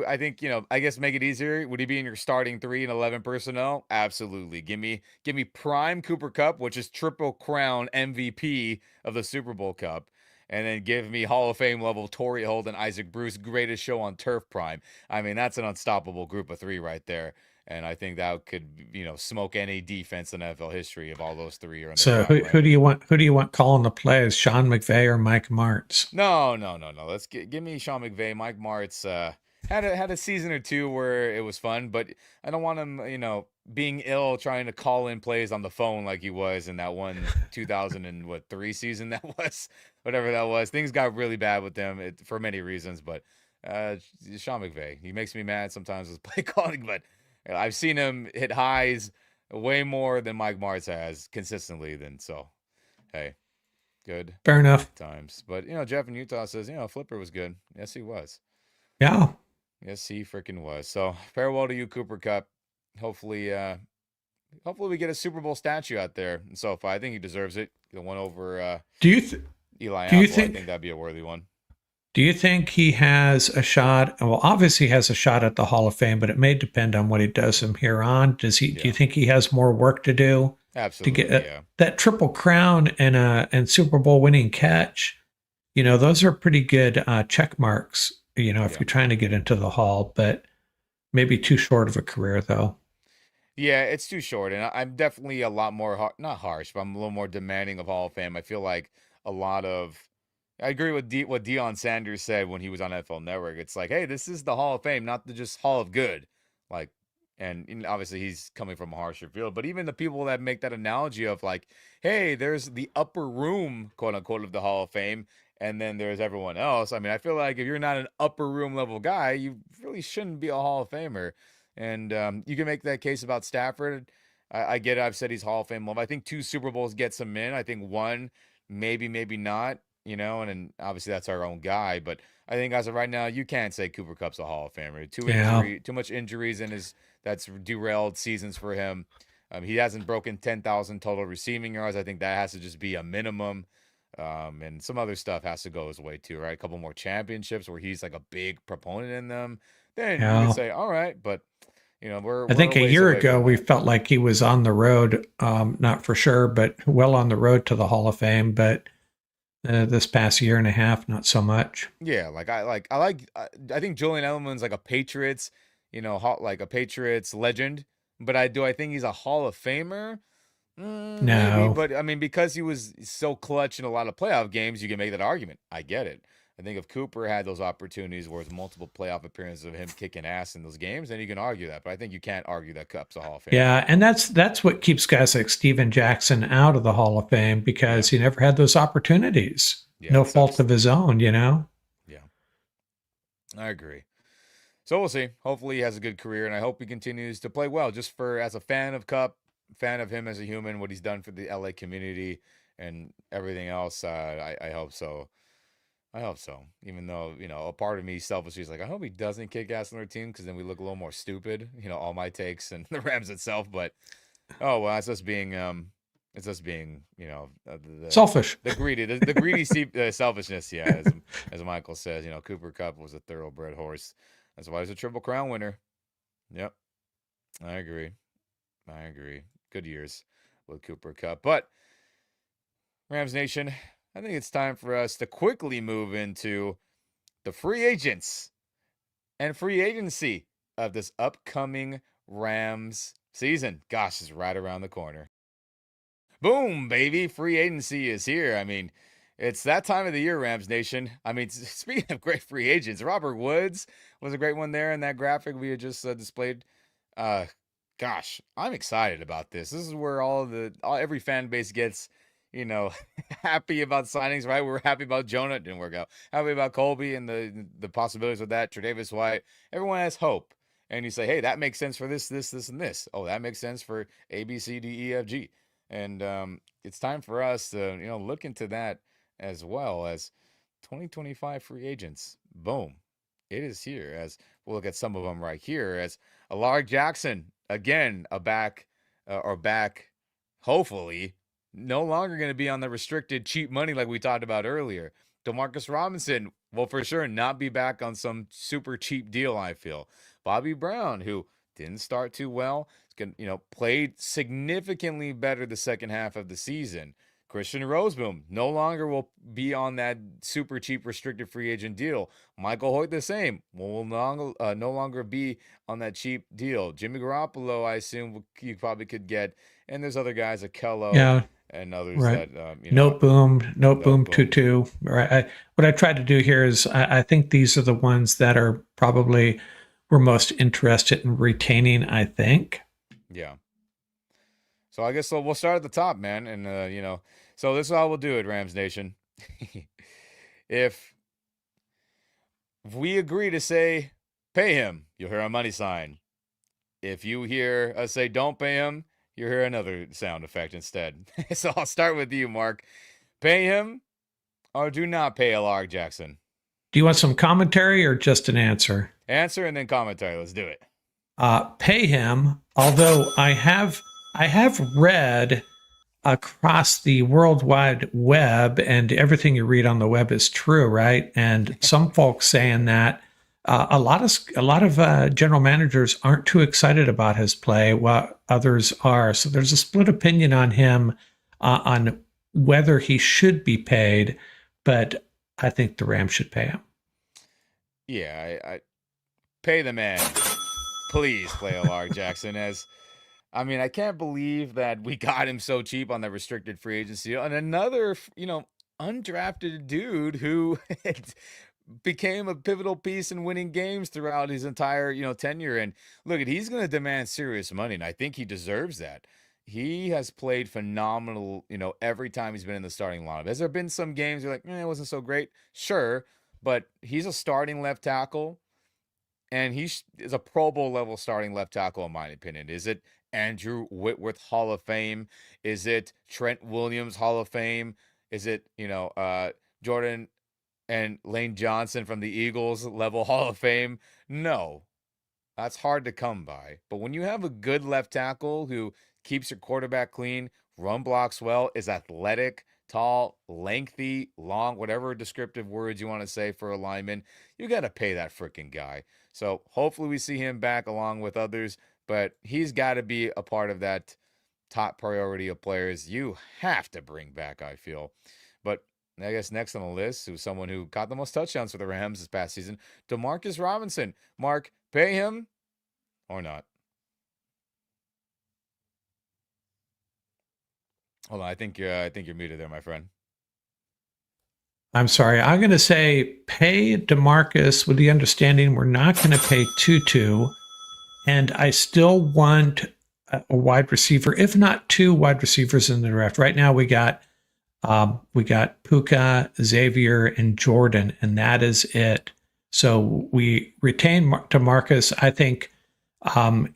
Speaker 1: I think, I guess make it easier. Would he be in your starting 3 and 11 personnel? Absolutely. Give me prime Cooper Cup, which is Triple Crown MVP of the Super Bowl Cup. And then give me Hall of Fame level Torrey Holt and Isaac Bruce, greatest show on turf prime. I mean, that's an unstoppable group of three right there. And I think that could, smoke any defense in NFL history if all those three are in their
Speaker 2: So
Speaker 1: prime,
Speaker 2: who
Speaker 1: right?
Speaker 2: do you want? Who do you want calling the plays? Sean McVay or Mike Martz?
Speaker 1: No, no, no, no. Give me Sean McVay. Mike Martz had a season or two where it was fun, but I don't want him, being ill trying to call in plays on the phone like he was in that one 2003 season that was, whatever that was. Things got really bad with them for many reasons, but uh, Sean McVay, he makes me mad sometimes with play calling, but I've seen him hit highs way more than Mike Martz has consistently. Then so, hey. Good
Speaker 2: Fair enough.
Speaker 1: times. But Jeff in Utah says, Flipper was good. Yes, he was.
Speaker 2: Yeah,
Speaker 1: Yes, he freaking was. So farewell to you, Cooper Cup. Hopefully, hopefully we get a Super Bowl statue out there in SoFi. I think he deserves it. The one over
Speaker 2: Do you
Speaker 1: Eli
Speaker 2: do you
Speaker 1: Apple. I
Speaker 2: think
Speaker 1: think that'd be a worthy one.
Speaker 2: do you think he has a shot? Well, obviously he has a shot at the Hall of Fame, but it may depend on what he does from here on. Does he? Do you
Speaker 1: Yeah,
Speaker 2: think he has more work to do to get
Speaker 1: absolutely. Yeah,
Speaker 2: that triple crown and Super Bowl winning catch? Those are pretty good check marks. If
Speaker 1: yeah,
Speaker 2: you're trying to get into the Hall, but maybe too short of a career though.
Speaker 1: yeah. It's too short, and I'm definitely a lot more not harsh, but I'm a little more demanding of Hall of Fame. I feel like a lot of I agree with what Deion Sanders said when he was on NFL Network. It's like, hey, this is the Hall of Fame, not the just Hall of Good. Like, and obviously he's coming from a harsher field, but even the people that make that analogy of like, hey, there's the upper room, quote unquote, of the Hall of Fame, and then there's everyone else. I mean, I feel like if you're not an upper room level guy, you really shouldn't be a Hall of Famer. And you can make that case about Stafford. I get it. I've said he's Hall of Fame level. I think 2 Super Bowls gets him in. I think one, maybe not, and then obviously that's our own guy. But I think as of right now, you can't say Cooper Cup's a Hall of Famer.
Speaker 2: Yeah,
Speaker 1: Too much injuries in his that's derailed seasons for him. He hasn't broken 10,000 total receiving yards. I think that has to just be a minimum. And some other stuff has to go his way too, right? A couple more championships where he's like a big proponent in them. Then you could
Speaker 2: yeah.
Speaker 1: say, all right, but
Speaker 2: I
Speaker 1: we're
Speaker 2: think
Speaker 1: a
Speaker 2: a
Speaker 1: ways
Speaker 2: year
Speaker 1: away
Speaker 2: ago
Speaker 1: from
Speaker 2: we
Speaker 1: that.
Speaker 2: felt like he was on the road, not for sure, but well on the road to the Hall of Fame. But this past year and a half, not so much.
Speaker 1: Yeah, I think Julian Edelman's like a Patriots, like a Patriots legend. But I think he's a Hall of Famer. Maybe,
Speaker 2: No,
Speaker 1: but I mean, because he was so clutch in a lot of playoff games, you can make that argument. I get it. I think if Cooper had those opportunities where it's multiple playoff appearances of him kicking ass in those games, then you can argue that. But I think you can't argue that Cup's a Hall of Famer.
Speaker 2: yeah, and that's what keeps guys like Steven Jackson out of the Hall of Fame
Speaker 1: Yeah,
Speaker 2: because he never had those opportunities.
Speaker 1: yeah,
Speaker 2: No
Speaker 1: it
Speaker 2: fault
Speaker 1: sucks.
Speaker 2: of his own.
Speaker 1: Yeah, I agree. So we'll see. Hopefully, he has a good career, and I hope he continues to play well. Just for as a fan of Cup, fan of him as a human, what he's done for the LA community and everything else. I hope so. I hope so. Even though a part of me selfishly is like, I hope he doesn't kick ass on their team because then we look a little more stupid. All my takes and the Rams itself. But oh well, it's just being
Speaker 2: Selfish.
Speaker 1: the greedy selfishness. Yeah, as Michael says, Cooper Cup was a thoroughbred horse. That's why he's a Triple Crown winner. Yep, I agree. I agree. Good years with Cooper Cup. But Rams Nation, I think it's time for us to quickly move into the free agents and free agency of this upcoming Rams season. Gosh, it's right around the corner. Boom, baby. Free agency is here. I mean, it's that time of the year, Rams Nation. I mean, speaking of great free agents, Robert Woods was a great one there in that graphic we had just displayed. Uh, gosh, I'm excited about this. This is where every fan base gets, you know, happy about signings, right? We're happy about Jonah, it didn't work out. Happy about Colby and the possibilities with that. Tre'Davious White. Everyone has hope, and you say, hey, that makes sense for this, and this. Oh, that makes sense for A, B, C, D, E, F, G. And it's time for us to look into that as well as 2025 free agents. Boom. It is here. As we'll look at some of them right here. As Alar Jackson, again, a back or back, hopefully, no longer going to be on the restricted cheap money like we talked about earlier. Demarcus Robinson will for sure not be back on some super cheap deal, I feel. Bobby Brown, who didn't start too well, played significantly better the second half of the season. Christian Roseboom no longer will be on that super cheap restricted free agent deal. Michael Hoyt the same will no longer be on that cheap deal. Jimmy Garoppolo, I assume you probably could get, and there's other guys like Kello
Speaker 2: Yeah,
Speaker 1: and others
Speaker 2: right.
Speaker 1: that
Speaker 2: Note
Speaker 1: no
Speaker 2: boom,
Speaker 1: boom.
Speaker 2: tutu. Right. What I tried to do here is I think these are the ones that are probably we're most interested in retaining. I think.
Speaker 1: Yeah. So I guess we'll start at the top, man, and so this is how we'll do it, Rams Nation. if if we agree to say pay him, you'll hear a money sign. If you hear us say don't pay him, you hear another sound effect instead. So I'll start with you, Mark. Pay him or do not pay Alar Jackson?
Speaker 2: Do you want some commentary or just an answer?
Speaker 1: Answer and then commentary. Let's do it.
Speaker 2: Pay him. Although I have read across the World Wide Web, and everything you read on the web is true, right? And some folks saying that a lot of general managers aren't too excited about his play, while others are. So there's a split opinion on him on whether he should be paid, but I think the Rams should pay him.
Speaker 1: Yeah, I pay the man. Please play Alar Jackson. As I mean, I can't believe that we got him so cheap on the restricted free agency. And another, undrafted dude who became a pivotal piece in winning games throughout his entire, tenure. And look, he's going to demand serious money, and I think he deserves that. He has played phenomenal, every time he's been in the starting lineup. Has there been some games you're like, it wasn't so great? Sure, but he's a starting left tackle, and he is a Pro Bowl level starting left tackle, in my opinion. Is it Andrew Whitworth Hall of Fame? Is it Trent Williams Hall of Fame? Is it, Jordan and Lane Johnson from the Eagles level Hall of Fame? No, that's hard to come by. But when you have a good left tackle who keeps your quarterback clean, run blocks well, is athletic, tall, lengthy, long, whatever descriptive words you want to say for a lineman, you got to pay that freaking guy. So hopefully we see him back along with others, but he's got to be a part of that top priority of players you have to bring back, I feel. But I guess next on the list, who's someone who got the most touchdowns for the Rams this past season, Demarcus Robinson. Mark, pay him or not? Hold on, I think you're muted there, my friend.
Speaker 2: I'm sorry. I'm going to say pay DeMarcus with the understanding we're not going to pay Tutu, and I still want a wide receiver, if not two wide receivers in the draft. Right now, we got Puka, Xavier, and Jordan, and that is it. So we retain DeMarcus. I think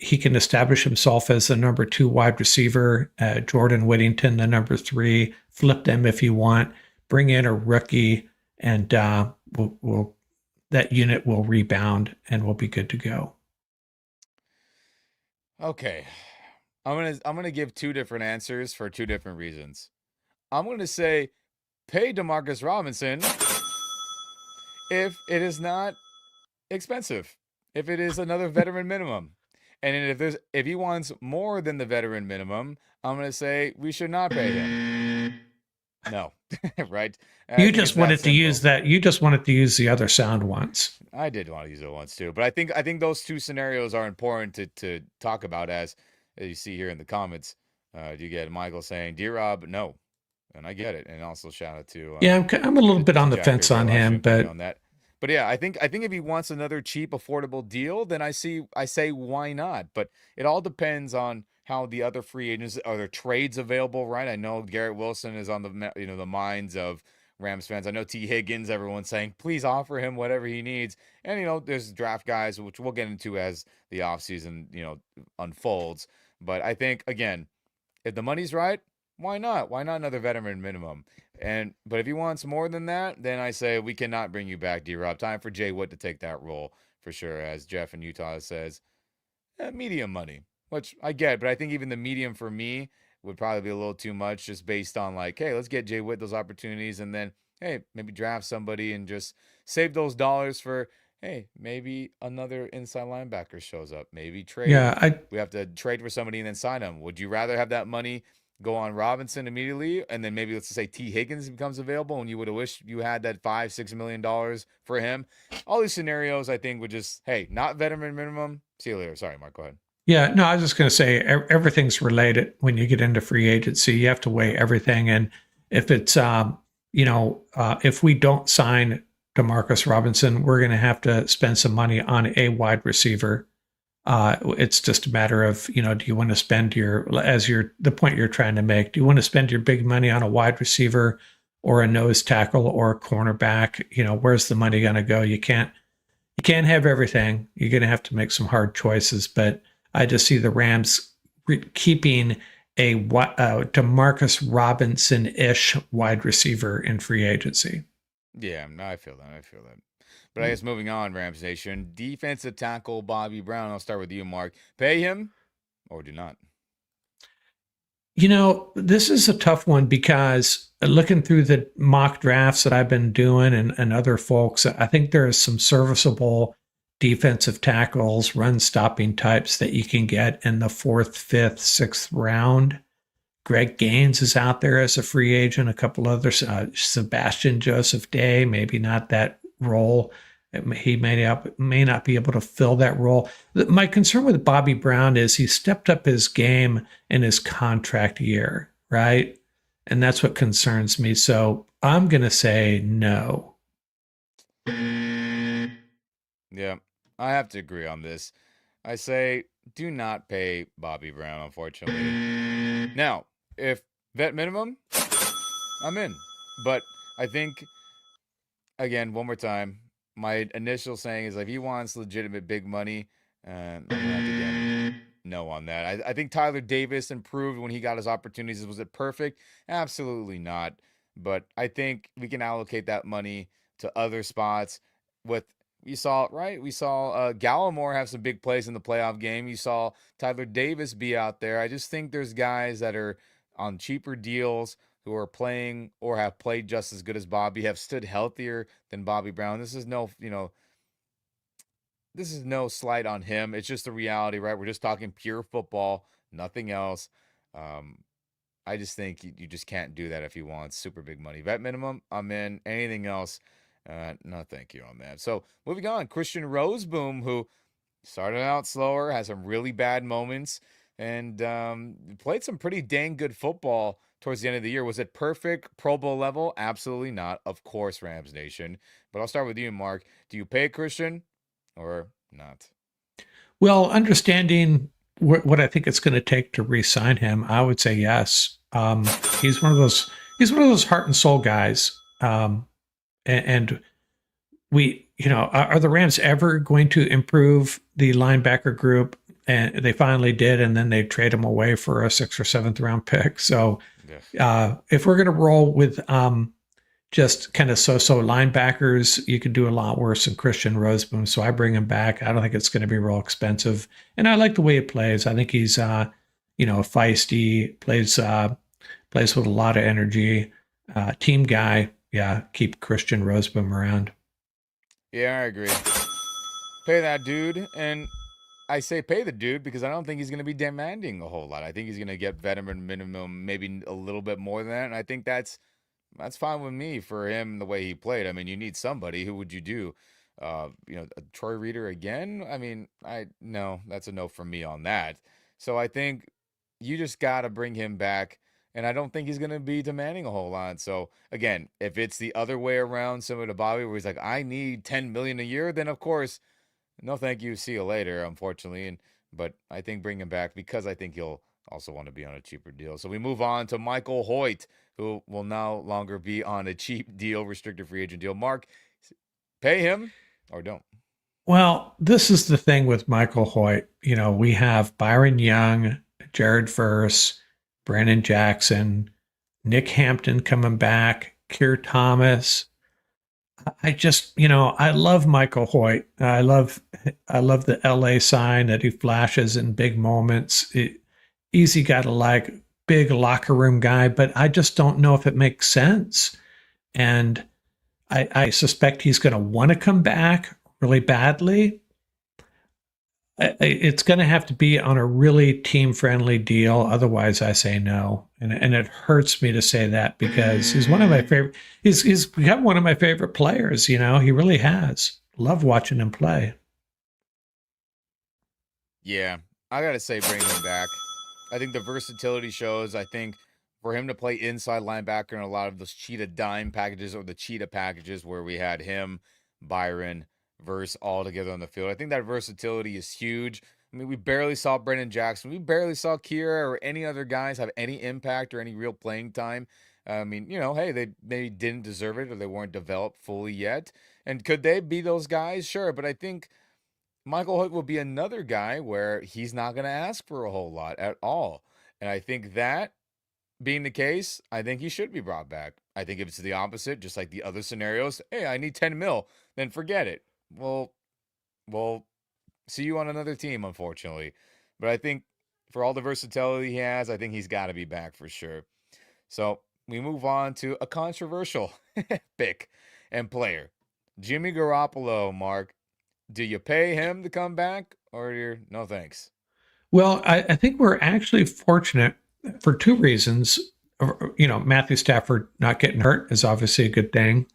Speaker 2: he can establish himself as the number two wide receiver. Jordan Whittington, the number three. Flip them if you want. Bring in a rookie, and that unit will rebound and we'll be good to go.
Speaker 1: Okay. I'm gonna give two different answers for two different reasons. I'm gonna say pay Demarcus Robinson if it is not expensive, if it is another veteran minimum. And if he wants more than the veteran minimum, I'm gonna say we should not pay him. No. Right? I
Speaker 2: You
Speaker 1: think
Speaker 2: just
Speaker 1: it's that
Speaker 2: wanted to use
Speaker 1: simple.
Speaker 2: that. You just wanted to use the other sound once.
Speaker 1: I did want to use it once too, but I think those two scenarios are important to talk about as you see here in the comments. You get Michael saying, "Dear Rob, no," and I get it, and also shout out
Speaker 2: Yeah, I'm a little bit
Speaker 1: to
Speaker 2: on the
Speaker 1: Jack
Speaker 2: fence
Speaker 1: Crazy, our
Speaker 2: on
Speaker 1: live
Speaker 2: him,
Speaker 1: stream PD
Speaker 2: but
Speaker 1: on that. But yeah, I think if he wants another cheap, affordable deal, then I say why not? But it all depends on how the other free agents are there trades available, right? I know Garrett Wilson is on the minds of Rams fans. I know T. Higgins, everyone's saying please offer him whatever he needs, and there's draft guys which we'll get into as the offseason unfolds. But I think again, if the money's right, why not? Why not another veteran minimum? But if he wants more than that, then I say we cannot bring you back, D-Rob. Time for Jay Wood to take that role for sure, as Jeff in Utah says. Medium money, which I get, but I think even the medium for me would probably be a little too much just based on like, hey, let's get Jay Witt those opportunities and then, hey, maybe draft somebody and just save those dollars for, hey, maybe another inside linebacker shows up. Maybe trade.
Speaker 2: Yeah, I
Speaker 1: We have to trade for somebody and then sign them. Would you rather have that money go on Robinson immediately and then maybe let's just say T. Higgins becomes available and you would have wished you had that $5-6 million for him? All these scenarios, I think, would just, hey, not veteran minimum. See you later. Sorry, Mark. Go ahead.
Speaker 2: Yeah, no, I was just going to say everything's related when you get into free agency. You have to weigh everything, and if it's if we don't sign Demarcus Robinson, we're going to have to spend some money on a wide receiver. It's just a matter of do you want to spend the point you're trying to make? Do you want to spend your big money on a wide receiver or a nose tackle or a cornerback? Where's the money going to go? You can't have everything. You're going to have to make some hard choices. But I just see the Rams keeping a Demarcus Robinson-ish wide receiver in free agency.
Speaker 1: Yeah, no, I feel that. I feel that. But I guess moving on, Rams Nation. Defensive tackle Bobby Brown. I'll start with you, Mark. Pay him or do not.
Speaker 2: This is a tough one because looking through the mock drafts that I've been doing and other folks, I think there is some serviceable defensive tackles, run stopping types that you can get in the fourth, fifth, sixth round. Greg Gaines is out there as a free agent. A couple others, Sebastian Joseph Day, maybe not that role. He may not be able to fill that role. My concern with Bobby Brown is he stepped up his game in his contract year, right? And that's what concerns me. So I'm going to say no.
Speaker 1: Yeah, I have to agree on this. I say do not pay Bobby Brown, unfortunately. Now, if vet minimum, I'm in. But I think, again, one more time, my initial saying is like, if he wants legitimate big money, I'm going to have to again no on that. I think Tyler Davis improved when he got his opportunities. Was it perfect? Absolutely not. But I think we can allocate that money to other spots. With you saw right, we saw Gallimore have some big plays in the playoff game. You saw Tyler Davis be out there. I just think there's guys that are on cheaper deals who are playing or have played just as good as Bobby, have stood healthier than Bobby Brown. This is no slight on him. It's just the reality, right? We're just talking pure football, nothing else. Um, I just think you just can't do that if you want super big money. Vet minimum, I'm in. Anything else, no, thank you on that. So moving on, Christian Roseboom, who started out slower, has some really bad moments, and played some pretty dang good football towards the end of the year. Was it perfect Pro Bowl level? Absolutely not. Of course, Rams Nation. But I'll start with you, Mark. Do you pay Christian or not?
Speaker 2: Well, understanding what I think it's going to take to re-sign him, I would say yes. He's one of those. He's one of those heart and soul guys. And are the Rams ever going to improve the linebacker group? And they finally did, and then they trade him away for a 6th or 7th round pick. So, if we're going to roll with just kind of so linebackers, you could do a lot worse than Christian Roseboom. So I bring him back. I don't think it's going to be real expensive, and I like the way he plays. I think he's feisty, plays with a lot of energy, team guy. Yeah, keep Christian Roseboom around.
Speaker 1: Yeah, I agree. Pay that dude, and I say pay the dude because I don't think he's going to be demanding a whole lot. I think he's going to get veteran minimum, maybe a little bit more than that, and I think that's fine with me for him the way he played. I mean, you need somebody. Who would you do? A Troy Reader again? I mean, I no, that's a no from me on that. So I think you just got to bring him back, and I don't think he's going to be demanding a whole lot. So again, if it's the other way around, similar to Bobby, where he's like, I need 10 million a year, then of course, no, thank you. See you later. Unfortunately, but I think bring him back because I think he'll also want to be on a cheaper deal. So we move on to Michael Hoyt, who will no longer be on a cheap deal, restricted free agent deal. Mark, pay him or don't.
Speaker 2: Well, this is the thing with Michael Hoyt. We have Byron Young, Jared Verse, Brandon Jackson, Nick Hampton coming back, Keir Thomas. I just, I love Michael Hoyt. I love the LA sign that he flashes in big moments. Easy guy to like, big locker room guy, but I just don't know if it makes sense. And I suspect he's going to want to come back really badly. It's going to have to be on a really team friendly deal. Otherwise, I say no. And it hurts me to say that because he's one of my favorite. He's become one of my favorite players. He really has. Love watching him play.
Speaker 1: Yeah, I gotta say, bring him back. I think the versatility shows. I think for him to play inside linebacker in a lot of those cheetah dime packages or the cheetah packages where we had him, Byron, verse all together on the field. I think that versatility is huge. I mean, we barely saw Brendan Jackson. We barely saw Kira or any other guys have any impact or any real playing time. I mean, hey, they maybe didn't deserve it or they weren't developed fully yet. And could they be those guys? Sure. But I think Michael Hook will be another guy where he's not going to ask for a whole lot at all. And I think that being the case, I think he should be brought back. I think if it's the opposite, just like the other scenarios, hey, I need 10 mil, then forget it. Well, see you on another team, unfortunately. But I think for all the versatility he has, I think he's got to be back for sure. So we move on to a controversial pick and player. Jimmy Garoppolo, Mark. Do you pay him to come back or you're no thanks?
Speaker 2: Well, I think we're actually fortunate for two reasons. Matthew Stafford not getting hurt is obviously a good thing.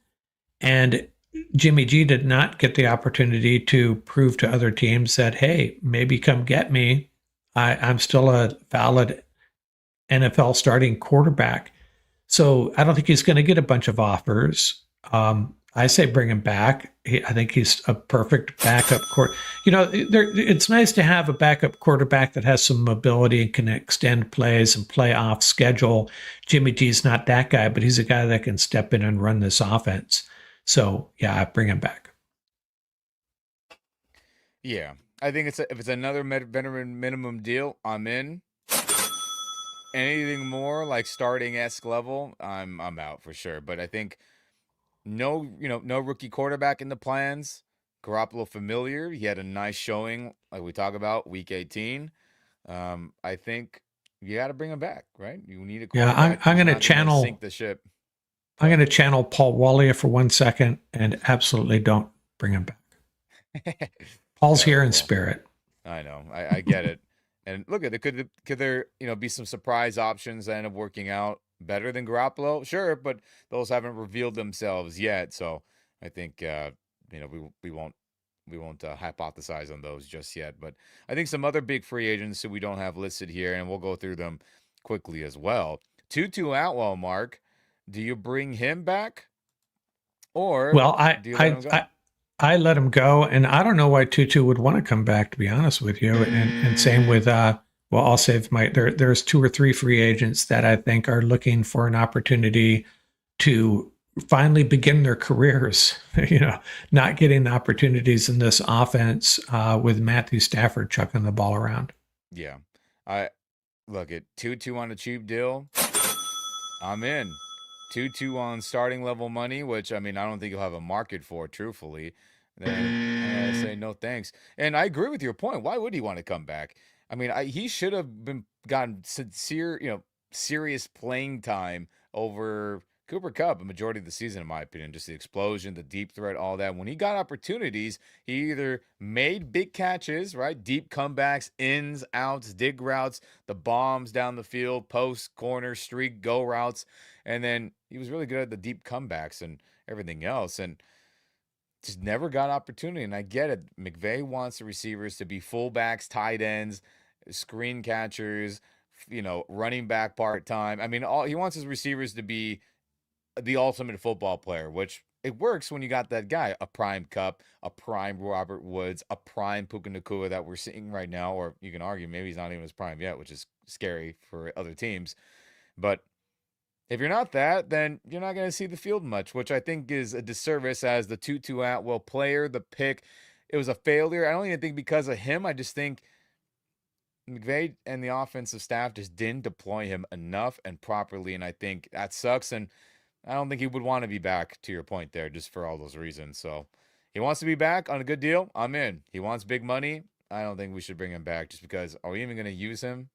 Speaker 2: And Jimmy G did not get the opportunity to prove to other teams that, hey, maybe come get me. I'm still a valid NFL starting quarterback. So I don't think he's going to get a bunch of offers. I say bring him back. I think he's a perfect backup quarter. It's nice to have a backup quarterback that has some mobility and can extend plays and play off schedule. Jimmy G's not that guy, but he's a guy that can step in and run this offense. So yeah, I bring him back.
Speaker 1: Yeah. I think if it's another veteran minimum deal, I'm in. Anything more like starting esque level, I'm out for sure. But I think no rookie quarterback in the plans. Garoppolo familiar. He had a nice showing, like we talk about, week 18. I think you got to bring him back, right? You need a
Speaker 2: Yeah, I'm,
Speaker 1: quarterback
Speaker 2: I'm
Speaker 1: who's
Speaker 2: going to
Speaker 1: not going to sink
Speaker 2: channel.
Speaker 1: the ship.
Speaker 2: I'm
Speaker 1: Go
Speaker 2: going
Speaker 1: ahead.
Speaker 2: to channel Paul Wallia for 1 second and absolutely don't bring him back. Paul's here in
Speaker 1: Terrible.
Speaker 2: spirit.
Speaker 1: I know. I get it. And look at it. Could there be some surprise options that end up working out better than Garoppolo? Sure, but those haven't revealed themselves yet. So I think we won't hypothesize on those just yet. But I think some other big free agents who we don't have listed here, and we'll go through them quickly as well. Tutu Atwell, Mark. Do you bring him back or
Speaker 2: Well, I
Speaker 1: do you let
Speaker 2: I
Speaker 1: him go?
Speaker 2: I, I let him go, and I don't know why Tutu would want to come back. To be honest with you, and same with well, I'll save my there's two or three free agents that I think are looking for an opportunity to finally begin their careers. Not getting the opportunities in this offense with Matthew Stafford chucking the ball around.
Speaker 1: Yeah. I look at 2-2 on a cheap deal. I'm in. 2-2 on starting level money, which I mean, I don't think you'll have a market for, truthfully. Then I gotta say no thanks. And I agree with your point. Why would he want to come back? I mean, he should have been gotten serious playing time over Cooper Kupp a majority of the season, in my opinion. Just the explosion, the deep threat, all that. When he got opportunities, he either made big catches, right? Deep comebacks, ins, outs, dig routes, the bombs down the field, post, corner, streak, go routes. And then he was really good at the deep comebacks and everything else. And just never got opportunity. And I get it. McVay wants the receivers to be fullbacks, tight ends, screen catchers, running back part time. I mean, all he wants his receivers to be the ultimate football player, which it works when you got that guy, a prime Kupp, a prime Robert Woods, a prime Puka Nakua that we're seeing right now, or you can argue maybe he's not even his prime yet, which is scary for other teams. But if you're not that, then you're not going to see the field much, which I think is a disservice as the Tutu Atwell player, the pick. It was a failure. I don't even think because of him. I just think McVay and the offensive staff just didn't deploy him enough and properly, and I think that sucks. And I don't think he would want to be back. To your point there, just for all those reasons. So he wants to be back on a good deal. I'm in. He wants big money. I don't think we should bring him back just because. Are we even going to use him?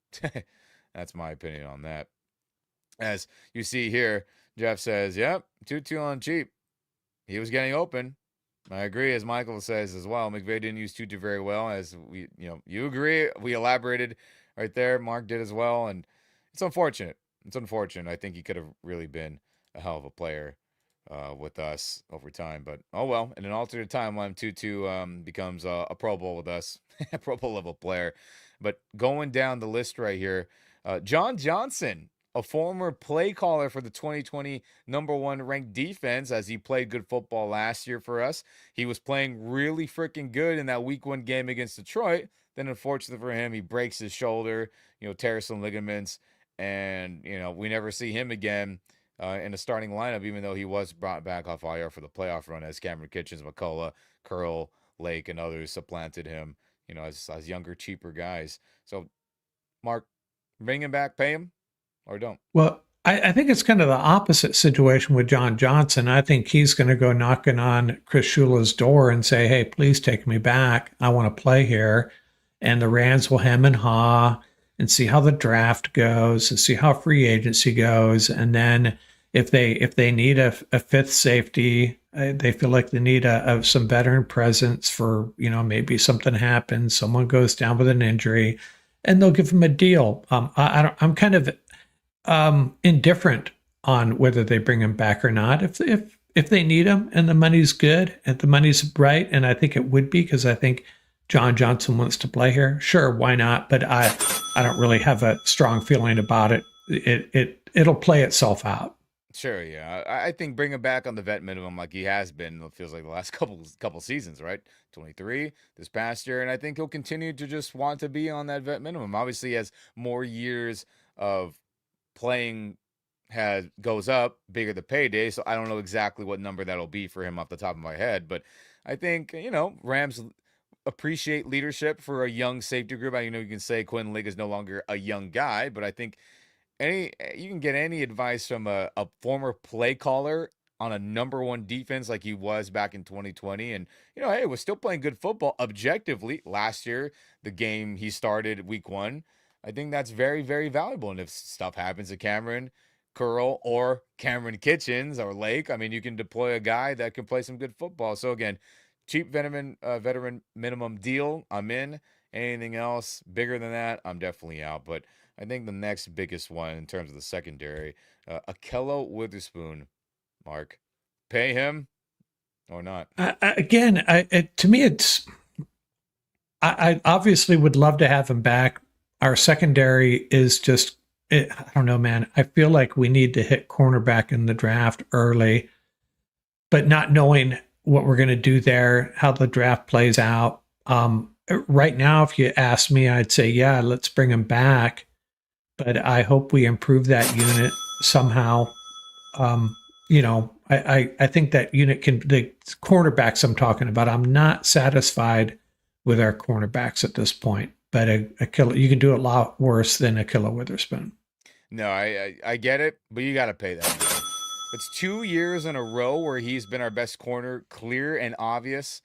Speaker 1: That's my opinion on that. As you see here, Jeff says, "Yep, 2-2 on cheap. He was getting open." I agree, as Michael says as well. McVay didn't use Tutu very well, as you agree. We elaborated right there. Mark did as well, and it's unfortunate. It's unfortunate. I think he could have really been a hell of a player with us over time. But oh well. In an alternate timeline, Tutu becomes a Pro Bowl with us, a Pro Bowl level player. But going down the list right here, John Johnson, a former play caller for the 2020 number one ranked defense, as he played good football last year for us. He was playing really freaking good in that week one game against Detroit. Then, unfortunately for him, he breaks his shoulder, tears some ligaments, and, we never see him again in the starting lineup, even though he was brought back off IR for the playoff run as Cameron Kitchens, McCullough, Curl, Lake, and others supplanted him, as younger, cheaper guys. So, Mark, bring him back, pay him, or don't.
Speaker 2: Well, I think it's kind of the opposite situation with John Johnson. I think he's going to go knocking on Chris Shula's door and say, "Hey, please take me back. I want to play here." And the Rams will hem and haw and see how the draft goes and see how free agency goes. And then if they need a fifth safety, they feel like they need some veteran presence for maybe something happens, someone goes down with an injury, and they'll give him a deal. I'm kind of indifferent on whether they bring him back or not. If they need him and the money's good and the money's right, and I think it would be because I think John Johnson wants to play here. Sure, why not? But I don't really have a strong feeling about it. It'll play itself out.
Speaker 1: Sure, yeah. I think bring him back on the vet minimum like he has been. It feels like the last couple seasons, right? 23 this past year, and I think he'll continue to just want to be on that vet minimum. Obviously, as more years of playing has goes up, bigger the payday. So I don't know exactly what number that'll be for him off the top of my head, but I think Rams appreciate leadership for a young safety group. You can say Quinn Lig is no longer a young guy, but I think any you can get any advice from a former play caller on a number one defense like he was back in 2020, and hey, was still playing good football objectively last year. The game he started week one, I think that's very, very valuable. And if stuff happens to Cameron Curl or Cameron Kitchens or Lake, I mean, you can deploy a guy that can play some good football. So again, cheap veteran minimum deal, I'm in. Anything else bigger than that, I'm definitely out. But I think the next biggest one in terms of the secondary, Akello Witherspoon, Mark, pay him or not?
Speaker 2: Again, to me, I obviously would love to have him back. Our secondary is just, I don't know, man. I feel like we need to hit cornerback in the draft early, but not knowing what we're going to do there, how the draft plays out. Right now, if you ask me, I'd say, yeah, let's bring him back. But I hope we improve that unit somehow. I think that unit the cornerbacks I'm talking about, I'm not satisfied with our cornerbacks at this point. But you can do a lot worse than Akello Witherspoon.
Speaker 1: No, I get it, but you got to pay that man. It's 2 years in a row where he's been our best corner, clear and obvious.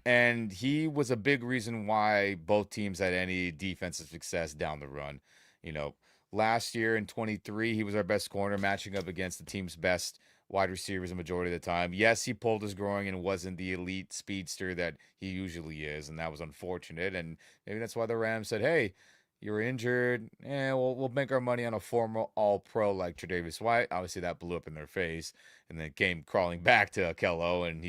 Speaker 1: And he was a big reason why both teams had any defensive success down the run. You know, last year in 23, he was our best corner, matching up against the team's best wide receivers a majority of the time. Yes, he pulled his groin and wasn't the elite speedster that he usually is, and that was unfortunate. And maybe that's why the Rams said, "Hey, you're injured. We'll make our money on a former All Pro like Tre'Davious White." Obviously, that blew up in their face, and then came crawling back to Kello, and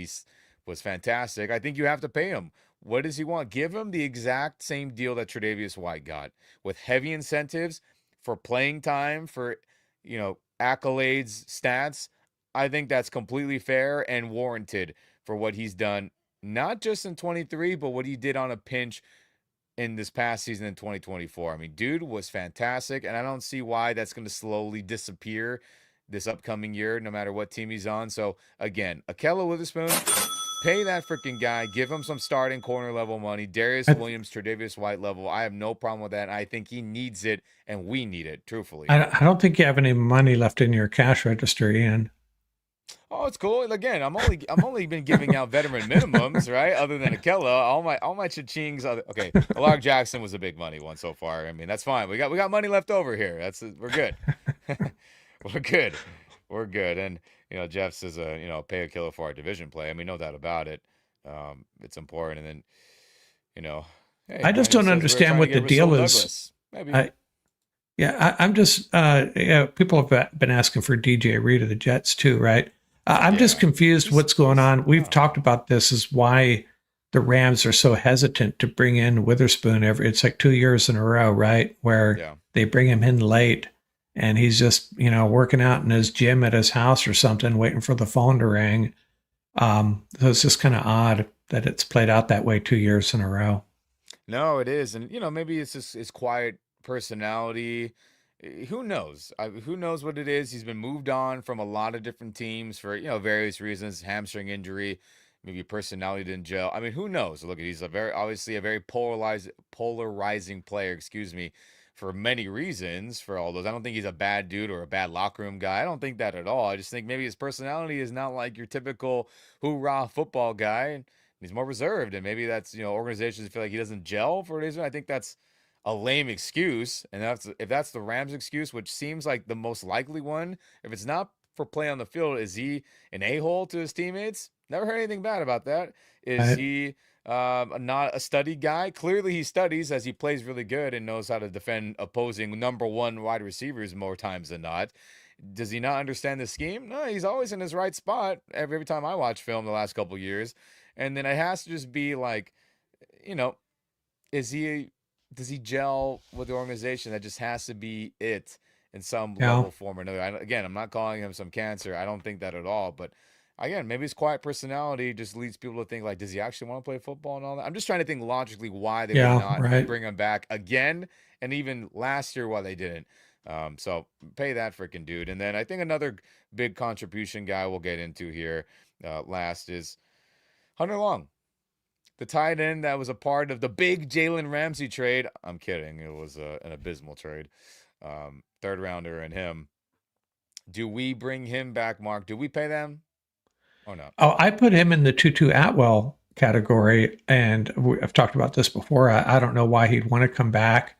Speaker 1: was fantastic. I think you have to pay him. What does he want? Give him the exact same deal that Tre'Davious White got, with heavy incentives for playing time, for accolades, stats. I think that's completely fair and warranted for what he's done, not just in 23, but what he did on a pinch in this past season in 2024. I mean, dude was fantastic, and I don't see why that's going to slowly disappear this upcoming year, no matter what team he's on. So again, Akello Witherspoon, Pay that freaking guy. Give him some starting corner level money. Darius
Speaker 2: I,
Speaker 1: Williams, Tre'Davious White level. I have no problem with that. I think he needs it, and we need it, truthfully.
Speaker 2: I don't think you have any money left in your cash register, Ian.
Speaker 1: Oh, it's cool. Again, I'm only been giving out veteran minimums, right? Other than Akella, all my cha-chings. Okay, Alar Jackson was a big money one so far. I mean, that's fine. We got money left over here. We're good. We're good. We're good. And Jeff says, pay a killer for our division play. I mean, no doubt about it. It's important. And then, you know, hey,
Speaker 2: I just
Speaker 1: Daniel
Speaker 2: don't
Speaker 1: says we're
Speaker 2: understand
Speaker 1: trying to
Speaker 2: what the
Speaker 1: get Rasul
Speaker 2: deal is.
Speaker 1: Douglas. Maybe.
Speaker 2: I Yeah, I'm just people have been asking for DJ Reed of the Jets too, right? I'm just
Speaker 1: Yeah.
Speaker 2: confused what's going
Speaker 1: He's
Speaker 2: on. We've
Speaker 1: oh,
Speaker 2: talked about this is why the Rams are so hesitant to bring in Witherspoon it's like 2 years in a row, right? Where
Speaker 1: yeah.
Speaker 2: they bring him in late and he's just, working out in his gym at his house or something, waiting for the phone to ring. So it's just kind of odd that it's played out that way 2 years in a row.
Speaker 1: No, it is, and maybe it's just his quiet personality. Who knows? Who knows what it is? He's been moved on from a lot of different teams for various reasons, hamstring injury, maybe personality didn't gel. I mean, who knows? Look, he's obviously a very polarizing player. Excuse me, for many reasons. For all those, I don't think he's a bad dude or a bad locker room guy. I don't think that at all. I just think maybe his personality is not like your typical hoorah football guy. He's more reserved, and maybe that's organizations feel like he doesn't gel for a reason. I think that's a lame excuse, and if that's the Rams' excuse, which seems like the most likely one. If it's not for play on the field, is he an a-hole to his teammates? Never heard anything bad about that. Is
Speaker 2: I,
Speaker 1: he not a study guy? Clearly, he studies as he plays really good and knows how to defend opposing number one wide receivers more times than not. Does he not understand the scheme? No, he's always in his right spot every time I watch film the last couple years. And then it has to just be like, you know, is he does he gel with the organization? That just has to be it in some
Speaker 2: yeah,
Speaker 1: level, form, or another. Again, I'm not calling him some cancer. I don't think that at all. But again, maybe his quiet personality just leads people to think like, does he actually want to play football and all that? I'm just trying to think logically why they would
Speaker 2: yeah,
Speaker 1: not
Speaker 2: right.
Speaker 1: bring him back again, and even last year why they didn't. So pay that freaking dude. And then I think another big contribution guy we'll get into here last is Hunter Long, the tight end that was a part of the big Jalen Ramsey trade. I'm kidding. It was an abysmal trade. Third rounder and him. Do we bring him back, Mark? Do we pay them or not?
Speaker 2: Oh, I put him in the Tutu Atwell category, and I've talked about this before. I don't know why he'd want to come back.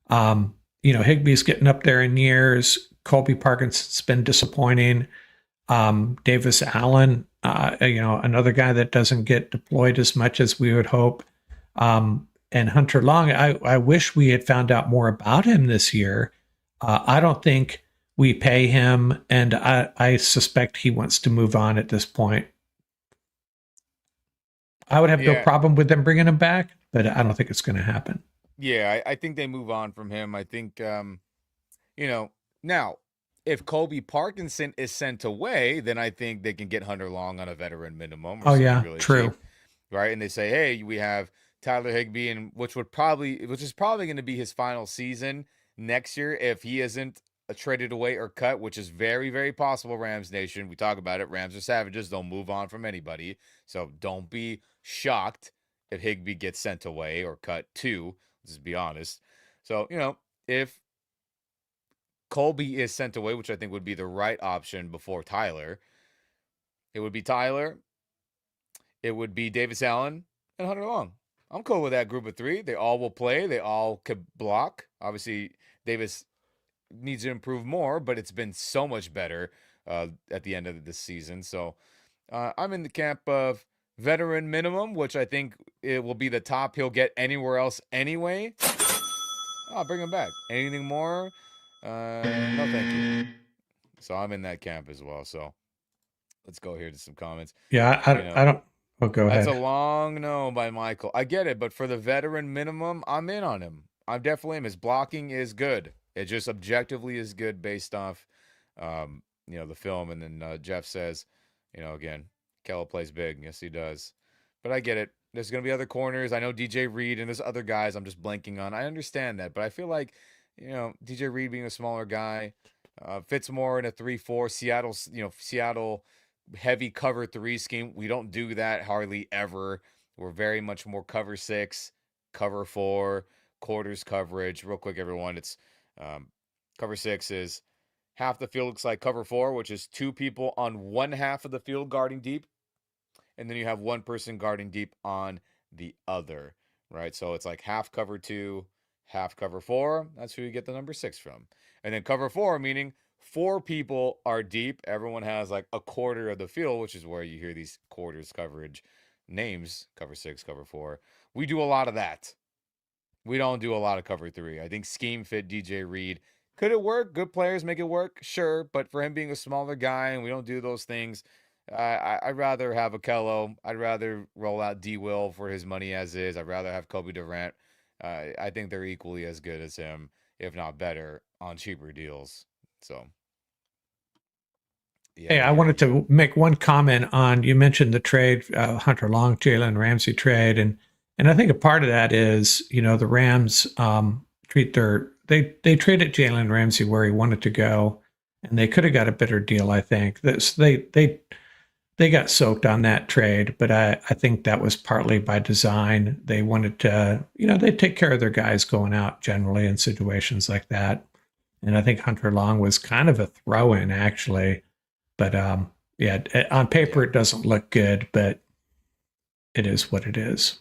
Speaker 2: Higbee's getting up there in years. Colby Parkinson's been disappointing. Davis Allen, another guy that doesn't get deployed as much as we would hope. And Hunter Long, I wish we had found out more about him this year. I don't think we pay him, and I suspect he wants to move on at this point. I would have no
Speaker 1: Yeah,
Speaker 2: problem with them bringing him back, but I don't think it's going to happen.
Speaker 1: yeah. I think they move on from him. I think now if Kobe Parkinson is sent away, then I think they can get Hunter Long on a veteran minimum or
Speaker 2: Oh
Speaker 1: something
Speaker 2: yeah,
Speaker 1: really
Speaker 2: true.
Speaker 1: cheap, right? And they say, hey, we have Tyler Higbee, and which is probably going to be his final season next year if he isn't traded away or cut, which is very, very possible. Rams Nation, we talk about it. Rams are savages; they'll move on from anybody. So don't be shocked if Higbee gets sent away or cut too. Let's be honest. So if Colby is sent away, which I think would be the right option before Tyler, it would be Tyler, it would be Davis Allen, and Hunter Long. I'm cool with that group of three. They all will play. They all could block. Obviously, Davis needs to improve more, but it's been so much better at the end of this season. So I'm in the camp of veteran minimum, which I think it will be the top he'll get anywhere else anyway. I'll bring him back. Anything more? No, thank you. So I'm in that camp as well. So let's go here to some comments.
Speaker 2: Yeah,
Speaker 1: You know,
Speaker 2: I don't. Oh, go
Speaker 1: that's a
Speaker 2: ahead.
Speaker 1: long no by Michael. I get it, but for the veteran minimum, I'm in on him. I'm definitely him. His blocking is good. It just objectively is good based off, the film. And then Jeff says, again, Kella plays big. Yes, he does. But I get it. There's going to be other corners. I know DJ Reed and there's other guys I'm just blanking on. I understand that, but I feel like, DJ Reed being a smaller guy fits more in a 3-4. Seattle heavy cover three scheme. We don't do that hardly ever. We're very much more cover six, cover four, quarters coverage. Real quick, everyone, it's um, cover six is half the field looks like cover four, which is two people on one half of the field guarding deep, and then you have one person guarding deep on the other, right? So it's like half cover two, half cover four. That's who you get the number six from. And then cover four, meaning four people are deep. Everyone has like a quarter of the field, which is where you hear these quarters coverage names, cover six, cover four. We do a lot of that. We don't do a lot of cover three. I think scheme fit DJ Reed. Could it work? Good players make it work, sure. But for him being a smaller guy and we don't do those things, I'd rather have Akello. I'd rather roll out D Will for his money as is. I'd rather have Kobe Durant. I think they're equally as good as him, if not better, on cheaper deals. So
Speaker 2: Hey,
Speaker 1: yeah,
Speaker 2: I
Speaker 1: yeah,
Speaker 2: wanted to make one comment on you mentioned the trade, Hunter Long, Jalen Ramsey trade, and I think a part of that is the Rams treat they traded Jalen Ramsey where he wanted to go, and they could have got a better deal. I think they got soaked on that trade, but I think that was partly by design. They wanted to they take care of their guys going out generally in situations like that, and I think Hunter Long was kind of a throw in actually. But yeah, on paper
Speaker 1: yeah.
Speaker 2: it doesn't look good, but it is what it is.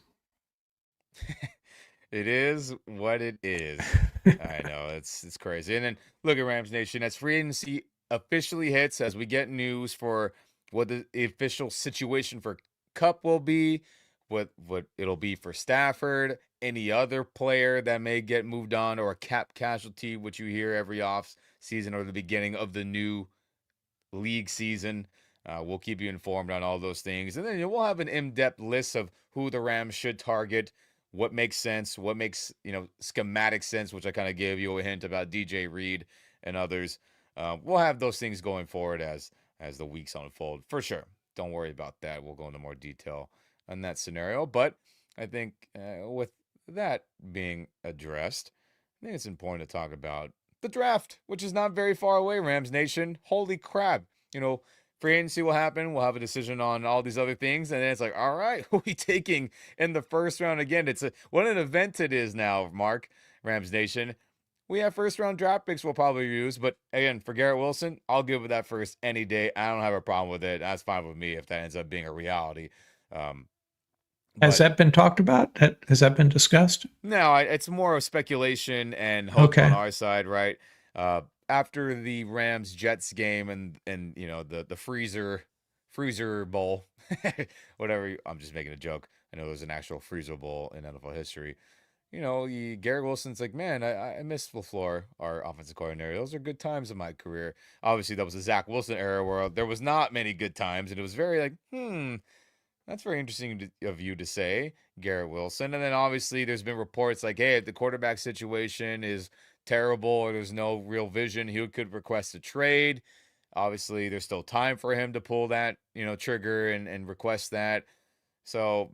Speaker 1: It is what it is. I know it's crazy. And then look at Rams Nation as free agency officially hits, as we get news for what the official situation for Kupp will be, what it'll be for Stafford, any other player that may get moved on, or a cap casualty, which you hear every off season or the beginning of the new league season. We'll keep you informed on all those things. And then we'll have an in-depth list of who the Rams should target, what makes sense, what makes, schematic sense, which I kind of gave you a hint about DJ Reed and others. We'll have those things going forward as the weeks unfold, for sure. Don't worry about that. We'll go into more detail on that scenario. But I think with that being addressed, I think it's important to talk about the draft, which is not very far away, Rams Nation. Holy crap. Free agency will happen. We'll have a decision on all these other things. And then it's like, all right, who are we taking in the first round again? What an event it is now, Mark, Rams Nation. We have first round draft picks we'll probably use. But again, for Garrett Wilson, I'll give it that first any day. I don't have a problem with it. That's fine with me if that ends up being a reality. Um,
Speaker 2: Has
Speaker 1: but
Speaker 2: that been talked about? Has that been discussed?
Speaker 1: No, it's more of speculation and hope on
Speaker 2: Okay.
Speaker 1: our side, right? After the Rams Jets game and the freezer bowl, whatever. I'm just making a joke. I know there's an actual freezer bowl in NFL history. Garrett Wilson's like, man, I miss LaFleur, our offensive coordinator. Those are good times in my career. Obviously, that was the Zach Wilson era where there was not many good times, and it was very like, that's very interesting of you to say, Garrett Wilson. And then obviously there's been reports like, hey, if the quarterback situation is terrible or there's no real vision, he could request a trade. Obviously, there's still time for him to pull that, trigger and request that. So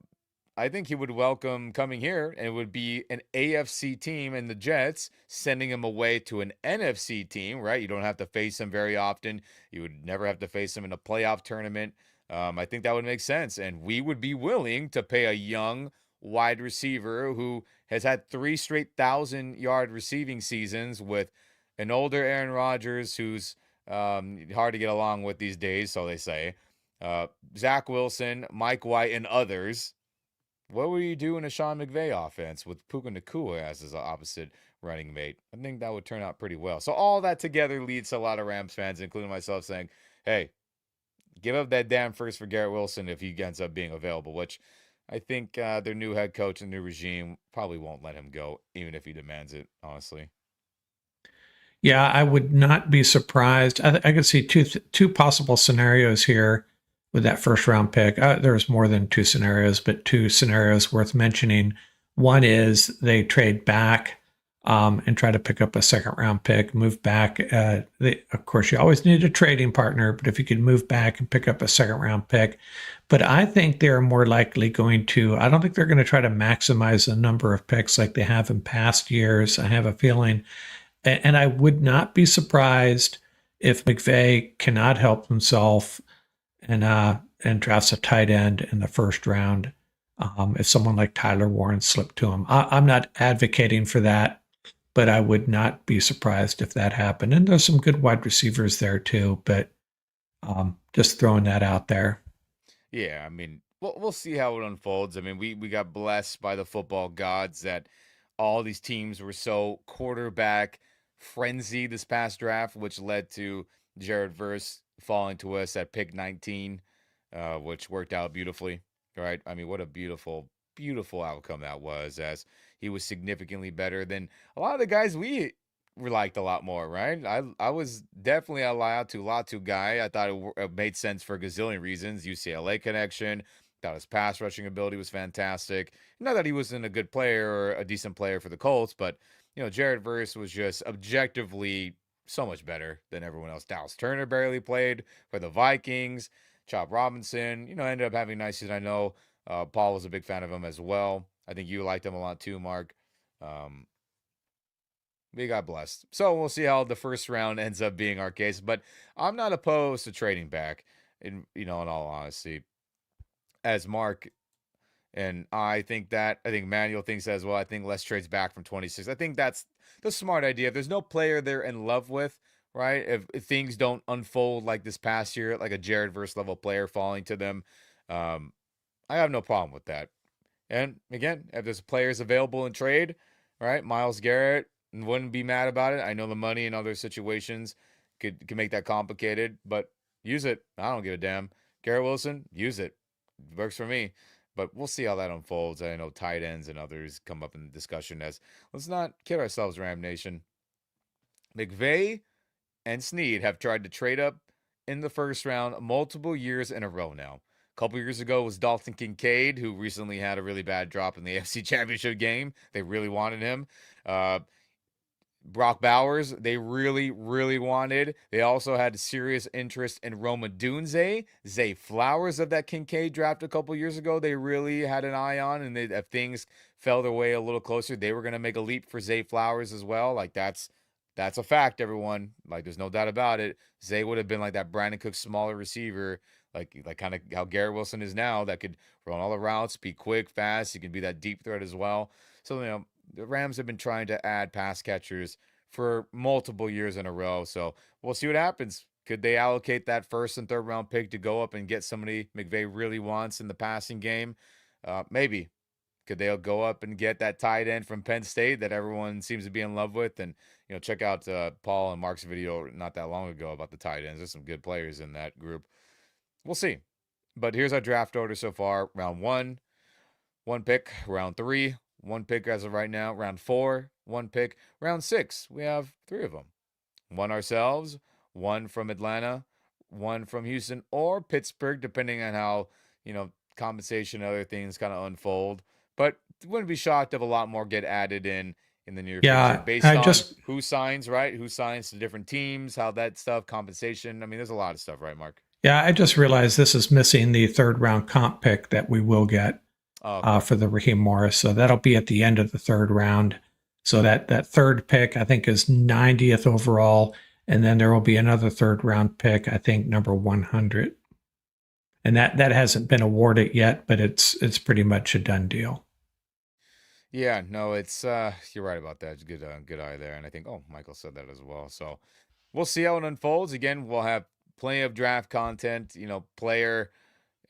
Speaker 1: I think he would welcome coming here, and it would be an AFC team and the Jets sending him away to an NFC team, right? You don't have to face him very often. You would never have to face him in a playoff tournament. I think that would make sense. And we would be willing to pay a young wide receiver who has had 3 straight 1,000-yard receiving seasons with an older Aaron Rodgers who's hard to get along with these days, so they say. Zach Wilson, Mike White, and others. What would you do in a Sean McVay offense with Puka Nacua as his opposite running mate? I think that would turn out pretty well. So all that together leads to a lot of Rams fans, including myself, saying, hey, give up that damn first for Garrett Wilson if he ends up being available, which I think their new head coach and new regime probably won't let him go, even if he demands it, honestly.
Speaker 2: Yeah, I would not be surprised. I could see two possible scenarios here with that first round pick. There's more than two scenarios, but two scenarios worth mentioning. One is they trade back and try to pick up a second round pick, move back. Of course, you always need a trading partner, but if you could move back and pick up a second round pick. But I think they're more likely going to, I don't think they're going to try to maximize the number of picks like they have in past years. I have a feeling. And I would not be surprised if McVay cannot help himself and drafts a tight end in the first round. If someone like Tyler Warren slipped to him, I'm not advocating for that, but I would not be surprised if that happened. And there's some good wide receivers there too, but just throwing that out there.
Speaker 1: Yeah, I mean, we'll see how it unfolds. I mean, we got blessed by the football gods that all these teams were so quarterback frenzy this past draft, which led to Jared Verse falling to us at pick 19, which worked out beautifully. Right? I mean, what a beautiful, beautiful outcome that was, as he was significantly better than a lot of the guys we liked a lot more. Right? I was definitely a Latu guy. I thought it made sense for a gazillion reasons. UCLA connection. Thought his pass rushing ability was fantastic. Not that he wasn't a good player or a decent player for the Colts, but Jared Verse was just objectively so much better than everyone else. Dallas Turner barely played for the Vikings. Chop Robinson, ended up having a nice season. I know Paul was a big fan of him as well. I think you liked him a lot too, Mark. Um, we got blessed. So we'll see how the first round ends up being our case. But I'm not opposed to trading back. In all honesty, as Mark and I think Manuel thinks as well. I think less trades back from 26. I think that's the smart idea. If there's no player they're in love with, right? If things don't unfold like this past year, like a Jared Verse level player falling to them, um, I have no problem with that. And again, if there's players available in trade, right? Miles Garrett wouldn't be mad about it. I know the money in other situations could make that complicated, but use it. I don't give a damn. Garrett Wilson, use it. Works for me. But we'll see how that unfolds. I know tight ends and others come up in the discussion as let's not kid ourselves, Ram Nation. McVay and Snead have tried to trade up in the first round multiple years in a row now. A couple years ago was Dalton Kincaid, who recently had a really bad drop in the AFC Championship game. They really wanted him. Uh, Brock Bowers, they really, really wanted. They also had serious interest in Roma Dunze, Zay Flowers of that Kincaid draft a couple years ago. They really had an eye on, and if things fell their way a little closer, they were going to make a leap for Zay Flowers as well. Like that's a fact, everyone. Like there's no doubt about it. Zay would have been like that Brandon Cook smaller receiver, like kind of how Garrett Wilson is now, that could run all the routes, be quick, fast. He can be that deep threat as well. So the Rams have been trying to add pass catchers for multiple years in a row. So we'll see what happens. Could they allocate that first and third round pick to go up and get somebody McVay really wants in the passing game? Maybe. Could they go up and get that tight end from Penn State that everyone seems to be in love with? And check out Paul and Mark's video not that long ago about the tight ends. There's some good players in that group. We'll see. But here's our draft order so far: round one, one pick; round three, one pick as of right now; round four, one pick; round six, we have three of them: one ourselves, one from Atlanta, one from Houston or Pittsburgh, depending on how compensation and other things kind of unfold. But wouldn't be shocked if a lot more get added in the near future
Speaker 2: Yeah,
Speaker 1: based
Speaker 2: I
Speaker 1: on
Speaker 2: just
Speaker 1: who signs, right? Who signs to different teams, how that stuff, compensation. I mean, there's a lot of stuff, right, Mark?
Speaker 2: yeah, I just realized this is missing the third round comp pick that we will get
Speaker 1: Oh, okay.
Speaker 2: for the Raheem Morris. So that'll be at the end of the third round. So that third pick, I think, is 90th overall. And then there will be another third round pick, I think, number 100. And that hasn't been awarded yet, but it's pretty much a done deal.
Speaker 1: Yeah, no, it's you're right about that. It's good eye there. And I think Michael said that as well. So we'll see how it unfolds. Again, we'll have plenty of draft content, player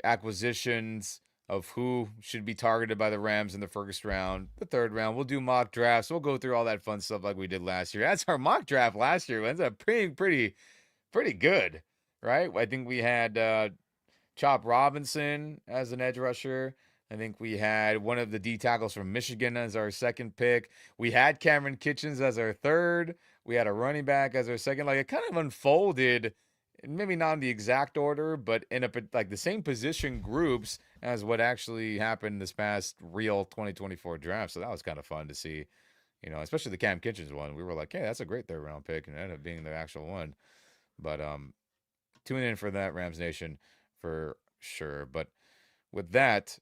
Speaker 1: acquisitions of who should be targeted by the Rams in the first round, the third round. We'll do mock drafts. We'll go through all that fun stuff like we did last year. That's our mock draft last year. It ends up pretty good, right? I think we had Chop Robinson as an edge rusher. I think we had one of the D tackles from Michigan as our second pick. We had Cameron Kitchens as our third. We had a running back as our second. Like it kind of unfolded, maybe not in the exact order, but in like the same position groups as what actually happened this past real 2024 draft. So that was kind of fun to see, especially the Cam Kitchens one. We were like, hey, that's a great third round pick, and it ended up being the actual one. But tune in for that, Rams Nation, for sure. But with that,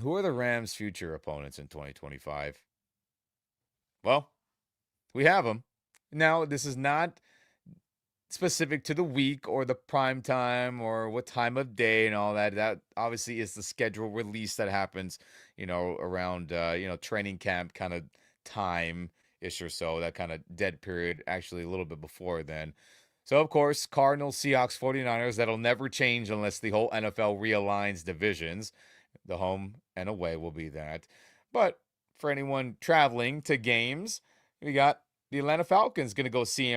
Speaker 1: who are the Rams' future opponents in 2025? Well, we have them. Now, this is not specific to the week or the prime time or what time of day and all that. That obviously is the schedule release that happens, around training camp kind of time ish or so, that kind of dead period, actually a little bit before then. So of course, Cardinals, Seahawks, 49ers, that'll never change unless the whole NFL realigns divisions. The home and away will be that. But for anyone traveling to games, we got the Atlanta Falcons going to go see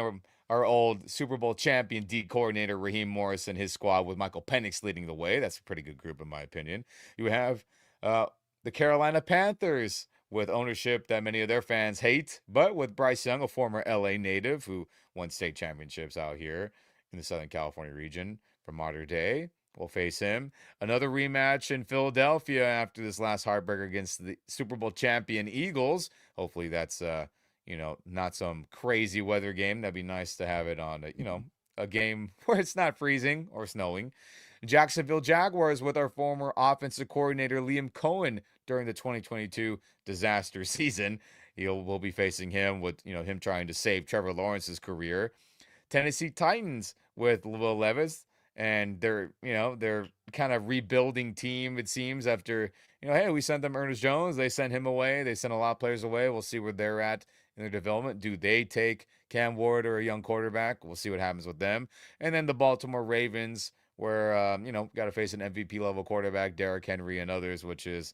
Speaker 1: our old Super Bowl champion D coordinator Raheem Morris and his squad with Michael Penix leading the way. That's a pretty good group, in my opinion. You have uh, the Carolina Panthers with ownership that many of their fans hate, but with Bryce Young, a former LA native who won state championships out here in the Southern California region from modern day. We'll face him. Another rematch in Philadelphia after this last heartbreaker against the Super Bowl champion Eagles. Hopefully that's not some crazy weather game. That'd be nice to have it on a game where it's not freezing or snowing. Jacksonville Jaguars with our former offensive coordinator Liam Cohen during the 2022 disaster season. We'll be facing him with him trying to save Trevor Lawrence's career. Tennessee Titans with Will Levis, and they're kind of rebuilding team, it seems, after hey, we sent them Ernest Jones, they sent him away, they sent a lot of players away. We'll see where they're at in their development. Do they take Cam Ward or a young quarterback? We'll see what happens with them. And then the Baltimore Ravens, where got to face an MVP level quarterback, Derrick Henry and others, which is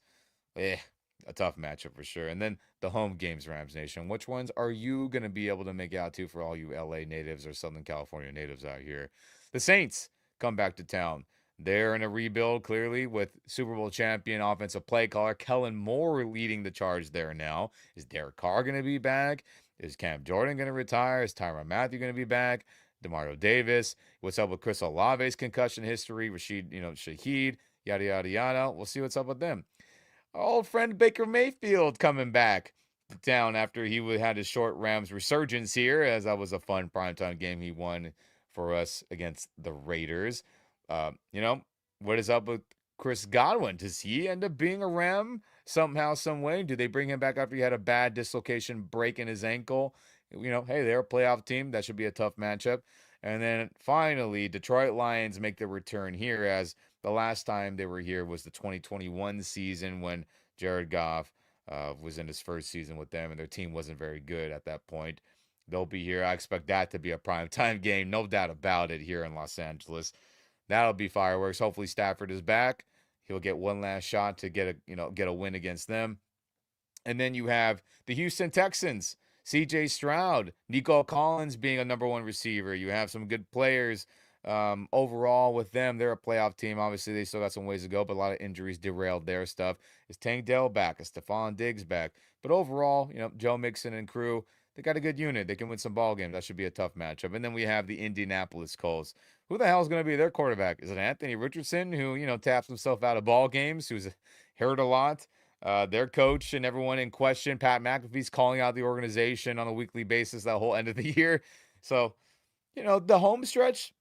Speaker 1: Eh, a tough matchup for sure. And then the home games, Rams Nation. Which ones are you going to be able to make out to for all you LA natives or Southern California natives out here? The Saints come back to town. They're in a rebuild, clearly, with Super Bowl champion offensive play caller Kellen Moore leading the charge there now. Is Derek Carr going to be back? Is Cam Jordan going to retire? Is Tyrann Mathieu going to be back? Demario Davis. What's up with Chris Olave's concussion history? Rashid, Shaheed, yada, yada, yada. We'll see what's up with them. Our old friend Baker Mayfield coming back to town after he had his short Rams resurgence here, as that was a fun primetime game he won for us against the Raiders. Uh, you know, what is up with Chris Godwin? Does he end up being a Ram somehow, some way? Do they bring him back after he had a bad dislocation break in his ankle? Hey, they're a playoff team. That should be a tough matchup. And then finally, Detroit Lions make their return here, as the last time they were here was the 2021 season when Jared Goff was in his first season with them, and their team wasn't very good at that point. They'll be here. I expect that to be a primetime game, no doubt about it, here in Los Angeles. That'll be fireworks. Hopefully Stafford is back. He'll get one last shot to get a win against them. And then you have the Houston Texans, CJ Stroud, Nico Collins being a number one receiver. You have some good players overall with them. They're a playoff team. Obviously, they still got some ways to go, but a lot of injuries derailed their stuff. Is Tank Dell back? Is Stephon Diggs back? But overall, Joe Mixon and crew, they got a good unit. They can win some ball games. That should be a tough matchup. And then we have the Indianapolis Colts. Who the hell is going to be their quarterback? Is it Anthony Richardson, who, taps himself out of ball games, who's hurt a lot? Their coach and everyone in question, Pat McAfee's calling out the organization on a weekly basis that whole end of the year. So, the home stretch,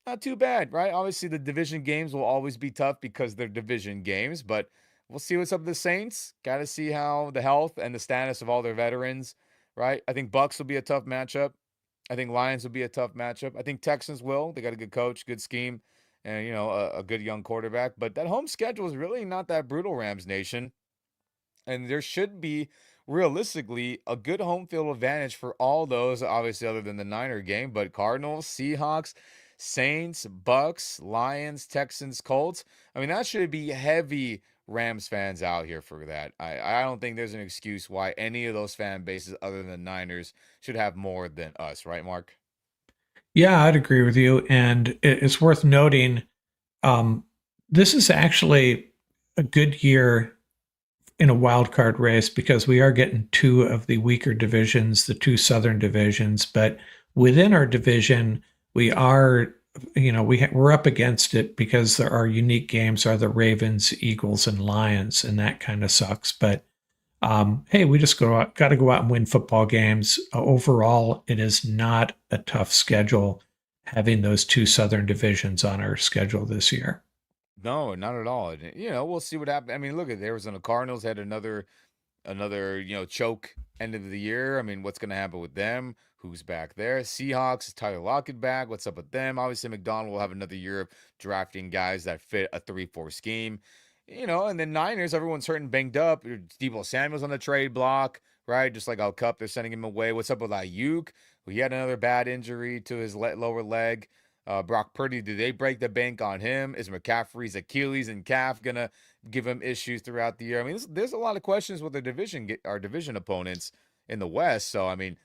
Speaker 1: not too bad, right? Obviously, the division games will always be tough because they're division games, but we'll see what's up with the Saints. Got to see how the health and the status of all their veterans, right? I think Bucks will be a tough matchup. I think Lions will be a tough matchup. I think Texans will. They got a good coach, good scheme, and a good young quarterback. But that home schedule is really not that brutal, Rams Nation. And there should be realistically a good home field advantage for all those, obviously, other than the Niner game. But Cardinals, Seahawks, Saints, Bucks, Lions, Texans, Colts. I mean, that should be heavy Rams fans out here for that. I don't think there's an excuse why any of those fan bases other than the Niners should have more than us, right, Mark?
Speaker 2: Yeah, I'd agree with you. And it's worth noting um, this is actually a good year in a wild card race because we are getting two of the weaker divisions, the two southern divisions. But within our division, we are, we're up against it because our unique games are the Ravens, Eagles, and Lions, and that kind of sucks. But hey, we just got to go out and win football games. Overall, it is not a tough schedule having those two southern divisions on our schedule this year.
Speaker 1: No, not at all. And, we'll see what happens. I mean, look at the Arizona Cardinals had another choke end of the year. I mean, what's going to happen with them? who's back there. Seahawks, Tyler Lockett back. What's up with them? Obviously, McDonald will have another year of drafting guys that fit a 3-4 scheme. And then Niners, everyone's hurting, banged up. Deebo Samuel's on the trade block, right? Just like Al Kupp, they're sending him away. What's up with Ayuk? He had another bad injury to his lower leg. Brock Purdy, do they break the bank on him? Is McCaffrey's Achilles and calf gonna give him issues throughout the year? I mean, there's a lot of questions with our division opponents in the West. So I mean,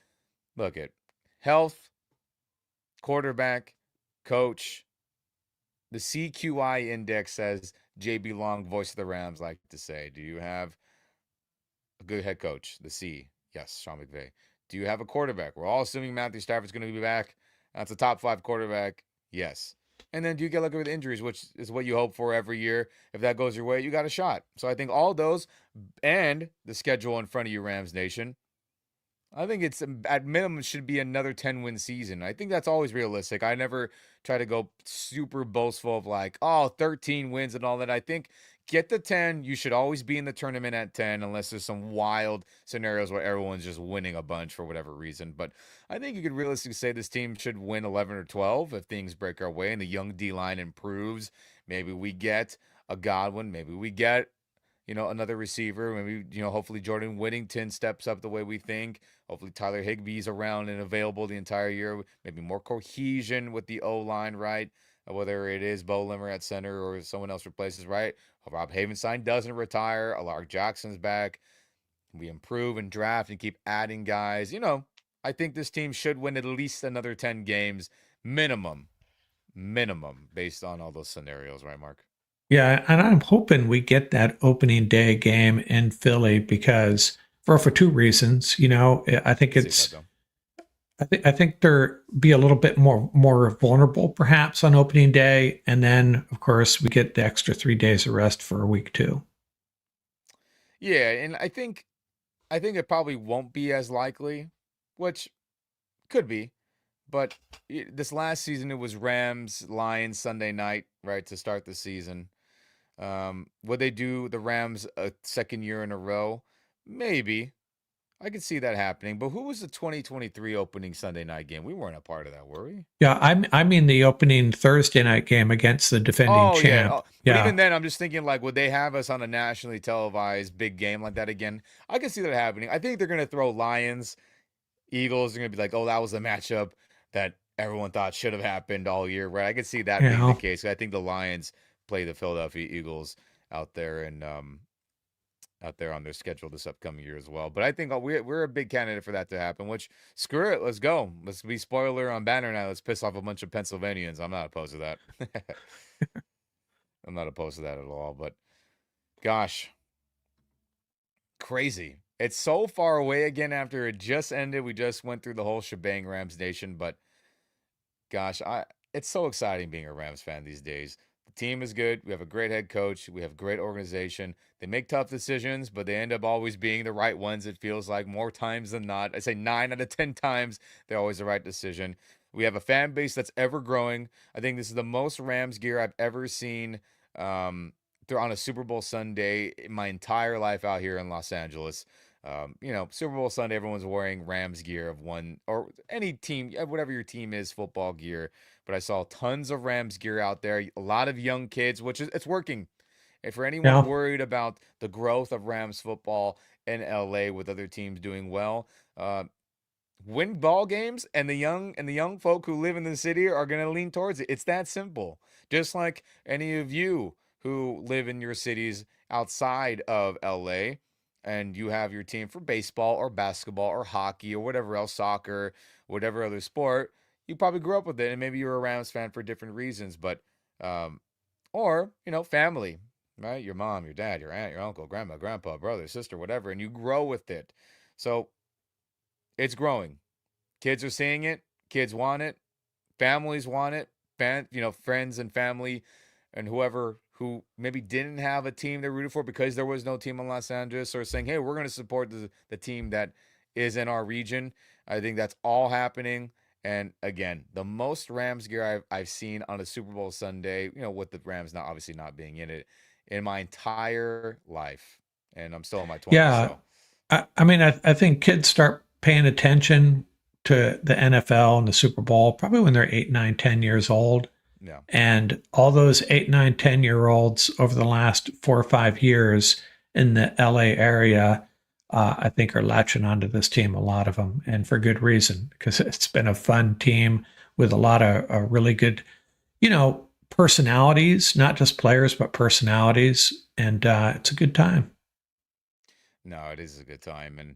Speaker 1: look at health, quarterback, coach. The CQI index says JB Long, voice of the Rams, like to say. Do you have a good head coach? The C, yes, Sean McVay. Do you have a quarterback? We're all assuming Matthew Stafford's going to be back. That's a top 5 quarterback. Yes. And then do you get lucky with injuries, which is what you hope for every year? If that goes your way, you got a shot. So I think all those and the schedule in front of you, Rams Nation, I think it's at minimum should be another 10-win season. I think that's always realistic. I never try to go super boastful of like, oh, 13 wins and all that. I think get the 10. You should always be in the tournament at 10 unless there's some wild scenarios where everyone's just winning a bunch for whatever reason. But I think you could realistically say this team should win 11 or 12 if things break our way and the young D line improves. Maybe we get a Godwin. Maybe we get another receiver. Maybe, hopefully Jordan Whittington steps up the way we think. Hopefully Tyler Higbee's around and available the entire year. Maybe more cohesion with the O-line, right? Whether it is Bo Limmer at center or someone else replaces, right? Rob Havenstein doesn't retire. Alar Jackson's back. We improve and draft and keep adding guys. I think this team should win at least another 10 games minimum. Minimum based on all those scenarios, right, Mark?
Speaker 2: Yeah, and I'm hoping we get that opening day game in Philly because for two reasons. I think
Speaker 1: See that
Speaker 2: it's
Speaker 1: though.
Speaker 2: I think they're be a little bit more vulnerable perhaps on opening day, and then of course we get the extra 3 days of rest for week 2.
Speaker 1: Yeah, and I think it probably won't be as likely, which could be. But this last season, it was Rams Lions Sunday night, right, to start the season. Would they do the Rams a second year in a row? Maybe. I could see that happening. But who was the 2023 opening Sunday night game? We weren't a part of that, were we?
Speaker 2: Yeah, I mean the opening Thursday night game against the defending
Speaker 1: Oh yeah.
Speaker 2: champ.
Speaker 1: Oh, but
Speaker 2: Yeah,
Speaker 1: even then, I'm just thinking like, would they have us on a nationally televised big game like that again? I can see that happening. I think they're gonna throw Lions Eagles are going to be like, oh, that was a matchup that everyone thought should have happened all year, right? I could see that
Speaker 2: you
Speaker 1: being the
Speaker 2: know.
Speaker 1: case. I think the Lions play the Philadelphia Eagles out there and out there on their schedule this upcoming year as well. But I think we're a big candidate for that to happen. Which screw it, let's go. Let's be spoiler on banner night. Let's piss off a bunch of Pennsylvanians. I'm not opposed to that. I'm not opposed to that at all. But gosh, crazy. It's so far away again after it just ended. We just went through the whole shebang, Rams Nation, but gosh, it's so exciting being a Rams fan these days. The team is good. We have a great head coach. We have a great organization. They make tough decisions, but they end up always being the right ones. It feels like more times than not. I say 9 out of 10 times they're always the right decision. We have a fan base that's ever growing. I think this is the most Rams gear I've ever seen on a Super Bowl Sunday in my entire life out here in Los Angeles. Super Bowl Sunday, everyone's wearing Rams gear of one or any team, whatever your team is, football gear. But I saw tons of Rams gear out there, a lot of young kids, which is it's working. And for anyone
Speaker 2: Yeah.
Speaker 1: worried about the growth of Rams football in LA with other teams doing well, win ball games and the young folk who live in the city are going to lean towards it. It's that simple. Just like any of you who live in your cities outside of LA and you have your team for baseball or basketball or hockey or whatever else, soccer, whatever other sport, you probably grew up with it and maybe you're a Rams fan for different reasons, but um or, family, right? Your mom, your dad, your aunt, your uncle, grandma, grandpa, brother, sister, whatever, and you grow with it. So, it's growing. Kids are seeing it. Kids want it. Families want it. Friends and family and whoever who maybe didn't have a team they rooted for because there was no team in Los Angeles or saying, hey, we're going to support the team that is in our region. I think that's all happening. And again, the most Rams gear I've seen on a Super Bowl Sunday, with the Rams not obviously not being in it, in my entire life. And I'm still in my 20s.
Speaker 2: Yeah.
Speaker 1: So,
Speaker 2: I mean I think kids start paying attention to the NFL and the Super Bowl probably when they're 8, 9, 10 years old.
Speaker 1: Yeah.
Speaker 2: And all those 8, 9, 10 year olds over the last 4 or 5 years in the LA area, I think are latching onto this team, a lot of them, and for good reason, because it's been a fun team with a lot of really good, personalities, not just players, but personalities. And it's a good time.
Speaker 1: No, it is a good time. And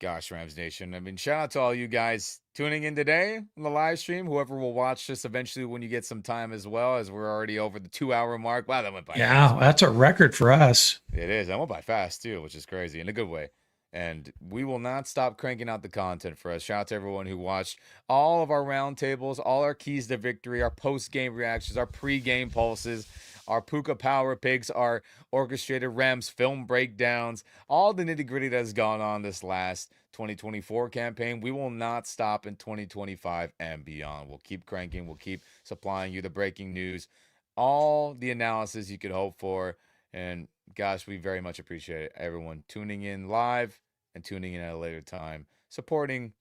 Speaker 1: gosh, Rams Nation. I mean, shout out to all you guys tuning in today on the live stream. Whoever will watch this eventually when you get some time as well, as we're already over the 2 hour mark. Wow, that went by fast,
Speaker 2: Yeah,
Speaker 1: man.
Speaker 2: that's a record for us.
Speaker 1: It is. That went by fast too, which is crazy in a good way. And we will not stop cranking out the content for us. Shout out to everyone who watched all of our roundtables, all our keys to victory, our post game reactions, our pre game pulses, our Puka Power Picks, our orchestrated Rams film breakdowns, all the nitty gritty that has gone on this last 2024 campaign. We will not stop in 2025 and beyond. We'll keep cranking, we'll keep supplying you the breaking news, all the analysis you could hope for. And gosh, we very much appreciate everyone tuning in live and tuning in at a later time, supporting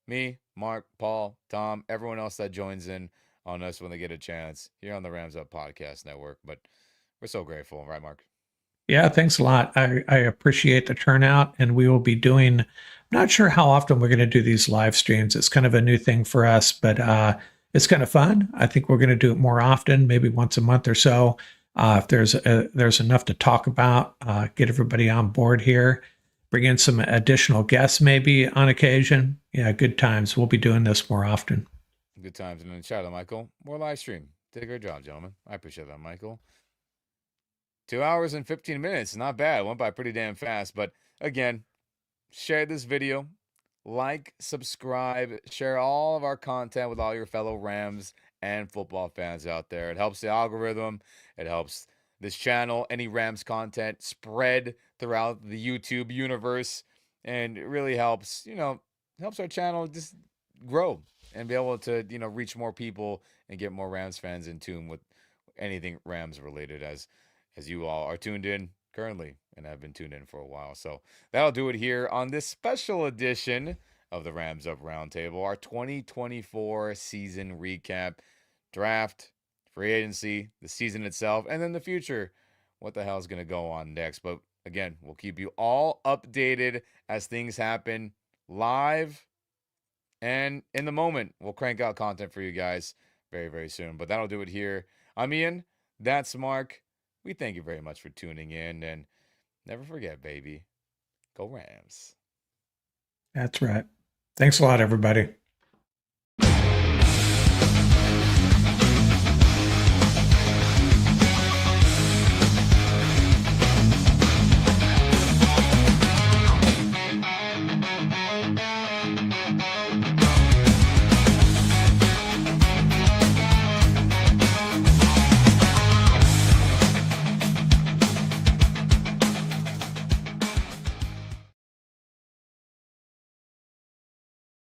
Speaker 1: me, Mark, Paul, Tom, everyone else that joins in on us when they get a chance here on the Rams Up Podcast Network. But we're so grateful, right, Mark?
Speaker 2: Yeah, thanks a lot. I appreciate the turnout, and we will be doing. I'm not sure how often we're going to do these live streams. It's kind of a new thing for us, but it's kind of fun. I think we're going to do it more often, maybe once a month or so. If there's enough to talk about, get everybody on board here. Bring in some additional guests, maybe on occasion. Yeah, good times. We'll be doing this more often.
Speaker 1: Good times. And then shout out, Michael. More live stream. Did a great job, gentlemen. I appreciate that, Michael. 2 hours and 15 minutes. Not bad. Went by pretty damn fast. But again, share this video, like, subscribe, share all of our content with all your fellow Rams and football fans out there. It helps the algorithm. It helps this channel, any Rams content spread throughout the YouTube universe. And it really helps, helps our channel just grow and be able to, reach more people and get more Rams fans in tune with anything Rams related as you all are tuned in currently and have been tuned in for a while. So that'll do it here on this special edition of the Rams Up Roundtable, our 2024 season recap, draft, free agency, the season itself, and then the future. What the hell is going to go on next? But again, we'll keep you all updated as things happen live and in the moment. We'll crank out content for you guys very, very soon. But that'll do it here. I'm Ian. That's Mark. We thank you very much for tuning in. And never forget, baby, go Rams.
Speaker 2: That's right. Thanks a lot, everybody.